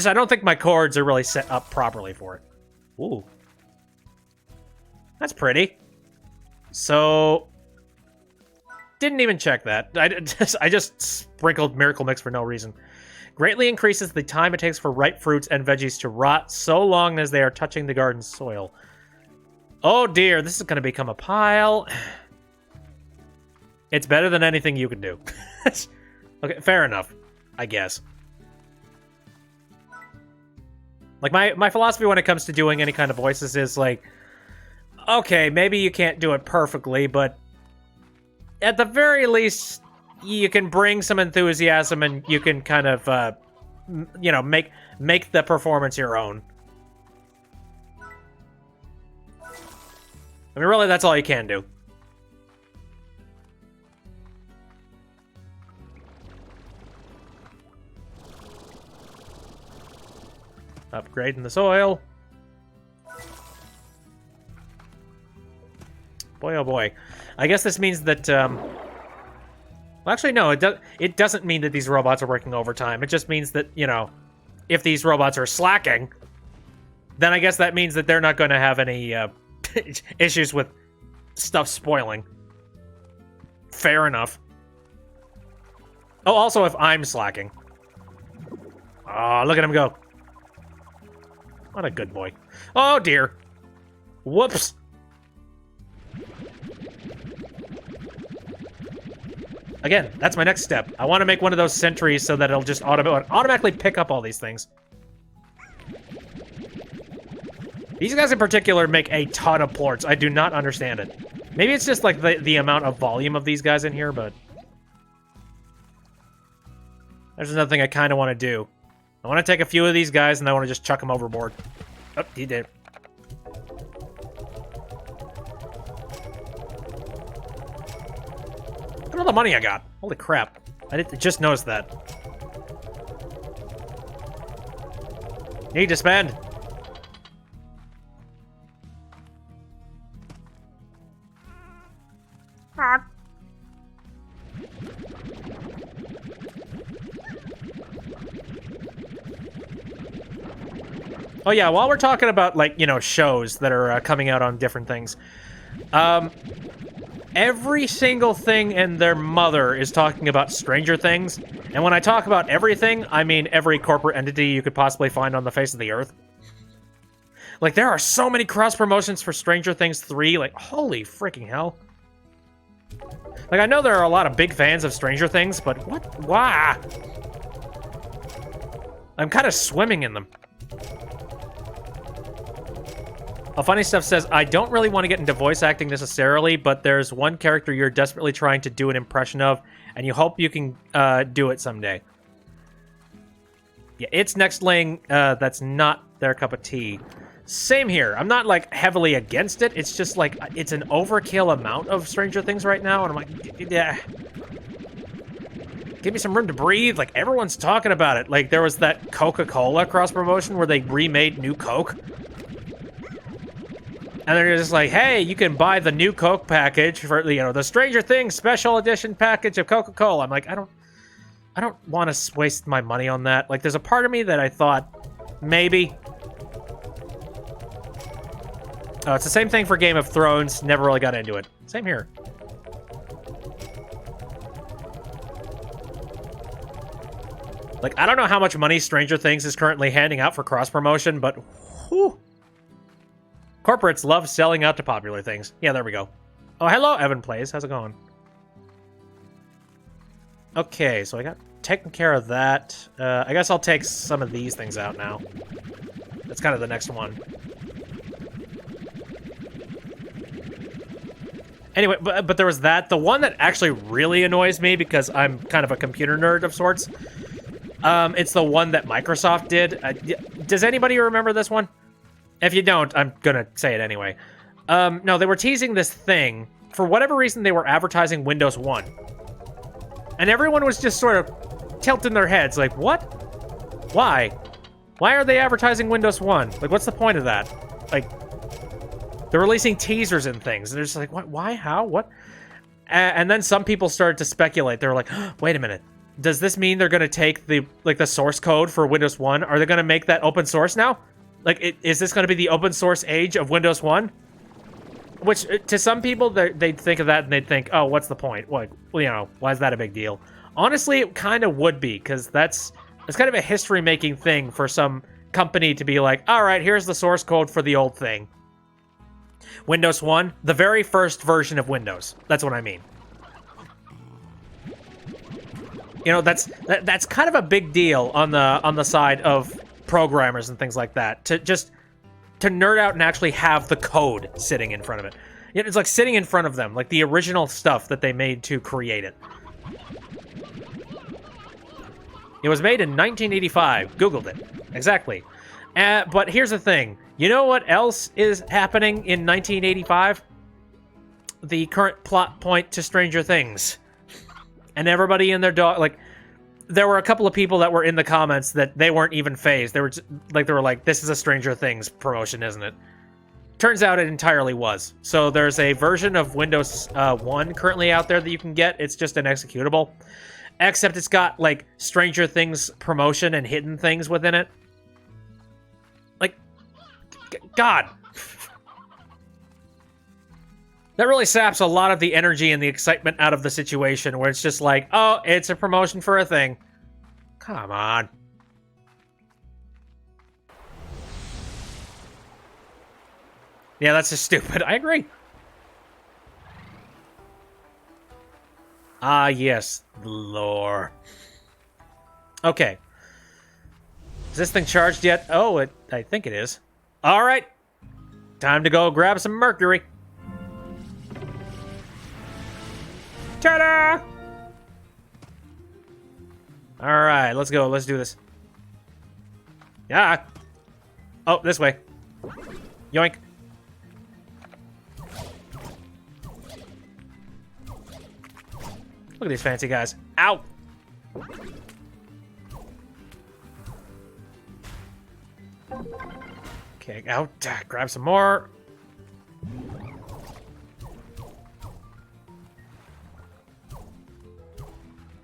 I don't think my chords are really set up properly for it. Ooh. That's pretty. So, didn't even check that. I just sprinkled Miracle Mix for no reason. Greatly increases the time it takes for ripe fruits and veggies to rot so long as they are touching the garden soil. Oh dear, this is going to become a pile. It's better than anything you can do. Okay, fair enough, I guess. Like, my philosophy when it comes to doing any kind of voices is like, okay, maybe you can't do it perfectly, but at the very least, you can bring some enthusiasm and you can kind of, you know, make the performance your own. I mean, really, that's all you can do. Upgrading the soil. Boy, oh boy. I guess this means that, well, actually, no, it doesn't mean that these robots are working overtime. It just means that, you know, if these robots are slacking, then I guess that means that they're not going to have any issues with stuff spoiling. Fair enough. Oh, also if I'm slacking. Oh, look at him go. What a good boy. Oh, dear. Whoops. Again, that's my next step. I want to make one of those sentries so that it'll just automatically pick up all these things. These guys in particular make a ton of plorts. I do not understand it. Maybe it's just like the amount of volume of these guys in here, but... There's another thing I kind of want to do. I want to take a few of these guys, and I want to just chuck them overboard. Oh, he did. Look at all the money I got. Holy crap. I just noticed that. Need to spend. Oh yeah, while we're talking about, like, you know, shows that are coming out on different things, every single thing and their mother is talking about Stranger Things, and when I talk about everything, I mean every corporate entity you could possibly find on the face of the earth. Like, there are so many cross-promotions for Stranger Things 3, like, holy freaking hell. Like, I know there are a lot of big fans of Stranger Things, but what? Why? I'm kind of swimming in them. Funnystuf says, I don't really want to get into voice acting necessarily, but there's one character you're desperately trying to do an impression of, and you hope you can do it someday. Yeah, it's Next Ling. That's not their cup of tea. Same here. I'm not, like, heavily against it. It's just, like, it's an overkill amount of Stranger Things right now, and I'm like, yeah. Give me some room to breathe. Like, everyone's talking about it. Like, there was that Coca-Cola cross-promotion where they remade New Coke. And they're just like, hey, you can buy the new Coke package for, you know, the Stranger Things special edition package of Coca-Cola. I'm like, I don't want to waste my money on that. Like, there's a part of me that I thought, maybe. Oh, it's the same thing for Game of Thrones. Never really got into it. Same here. Like, I don't know how much money Stranger Things is currently handing out for cross-promotion, but whew. Corporates love selling out to popular things. Yeah, there we go. Oh, hello, Evan Plays. How's it going? Okay, so I got taken care of that. I guess I'll take some of these things out now. That's kind of the next one. Anyway, but there was that. The one that actually really annoys me, because I'm kind of a computer nerd of sorts, it's the one that Microsoft did. Does anybody remember this one? If you don't, I'm gonna say it anyway. No, they were teasing this thing. For whatever reason, they were advertising Windows 1. And everyone was just sort of tilting their heads, like, what? Why? Why are they advertising Windows 1? Like, what's the point of that? Like, they're releasing teasers and things, and they're just like, what? Why? How? What? And then some people started to speculate. They were like, oh, wait a minute. Does this mean they're gonna take the source code for Windows 1? Are they gonna make that open source now? Like, is this going to be the open source age of Windows 1? Which, to some people, they'd think of that and they'd think, oh, what's the point? Like, well, you know, why is that a big deal? Honestly, it kind of would be, because that's kind of a history-making thing for some company to be like, all right, here's the source code for the old thing. Windows 1, the very first version of Windows. That's what I mean. You know, that's kind of a big deal on the side of programmers and things like that, to nerd out and actually have the code sitting in front of it. It's like sitting in front of them, like the original stuff that they made to create it. It was made in 1985. Googled it. Exactly. But here's the thing. You know what else is happening in 1985? The current plot point to Stranger Things. And everybody in their dog, like, there were a couple of people that were in the comments that they weren't even phased. They were like, this is a Stranger Things promotion, isn't it? Turns out it entirely was. So there's a version of Windows 1 currently out there that you can get. It's just an executable. Except it's got, like, Stranger Things promotion and hidden things within it. Like, God. That really saps a lot of the energy and the excitement out of the situation, where it's just like, oh, it's a promotion for a thing. Come on. Yeah, that's just stupid. I agree. Ah, yes. The lore. Okay. Is this thing charged yet? Oh, I think it is. All right. Time to go grab some mercury. Ta-da! All right. Alright, let's go. Let's do this. Yeah. Oh, this way. Yoink. Look at these fancy guys. Ow! Okay, out. Grab some more.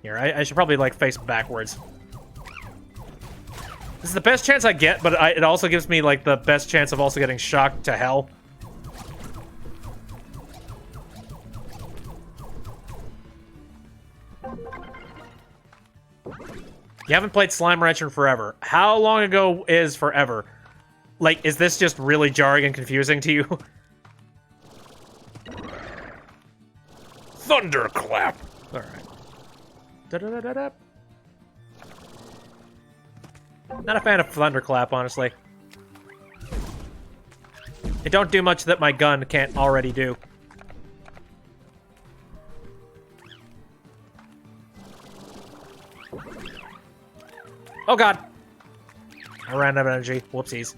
Here, I should probably, like, face backwards. This is the best chance I get, but it also gives me, like, the best chance of also getting shocked to hell. You haven't played Slime Rancher in forever. How long ago is forever? Like, is this just really jarring and confusing to you? Thunderclap! Alright. Da-da-da-da-da. Not a fan of Thunderclap, honestly. It don't do much that my gun can't already do. Oh god! I ran out of energy. Whoopsies.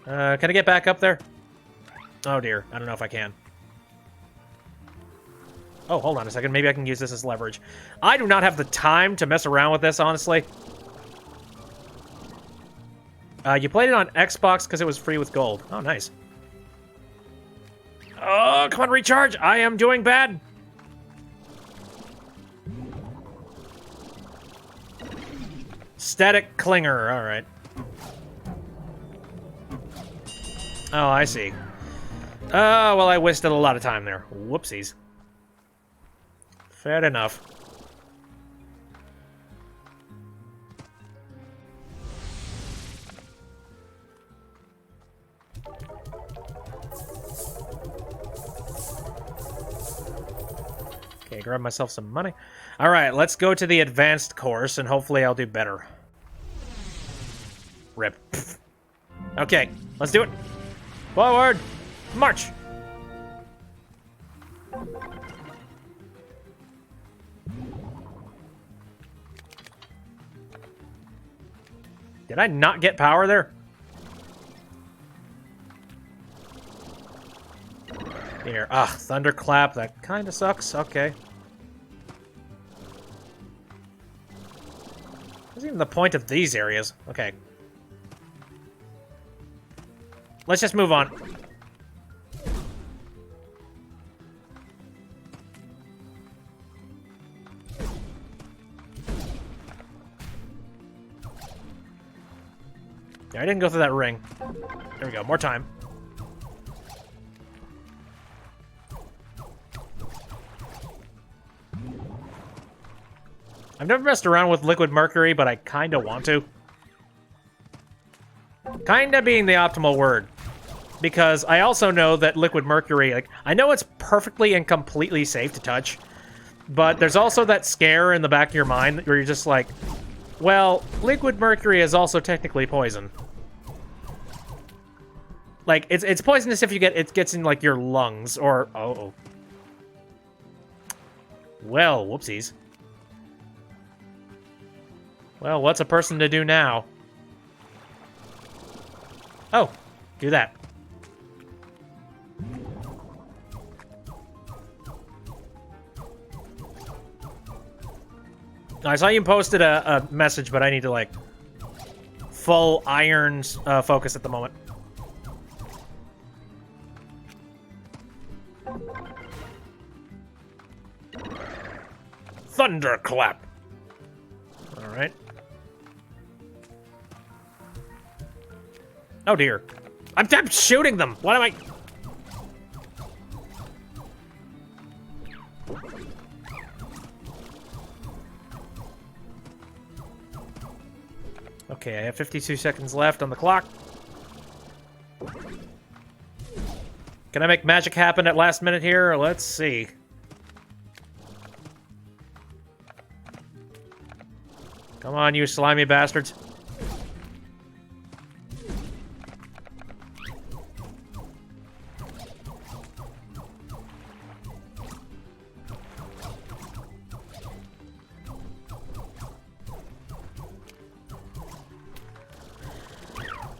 Can I get back up there? Oh dear, I don't know if I can. Oh, hold on a second. Maybe I can use this as leverage. I do not have the time to mess around with this, honestly. You played it on Xbox because it was free with gold. Oh, nice. Oh, come on, recharge! I am doing bad! Static Clinger, alright. Oh, I see. Oh, well, I wasted a lot of time there. Whoopsies. Fair enough. Okay, grab myself some money. Alright, let's go to the advanced course, and hopefully I'll do better. Rip. Okay, let's do it. Forward! March! Did I not get power there? Here. Ugh, Thunderclap. That kind of sucks. Okay. What's even the point of these areas? Okay. Let's just move on. Yeah, I didn't go through that ring. There we go. More time. I've never messed around with liquid mercury, but I kind of want to. Kinda being the optimal word. Because I also know that liquid mercury, like, I know it's perfectly and completely safe to touch, but there's also that scare in the back of your mind where you're just like, well, liquid mercury is also technically poison. Like, it's poisonous if it gets in, like, your lungs, or, oh. Well, whoopsies. Well, what's a person to do now? Oh, do that. I saw you posted a message, but I need to, like, full iron focus at the moment. Thunderclap. All right. Oh dear. I'm shooting them. What am I? Okay, I have 52 seconds left on the clock. Can I make magic happen at last minute here? Let's see. Come on, you slimy bastards.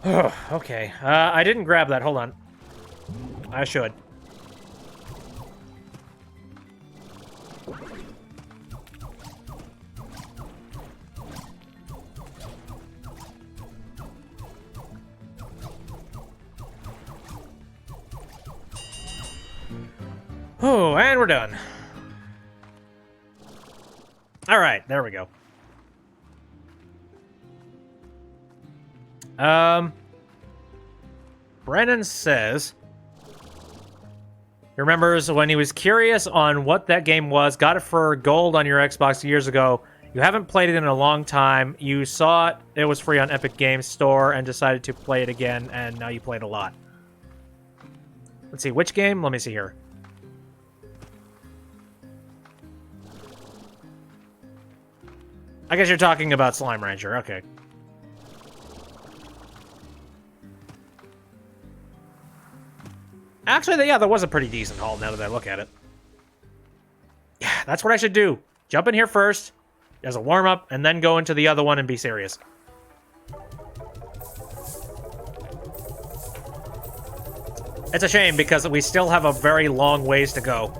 Okay. I didn't grab that. Hold on. I should. Oh, and we're done. All right, there we go. Brennan says he remembers when he was curious on what that game was, got it for gold on your Xbox years ago. You haven't played it in a long time. You saw it was free on Epic Games Store and decided to play it again, and now you play it a lot. Let's see, which game? Let me see here. I guess you're talking about Slime Rancher. Okay. Actually, yeah, that was a pretty decent haul now that I look at it. Yeah, that's what I should do. Jump in here first as a warm-up, and then go into the other one and be serious. It's a shame because we still have a very long ways to go.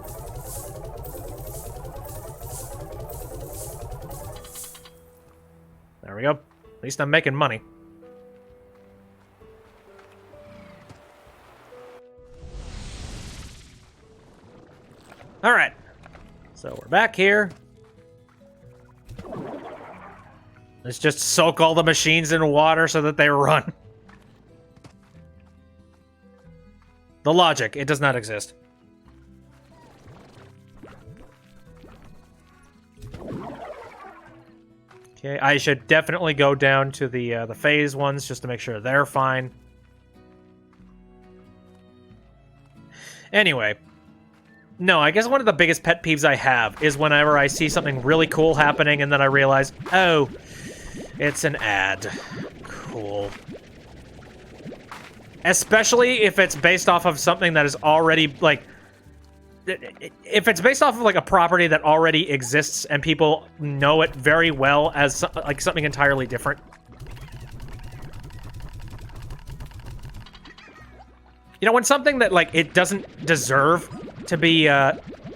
There we go. At least I'm making money. Alright. So we're back here. Let's just soak all the machines in water so that they run. The logic, it does not exist. Okay, I should definitely go down to the phase ones just to make sure they're fine. Anyway. No, I guess one of the biggest pet peeves I have is whenever I see something really cool happening and then I realize, oh, it's an ad. Cool. Especially if it's based off of something that is already, like... If it's based off of, like, a property that already exists and people know it very well as, like, something entirely different. You know, when something that, like, it doesn't deserve to be,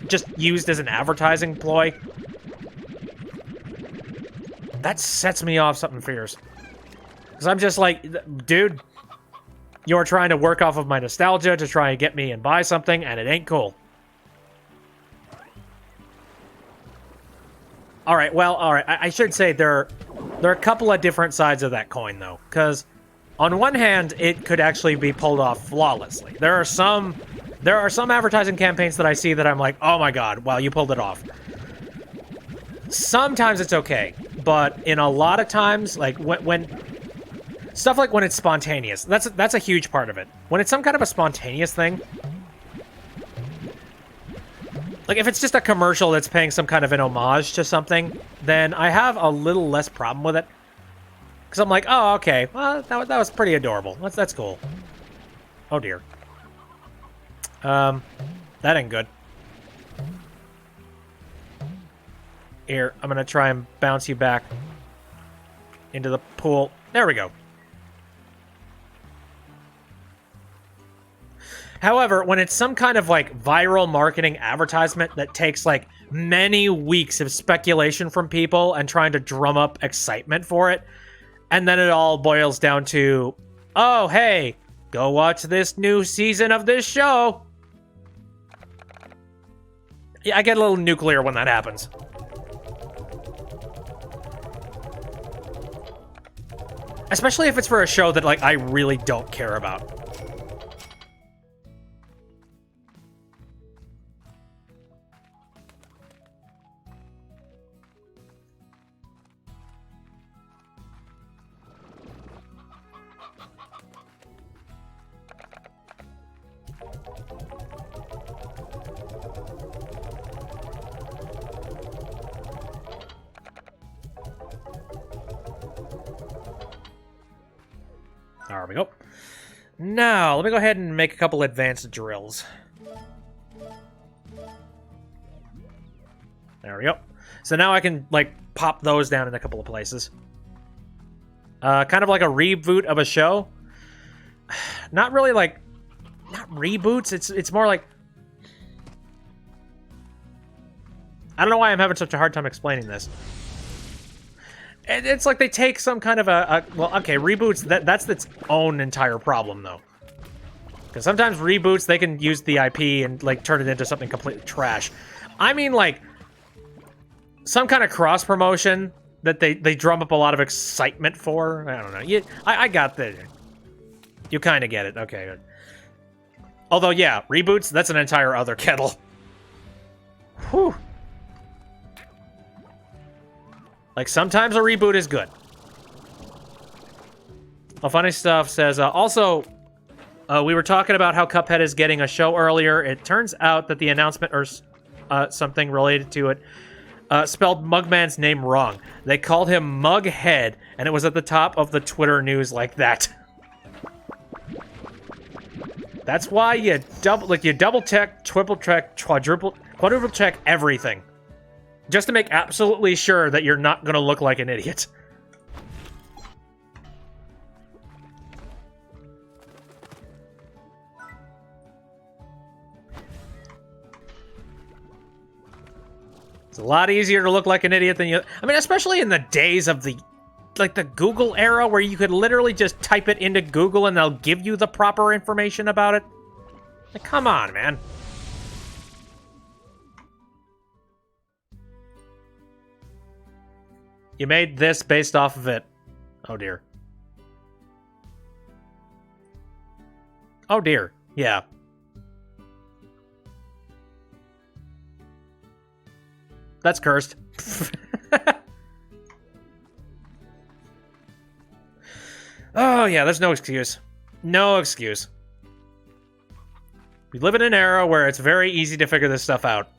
just used as an advertising ploy, that sets me off something fierce. Because I'm just like, dude, you're trying to work off of my nostalgia to try and get me and buy something, and it ain't cool. Alright, well, alright, I should say there are a couple of different sides of that coin, though. Because, on one hand, it could actually be pulled off flawlessly. There are some advertising campaigns that I see that I'm like, oh my god, wow, you pulled it off. Sometimes it's okay, but in a lot of times, like, when stuff like when it's spontaneous, that's a huge part of it. When it's some kind of a spontaneous thing, like, if it's just a commercial that's paying some kind of an homage to something, then I have a little less problem with it. Because I'm like, oh, okay, well, that was pretty adorable. That's cool. Oh, dear. That ain't good. Here, I'm gonna try and bounce you back into the pool. There we go. However, when it's some kind of, like, viral marketing advertisement that takes, like, many weeks of speculation from people and trying to drum up excitement for it, and then it all boils down to, oh, hey, go watch this new season of this show. Yeah, I get a little nuclear when that happens. Especially if it's for a show that, like, I really don't care about. There we go. Now, let me go ahead and make a couple advanced drills. There we go. So now I can, like, pop those down in a couple of places. Kind of like a reboot of a show. not really like, not reboots. It's more like, I don't know why I'm having such a hard time explaining this. It's like they take some kind of well, okay, reboots, that's its own entire problem, though. Because sometimes reboots, they can use the IP and, like, turn it into something completely trash. I mean, like, some kind of cross-promotion that they drum up a lot of excitement for. I don't know. I got the... You kind of get it. Okay, good. Although, yeah, reboots, that's an entire other kettle. Whew. Like, sometimes a reboot is good. Well, Funny Stuff says, also, we were talking about how Cuphead is getting a show earlier. It turns out that the announcement, or something related to it, spelled Mugman's name wrong. They called him Mughead, and it was at the top of the Twitter news like that. That's why you double check, triple check, quadruple check everything. Just to make absolutely sure that you're not going to look like an idiot. It's a lot easier to look like an idiot than you... I mean, especially in the days of the... like, the Google era, where you could literally just type it into Google and they'll give you the proper information about it. Like, come on, man. You made this based off of it. Oh, dear. Oh, dear. Yeah. That's cursed. Oh, yeah, there's no excuse. No excuse. We live in an era where it's very easy to figure this stuff out.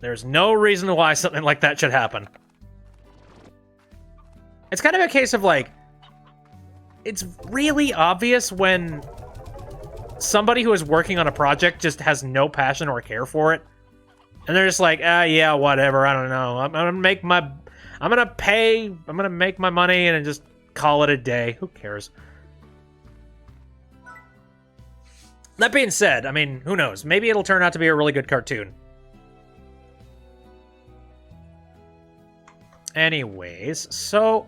There's no reason why something like that should happen. It's kind of a case of, like, it's really obvious when somebody who is working on a project just has no passion or care for it. And they're just like, yeah, whatever, I don't know. I'm gonna make my money and just call it a day. Who cares? That being said, I mean, who knows? Maybe it'll turn out to be a really good cartoon. Anyways, so...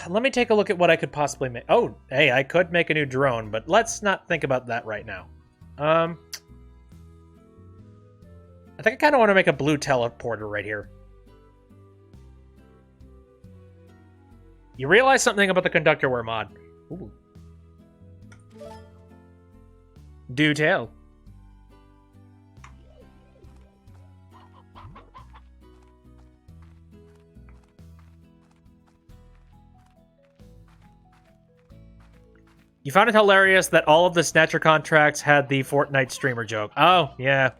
let me take a look at what I could possibly make. Oh, hey, I could make a new drone, but let's not think about that right now. I think I kind of want to make a blue teleporter right here. You realize something about the conductorware mod. Ooh. Do tell. You found it hilarious that all of the Snatcher contracts had the Fortnite streamer joke. Oh, yeah.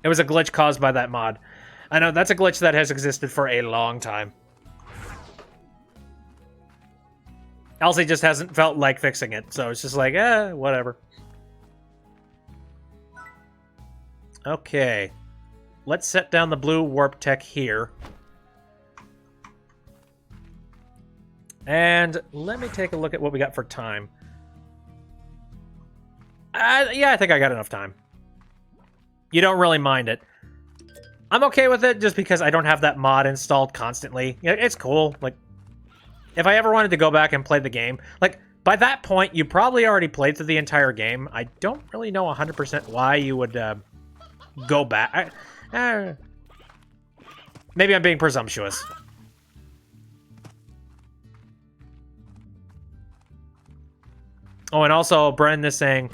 It was a glitch caused by that mod. I know, that's a glitch that has existed for a long time. Elsie just hasn't felt like fixing it, so it's just like, whatever. Okay. Let's set down the blue warp tech here. And let me take a look at what we got for time. Yeah, I think I got enough time. You don't really mind it. I'm okay with it just because I don't have that mod installed constantly. It's cool. Like, if I ever wanted to go back and play the game, like, by that point, you probably already played through the entire game. I don't really know 100% why you would go back. Maybe I'm being presumptuous. Oh, and also, Brennan is saying,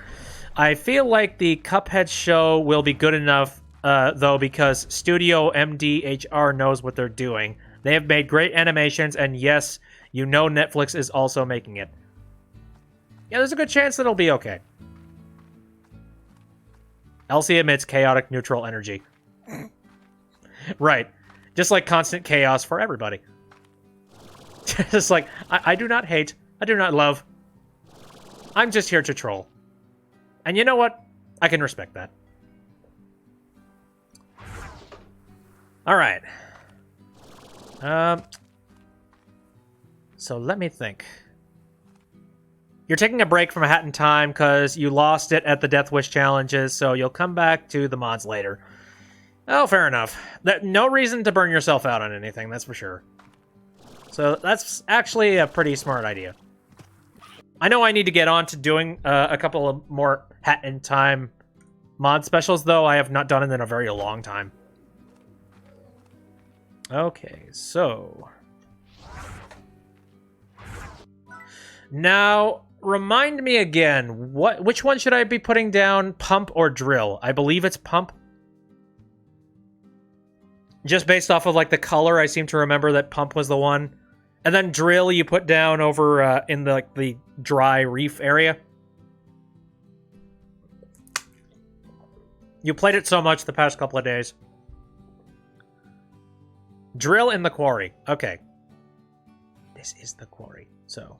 I feel like the Cuphead show will be good enough, though, because Studio MDHR knows what they're doing. They have made great animations, and yes, you know Netflix is also making it. Yeah, there's a good chance that it'll be okay. Elsie emits chaotic neutral energy. Right. Just like constant chaos for everybody. Just like, I do not hate, I do not love. I'm just here to troll. And you know what? I can respect that. Alright. So let me think. You're taking a break from A Hat in Time because you lost it at the Death Wish challenges, so you'll come back to the mods later. Oh, fair enough. No reason to burn yourself out on anything, that's for sure. So that's actually a pretty smart idea. I know I need to get on to doing a couple of more Hat in Time mod specials, though. I have not done it in a very long time. Okay, so... Now, remind me again, which one should I be putting down, pump or drill? I believe it's pump. Just based off of, like, the color, I seem to remember that pump was the one. And then drill you put down over in the, like, the dry reef area. You played it so much the past couple of days. Drill in the quarry. Okay. This is the quarry, so...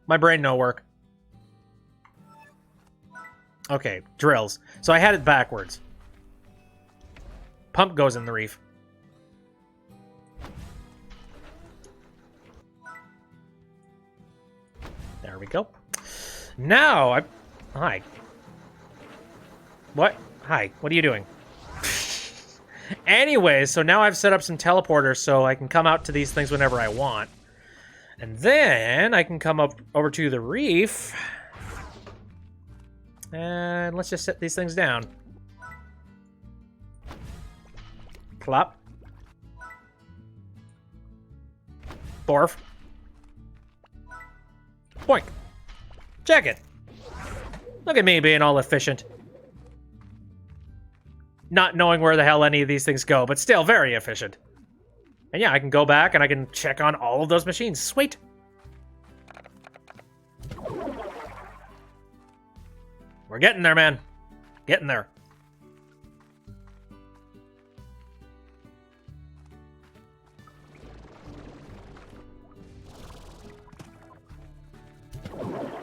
My brain no work. Okay, drills. So I had it backwards. Pump goes in the reef. There we go. Now I... Hi. What? Hi, what are you doing? Anyways, so now I've set up some teleporters so I can come out to these things whenever I want. And then I can come up over to the reef. And let's just set these things down. Plop. Borf. Boink. Check it. Look at me being all efficient. Not knowing where the hell any of these things go, but still very efficient. And yeah, I can go back and I can check on all of those machines. Sweet. We're getting there, man. Getting there.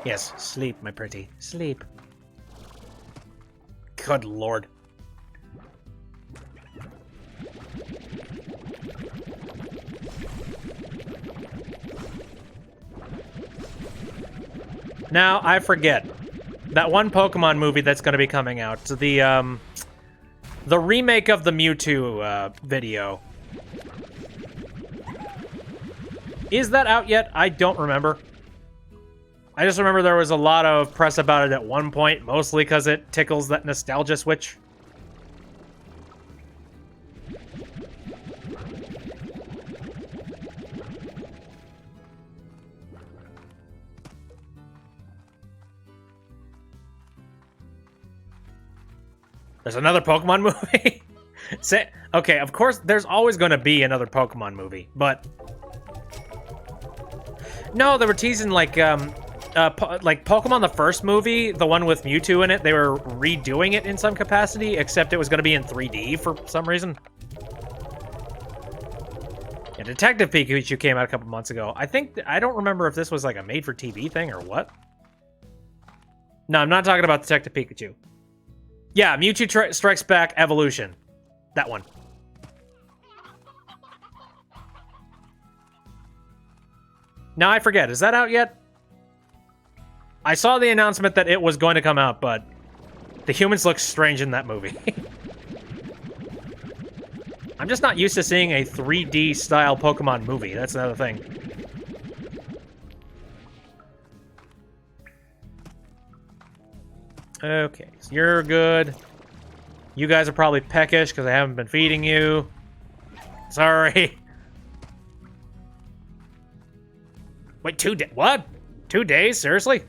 Yes, sleep, my pretty. Sleep. Good lord. Now, I forget. That one Pokemon movie that's going to be coming out. The remake of the Mewtwo video. Is that out yet? I don't remember. I just remember there was a lot of press about it at one point, mostly because it tickles that nostalgia switch. There's another Pokemon movie? Okay, of course, there's always going to be another Pokemon movie, but... No, they were teasing, like Pokemon the first movie, the one with Mewtwo in it, they were redoing it in some capacity, except it was going to be in 3D for some reason. Yeah, Detective Pikachu came out a couple months ago. I don't remember if this was like a made-for-TV thing or what. No, I'm not talking about Detective Pikachu. Yeah, Mewtwo Strikes Back Evolution. That one. Now I forget, is that out yet? I saw the announcement that it was going to come out, but the humans look strange in that movie. I'm just not used to seeing a 3D style Pokemon movie. That's another thing. Okay, so you're good. You guys are probably peckish because I haven't been feeding you. Sorry. Wait, 2 days? What? 2 days? Seriously?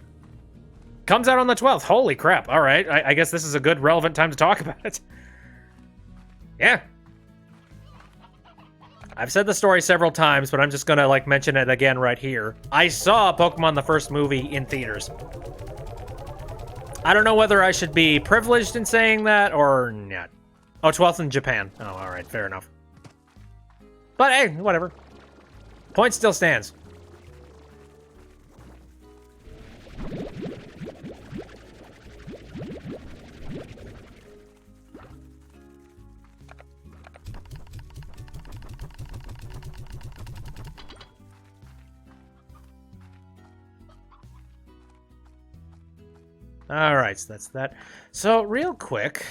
Comes out on the 12th. Holy crap. All right. I guess this is a good, relevant time to talk about it. Yeah. I've said the story several times, but I'm just gonna, like, mention it again right here. I saw Pokemon the first movie in theaters. I don't know whether I should be privileged in saying that or not. Oh, 12th in Japan. Oh, all right. Fair enough. But, hey, whatever. Point still stands. Alright, so that's that. So, real quick,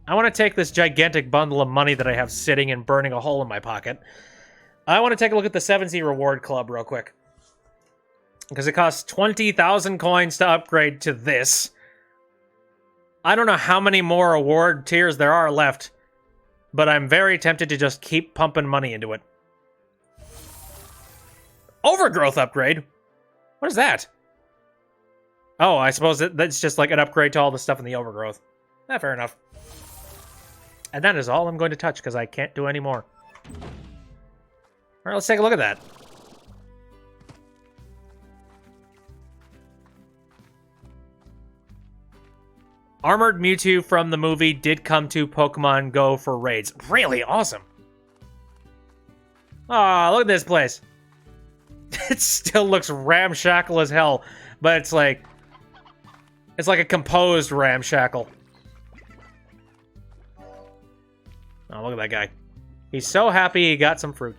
I want to take this gigantic bundle of money that I have sitting and burning a hole in my pocket. I want to take a look at the 7Z Reward Club real quick. Because it costs 20,000 coins to upgrade to this. I don't know how many more award tiers there are left, but I'm very tempted to just keep pumping money into it. Overgrowth upgrade? What is that? Oh, I suppose that's just like an upgrade to all the stuff in the overgrowth. Fair enough. And that is all I'm going to touch, because I can't do any more. Alright, let's take a look at that. Armored Mewtwo from the movie did come to Pokemon Go for raids. Really awesome. Aw, look at this place. It still looks ramshackle as hell, but it's like a composed ramshackle. Oh, look at that guy. He's so happy he got some fruit.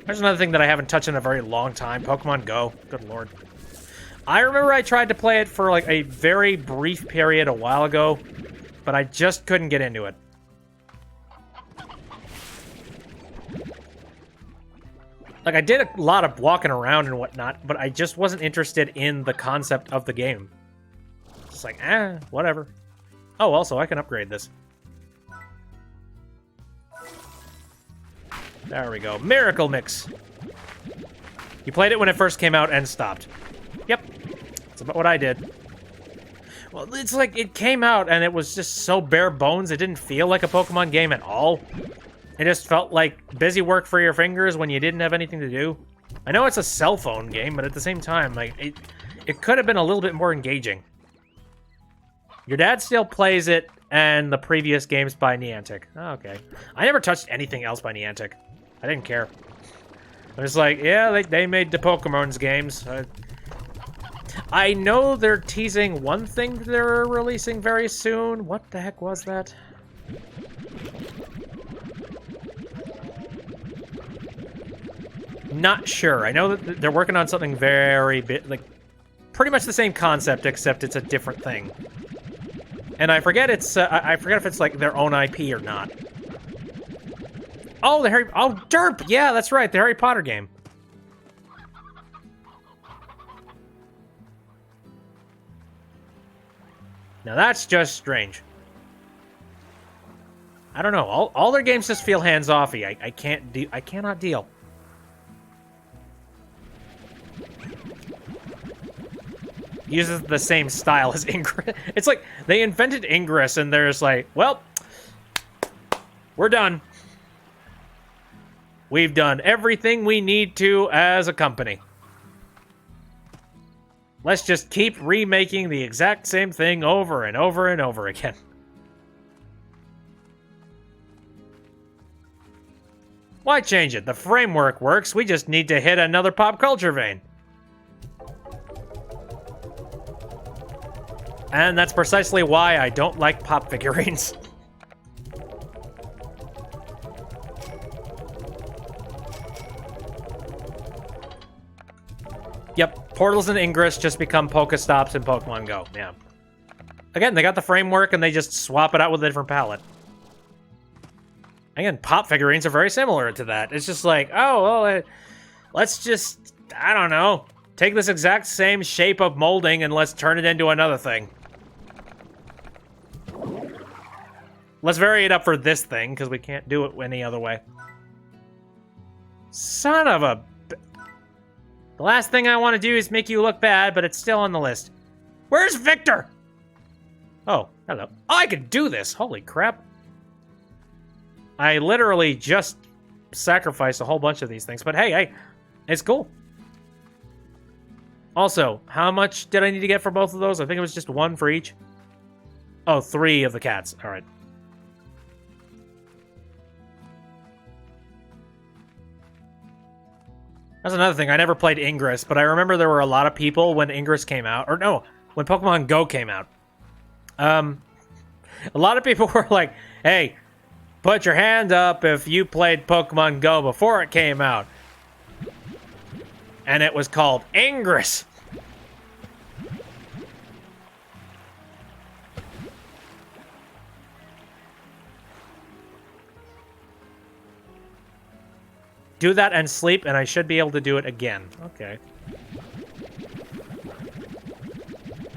There's another thing that I haven't touched in a very long time. Pokemon Go. Good lord. I remember I tried to play it for like a very brief period a while ago, but I just couldn't get into it. Like, I did a lot of walking around and whatnot, but I just wasn't interested in the concept of the game. Just like, whatever. Oh, also, I can upgrade this. There we go. Miracle Mix. You played it when it first came out and stopped. Yep. That's about what I did. Well, it's like, it came out and it was just so bare bones, it didn't feel like a Pokemon game at all. It just felt like busy work for your fingers when you didn't have anything to do. I know it's a cell phone game, but at the same time, like, it could have been a little bit more engaging. Your dad still plays it, and the previous games by Niantic. Oh, okay. I never touched anything else by Niantic. I didn't care. I was like, yeah, they made the Pokemon's games. I know they're teasing one thing they're releasing very soon. What the heck was that? Not sure. I know that they're working on something very like pretty much the same concept, except it's a different thing. And I forget it's I forget if it's like their own IP or not. Oh, Derp! Yeah, that's right, the Harry Potter game. Now that's just strange. I don't know. All their games just feel hands-offy. I cannot deal. Uses the same style as Ingress. It's like they invented Ingress and they're just like, well, we're done. We've done everything we need to as a company. Let's just keep remaking the exact same thing over and over and over again. Why change it? The framework works. We just need to hit another pop culture vein. And that's precisely why I don't like pop figurines. Yep, Portals and Ingress just become Pokestops in Pokemon Go. Yeah. Again, they got the framework and they just swap it out with a different palette. Again, pop figurines are very similar to that. It's just like, oh, well, let's just, I don't know, take this exact same shape of molding and let's turn it into another thing. Let's vary it up for this thing, because we can't do it any other way. Son of a... The last thing I want to do is make you look bad, but it's still on the list. Where's Victor? Oh, hello. Oh, I could do this. Holy crap. I literally just sacrificed a whole bunch of these things, but hey, it's cool. Also, how much did I need to get for both of those? I think it was just one for each. Oh, 3 of the cats. All right. That's another thing. I never played Ingress, but I remember there were a lot of people when Ingress came out. Or no, when Pokemon Go came out. A lot of people were like, hey, put your hand up if you played Pokemon Go before it came out. And it was called Ingress. Do that and sleep, and I should be able to do it again. Okay.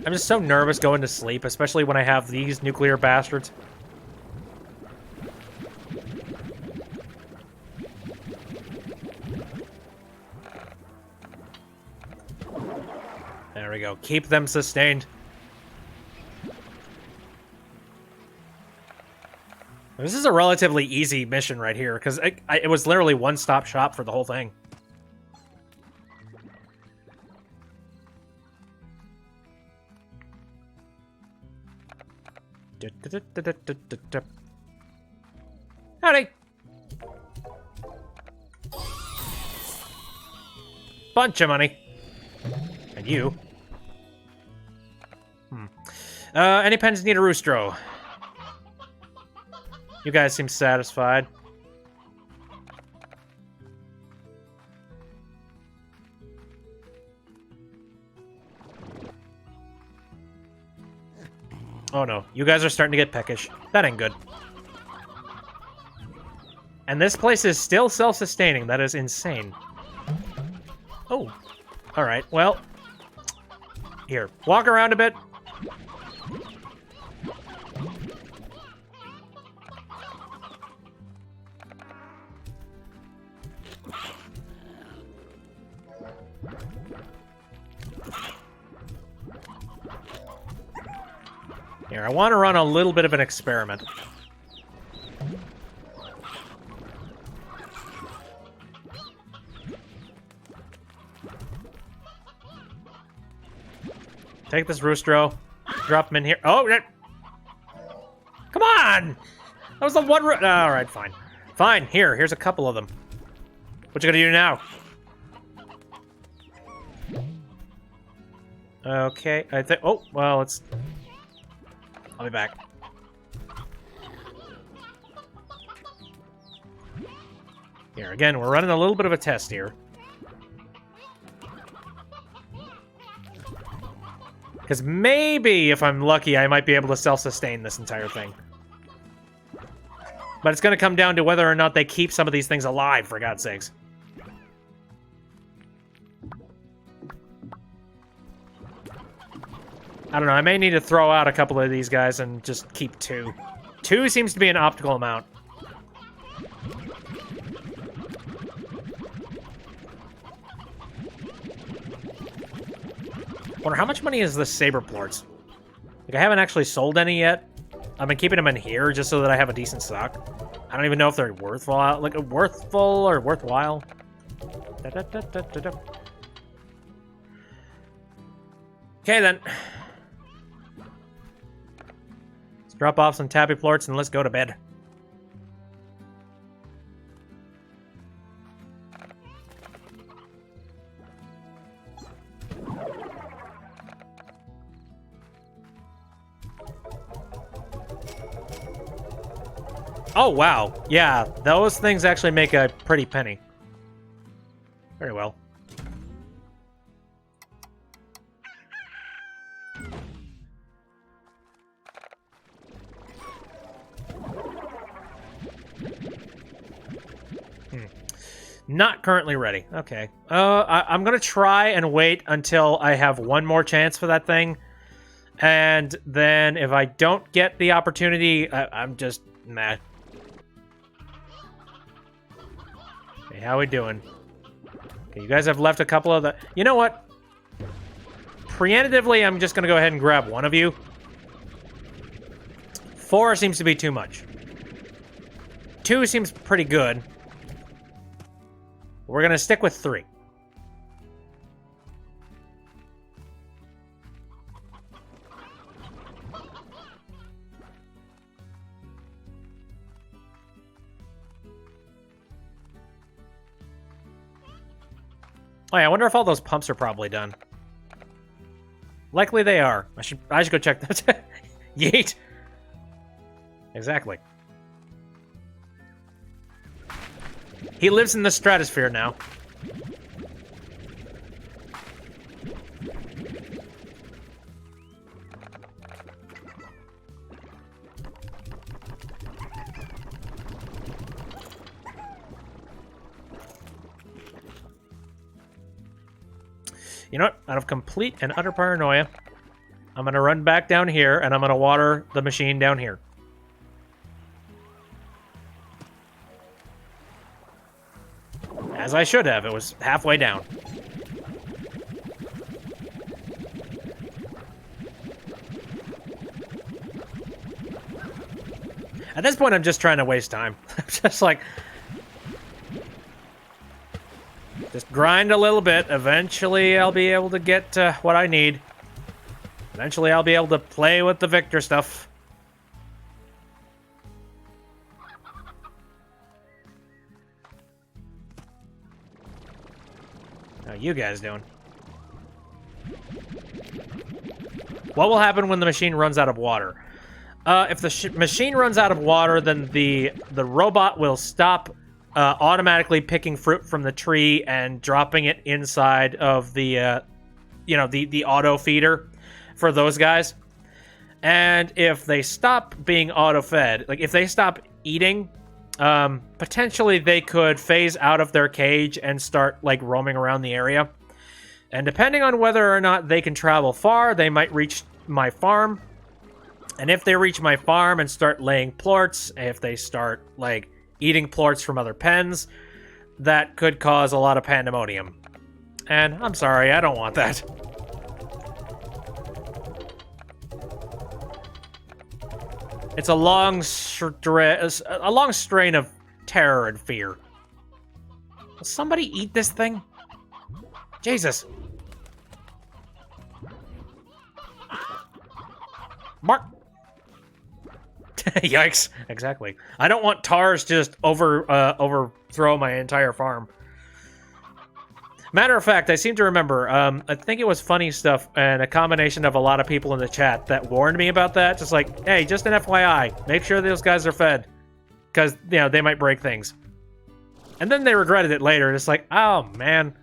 I'm just so nervous going to sleep, especially when I have these nuclear bastards. There we go. Keep them sustained. This is a relatively easy mission right here, because it was literally one-stop shop for the whole thing. Howdy! Bunch of money. And you. Any pens need a roostro? You guys seem satisfied. Oh no, you guys are starting to get peckish. That ain't good. And this place is still self-sustaining. That is insane. Oh. Alright, well. Here, walk around a bit. Here, I want to run a little bit of an experiment. Take this roostro, drop him in here. Oh, come on! That was the one all right, fine. Fine, here's a couple of them. What you gonna do now? Okay, I think, oh, well, it's... I'll be back. Here, again, we're running a little bit of a test here. Because maybe, if I'm lucky, I might be able to self-sustain this entire thing. But it's going to come down to whether or not they keep some of these things alive, for God's sakes. I don't know, I may need to throw out a couple of these guys and just keep 2. 2 seems to be an optical amount. Wonder how much money is this saber plorts? Like, I haven't actually sold any yet. I've been keeping them in here just so that I have a decent stock. I don't even know if they're worthwhile, like worthful or worthwhile. Okay then. Let's drop off some tabby plorts and let's go to bed. Oh, wow. Yeah, those things actually make a pretty penny. Very well. Not currently ready. Okay. I'm gonna try and wait until I have one more chance for that thing. And then if I don't get the opportunity, I'm just meh. Hey, how we doing? Okay, you guys have left a couple of the... You know what? Preemptively, I'm just gonna go ahead and grab one of you. 4 seems to be too much. 2 seems pretty good. We're gonna stick with 3. Oh yeah, I wonder if all those pumps are probably done. Likely they are. I should go check those. Yeet. Exactly. He lives in the stratosphere now. You know what? Out of complete and utter paranoia, I'm going to run back down here, and I'm going to water the machine down here. As I should have. It was halfway down. At this point, I'm just trying to waste time. I'm just like... Just grind a little bit. Eventually, I'll be able to get what I need. Eventually, I'll be able to play with the Victor stuff. How you guys doing? What will happen when the machine runs out of water? If the machine runs out of water, then the robot will stop automatically picking fruit from the tree and dropping it inside of the, the auto feeder for those guys. And if they stop being auto-fed, like if they stop eating, potentially they could phase out of their cage and start like roaming around the area. And depending on whether or not they can travel far, they might reach my farm. And if they reach my farm and start laying plorts, if they start like eating plorts from other pens, that could cause a lot of pandemonium. And I'm sorry, I don't want that. It's a long strain of terror and fear. Will somebody eat this thing? Jesus. Mark. Yikes. Exactly. I don't want TARS to just overthrow my entire farm. Matter of fact, I seem to remember, I think it was Funnystuf and a combination of a lot of people in the chat that warned me about that. Just like, hey, just an FYI, make sure those guys are fed. Because, they might break things. And then they regretted it later. It's like, oh, man.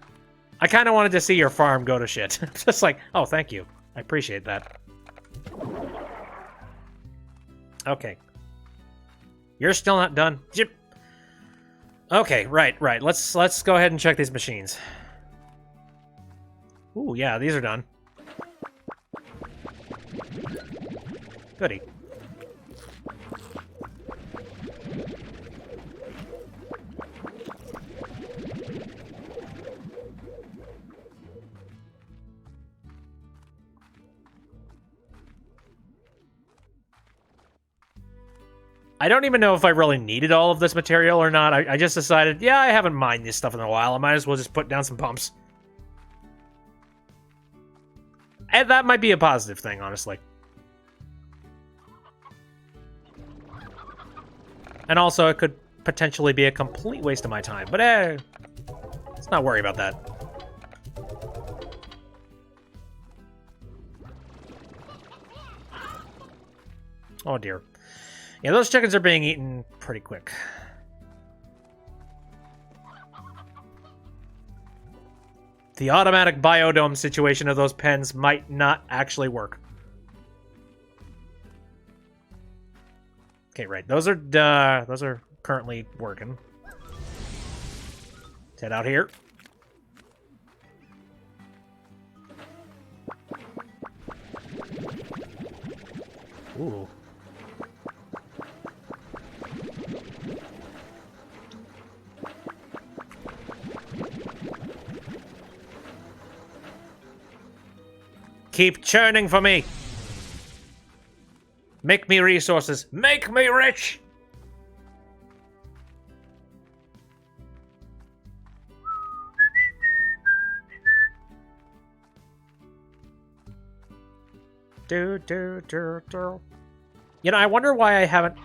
I kind of wanted to see your farm go to shit. Just like, oh, thank you. I appreciate that. Okay. You're still not done? Yep. Okay, right. Let's go ahead and check these machines. Ooh, yeah, these are done. Goody. I don't even know if I really needed all of this material or not. I just decided, yeah, I haven't mined this stuff in a while. I might as well just put down some pumps. And that might be a positive thing, honestly. And also, it could potentially be a complete waste of my time. But, let's not worry about that. Oh, dear. Yeah, those chickens are being eaten pretty quick. The automatic biodome situation of those pens might not actually work. Okay, right. Those are currently working. Let's head out here. Ooh. Keep churning for me. Make me resources. Make me rich. I wonder why I haven't...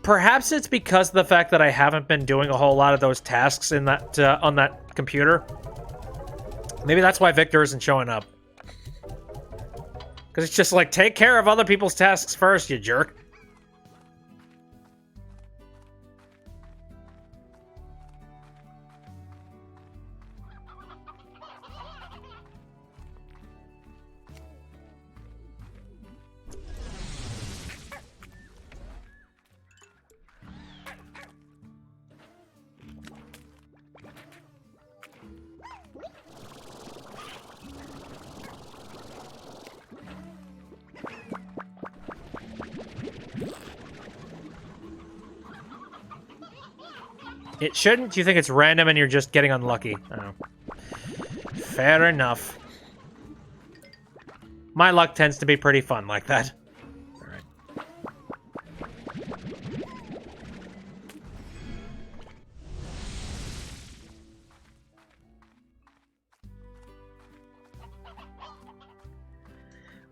Perhaps it's because of the fact that I haven't been doing a whole lot of those tasks in that on that computer. Maybe that's why Victor isn't showing up. Because it's just like, take care of other people's tasks first, you jerk. It shouldn't? You think it's random and you're just getting unlucky? Oh. Fair enough. My luck tends to be pretty fun like that. Alright.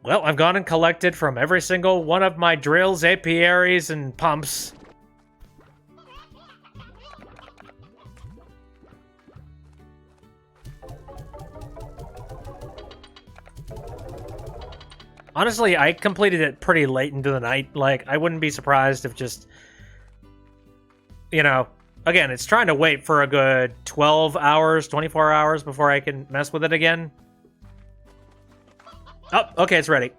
Well, I've gone and collected from every single one of my drills, apiaries, and pumps. Honestly, I completed it pretty late into the night. Like, I wouldn't be surprised if just... You know, again, it's trying to wait for a good 12 hours, 24 hours before I can mess with it again. Oh, okay, it's ready.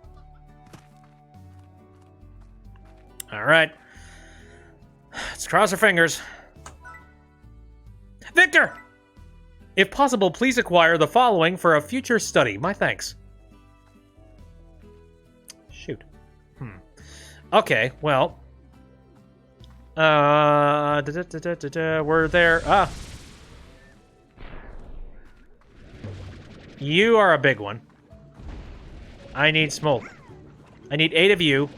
Alright. Let's cross our fingers. Victor! If possible, please acquire the following for a future study. My thanks. Shoot. Okay, well. We're there. Ah. You are a big one. I need small. I need 8 of you.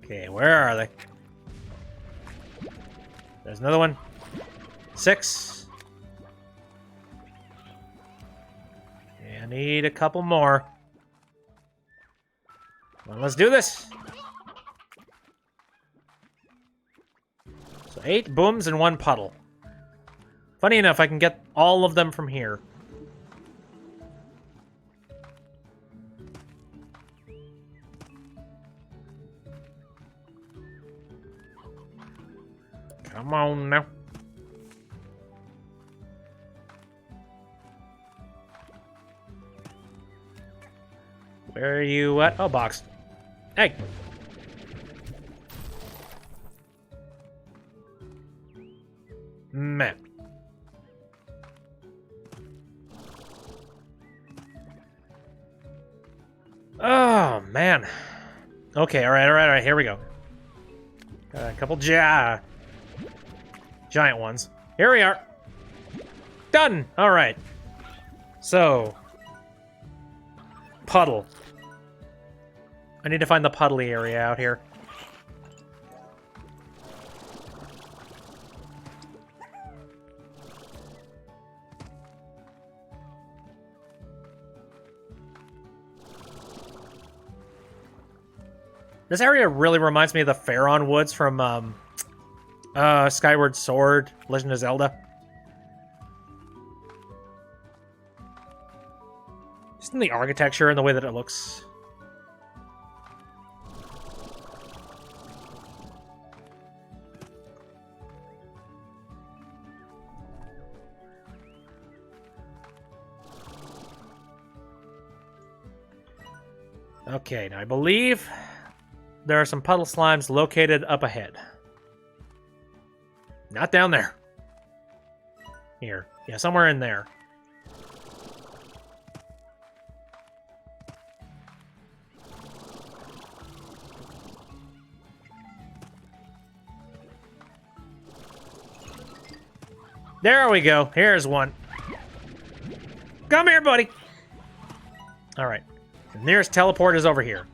Okay, where are they? There's another one. 6. Okay, I need a couple more. Well, let's do this. So 8 booms and 1 puddle. Funny enough, I can get all of them from here. Come on now. Where are you at? Oh, box. Hey. Man. Oh, man. Okay, all right, here we go. Got a couple giant ones. Here we are. Done! All right. So. Puddle. I need to find the puddly area out here. This area really reminds me of the Pharaon Woods from Skyward Sword, Legend of Zelda. Just in the architecture and the way that it looks. Okay, now I believe there are some puddle slimes located up ahead. Not down there. Here. Yeah, somewhere in there. There we go. Here's one. Come here, buddy. All right. The nearest teleport is over here.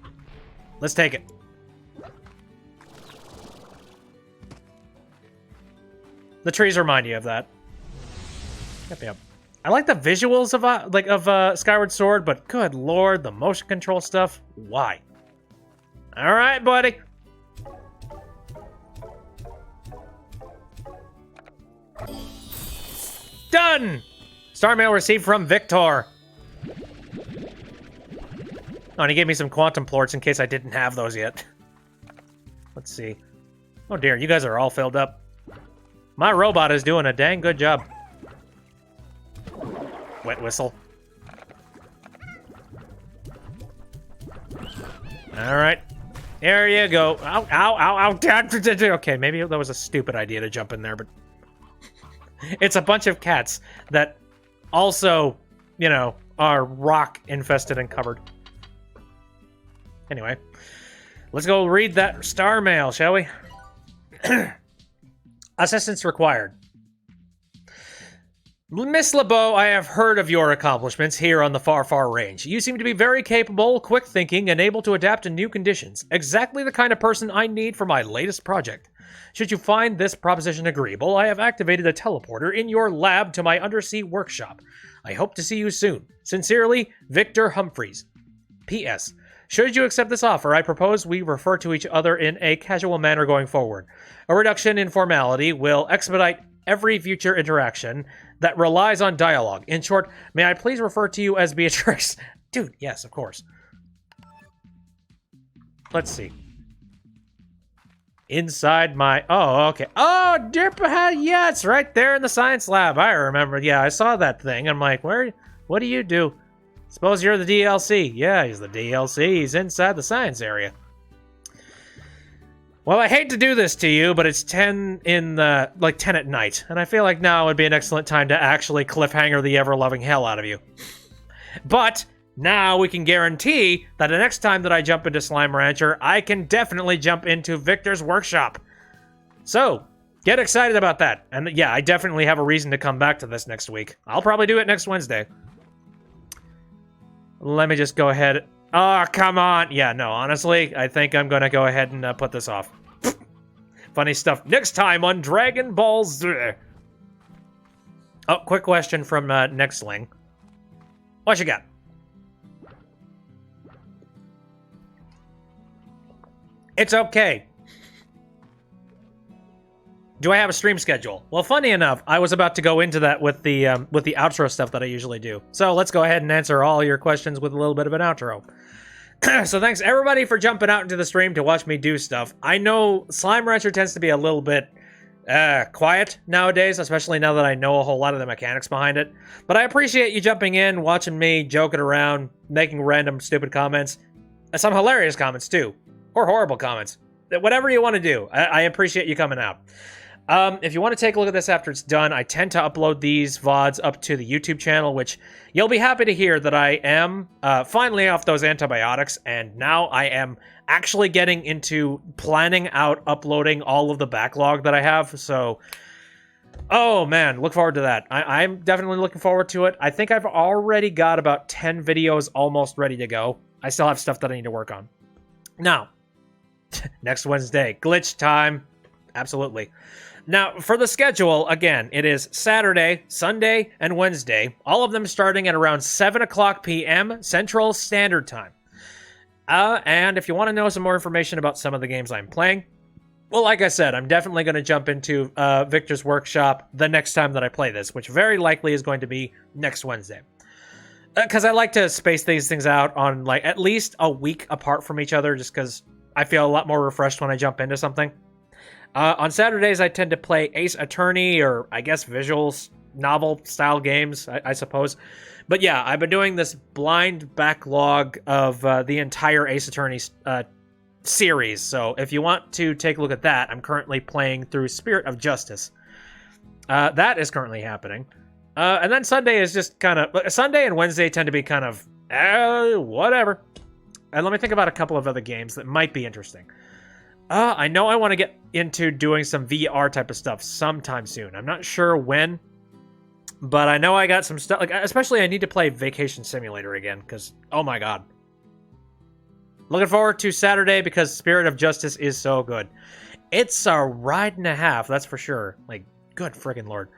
Let's take it. The trees remind you of that. Yep. I like the visuals of Skyward Sword, but good lord, the motion control stuff. Why? All right, buddy. Done! Star mail received from Victor. Oh, and he gave me some quantum plorts in case I didn't have those yet. Let's see. Oh dear, you guys are all filled up. My robot is doing a dang good job. Wet whistle. Alright. There you go. Ow, ow, ow, ow. Okay, maybe that was a stupid idea to jump in there, but... It's a bunch of cats that also, you know, are rock-infested and covered. Anyway, let's go read that star mail, shall we? Assistance required. Miss LeBeau, I have heard of your accomplishments here on the far, far range. You seem to be very capable, quick-thinking, and able to adapt to new conditions. Exactly the kind of person I need for my latest project. Should you find this proposition agreeable, I have activated a teleporter in your lab to my undersea workshop. I hope to see you soon. Sincerely, Victor Humphreys. P.S. Should you accept this offer, I propose we refer to each other in a casual manner going forward. A reduction in formality will expedite every future interaction that relies on dialogue. In short, may I please refer to you as Beatrix? Dude, yes, of course. Let's see. Inside my... Oh, okay. Oh, yeah, it's right there in the science lab. I remember. Yeah, I saw that thing. I'm like, what do you do? Suppose you're the DLC. Yeah, he's the DLC. He's inside the science area. Well, I hate to do this to you, but it's 10 in the... like 10 at night. And I feel like now would be an excellent time to actually cliffhanger the ever-loving hell out of you. But... now we can guarantee that the next time that I jump into Slime Rancher, I can definitely jump into Victor's workshop. So, get excited about that. And yeah, I definitely have a reason to come back to this next week. I'll probably do it next Wednesday. Let me just go ahead. Oh, come on. Yeah, no, honestly, I think I'm going to go ahead and put this off. Funny stuff. Next time on Dragon Ball Z. Oh, quick question from Nextling. What you got? It's okay. Do I have a stream schedule? Well, funny enough, I was about to go into that with the outro stuff that I usually do. So let's go ahead and answer all your questions with a little bit of an outro. So thanks everybody for jumping out into the stream to watch me do stuff. I know Slime Rancher tends to be a little bit quiet nowadays, especially now that I know a whole lot of the mechanics behind it. But I appreciate you jumping in, watching me, joking around, making random stupid comments. Some hilarious comments too. Or horrible comments. Whatever you want to do. I appreciate you coming out. If you want to take a look at this after it's done, I tend to upload these VODs up to the YouTube channel, which you'll be happy to hear that I am finally off those antibiotics, and now I am actually getting into planning out uploading all of the backlog that I have, so... oh, man, look forward to that. I'm definitely looking forward to it. I think I've already got about 10 videos almost ready to go. I still have stuff that I need to work on. Now, next Wednesday, glitch time. Absolutely. Now, for the schedule, again, it is Saturday, Sunday, and Wednesday, all of them starting at around 7 o'clock p.m. Central Standard Time. And if you want to know some more information about some of the games I'm playing, well, like I said, I'm definitely going to jump into Victor's Workshop the next time that I play this, which very likely is going to be next Wednesday. Because I like to space these things out on, like, at least a week apart from each other, just because I feel a lot more refreshed when I jump into something. On Saturdays, I tend to play Ace Attorney, or I guess visuals, novel-style games, I suppose. But yeah, I've been doing this blind backlog of the entire Ace Attorney series. So if you want to take a look at that, I'm currently playing through Spirit of Justice. That is currently happening. And then Sunday is just kind of... Sunday and Wednesday tend to be kind of... whatever. And let me think about a couple of other games that might be interesting. I know I want to get into doing some VR type of stuff sometime soon. I'm not sure when, but I know I got some stuff. Like, especially I need to play Vacation Simulator again, because, oh my god. Looking forward to Saturday, because Spirit of Justice is so good. It's a ride and a half, that's for sure. Like, good friggin' lord.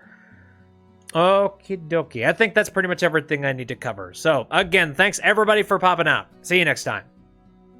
Okie dokie. I think that's pretty much everything I need to cover. So, again, thanks everybody for popping out. See you next time.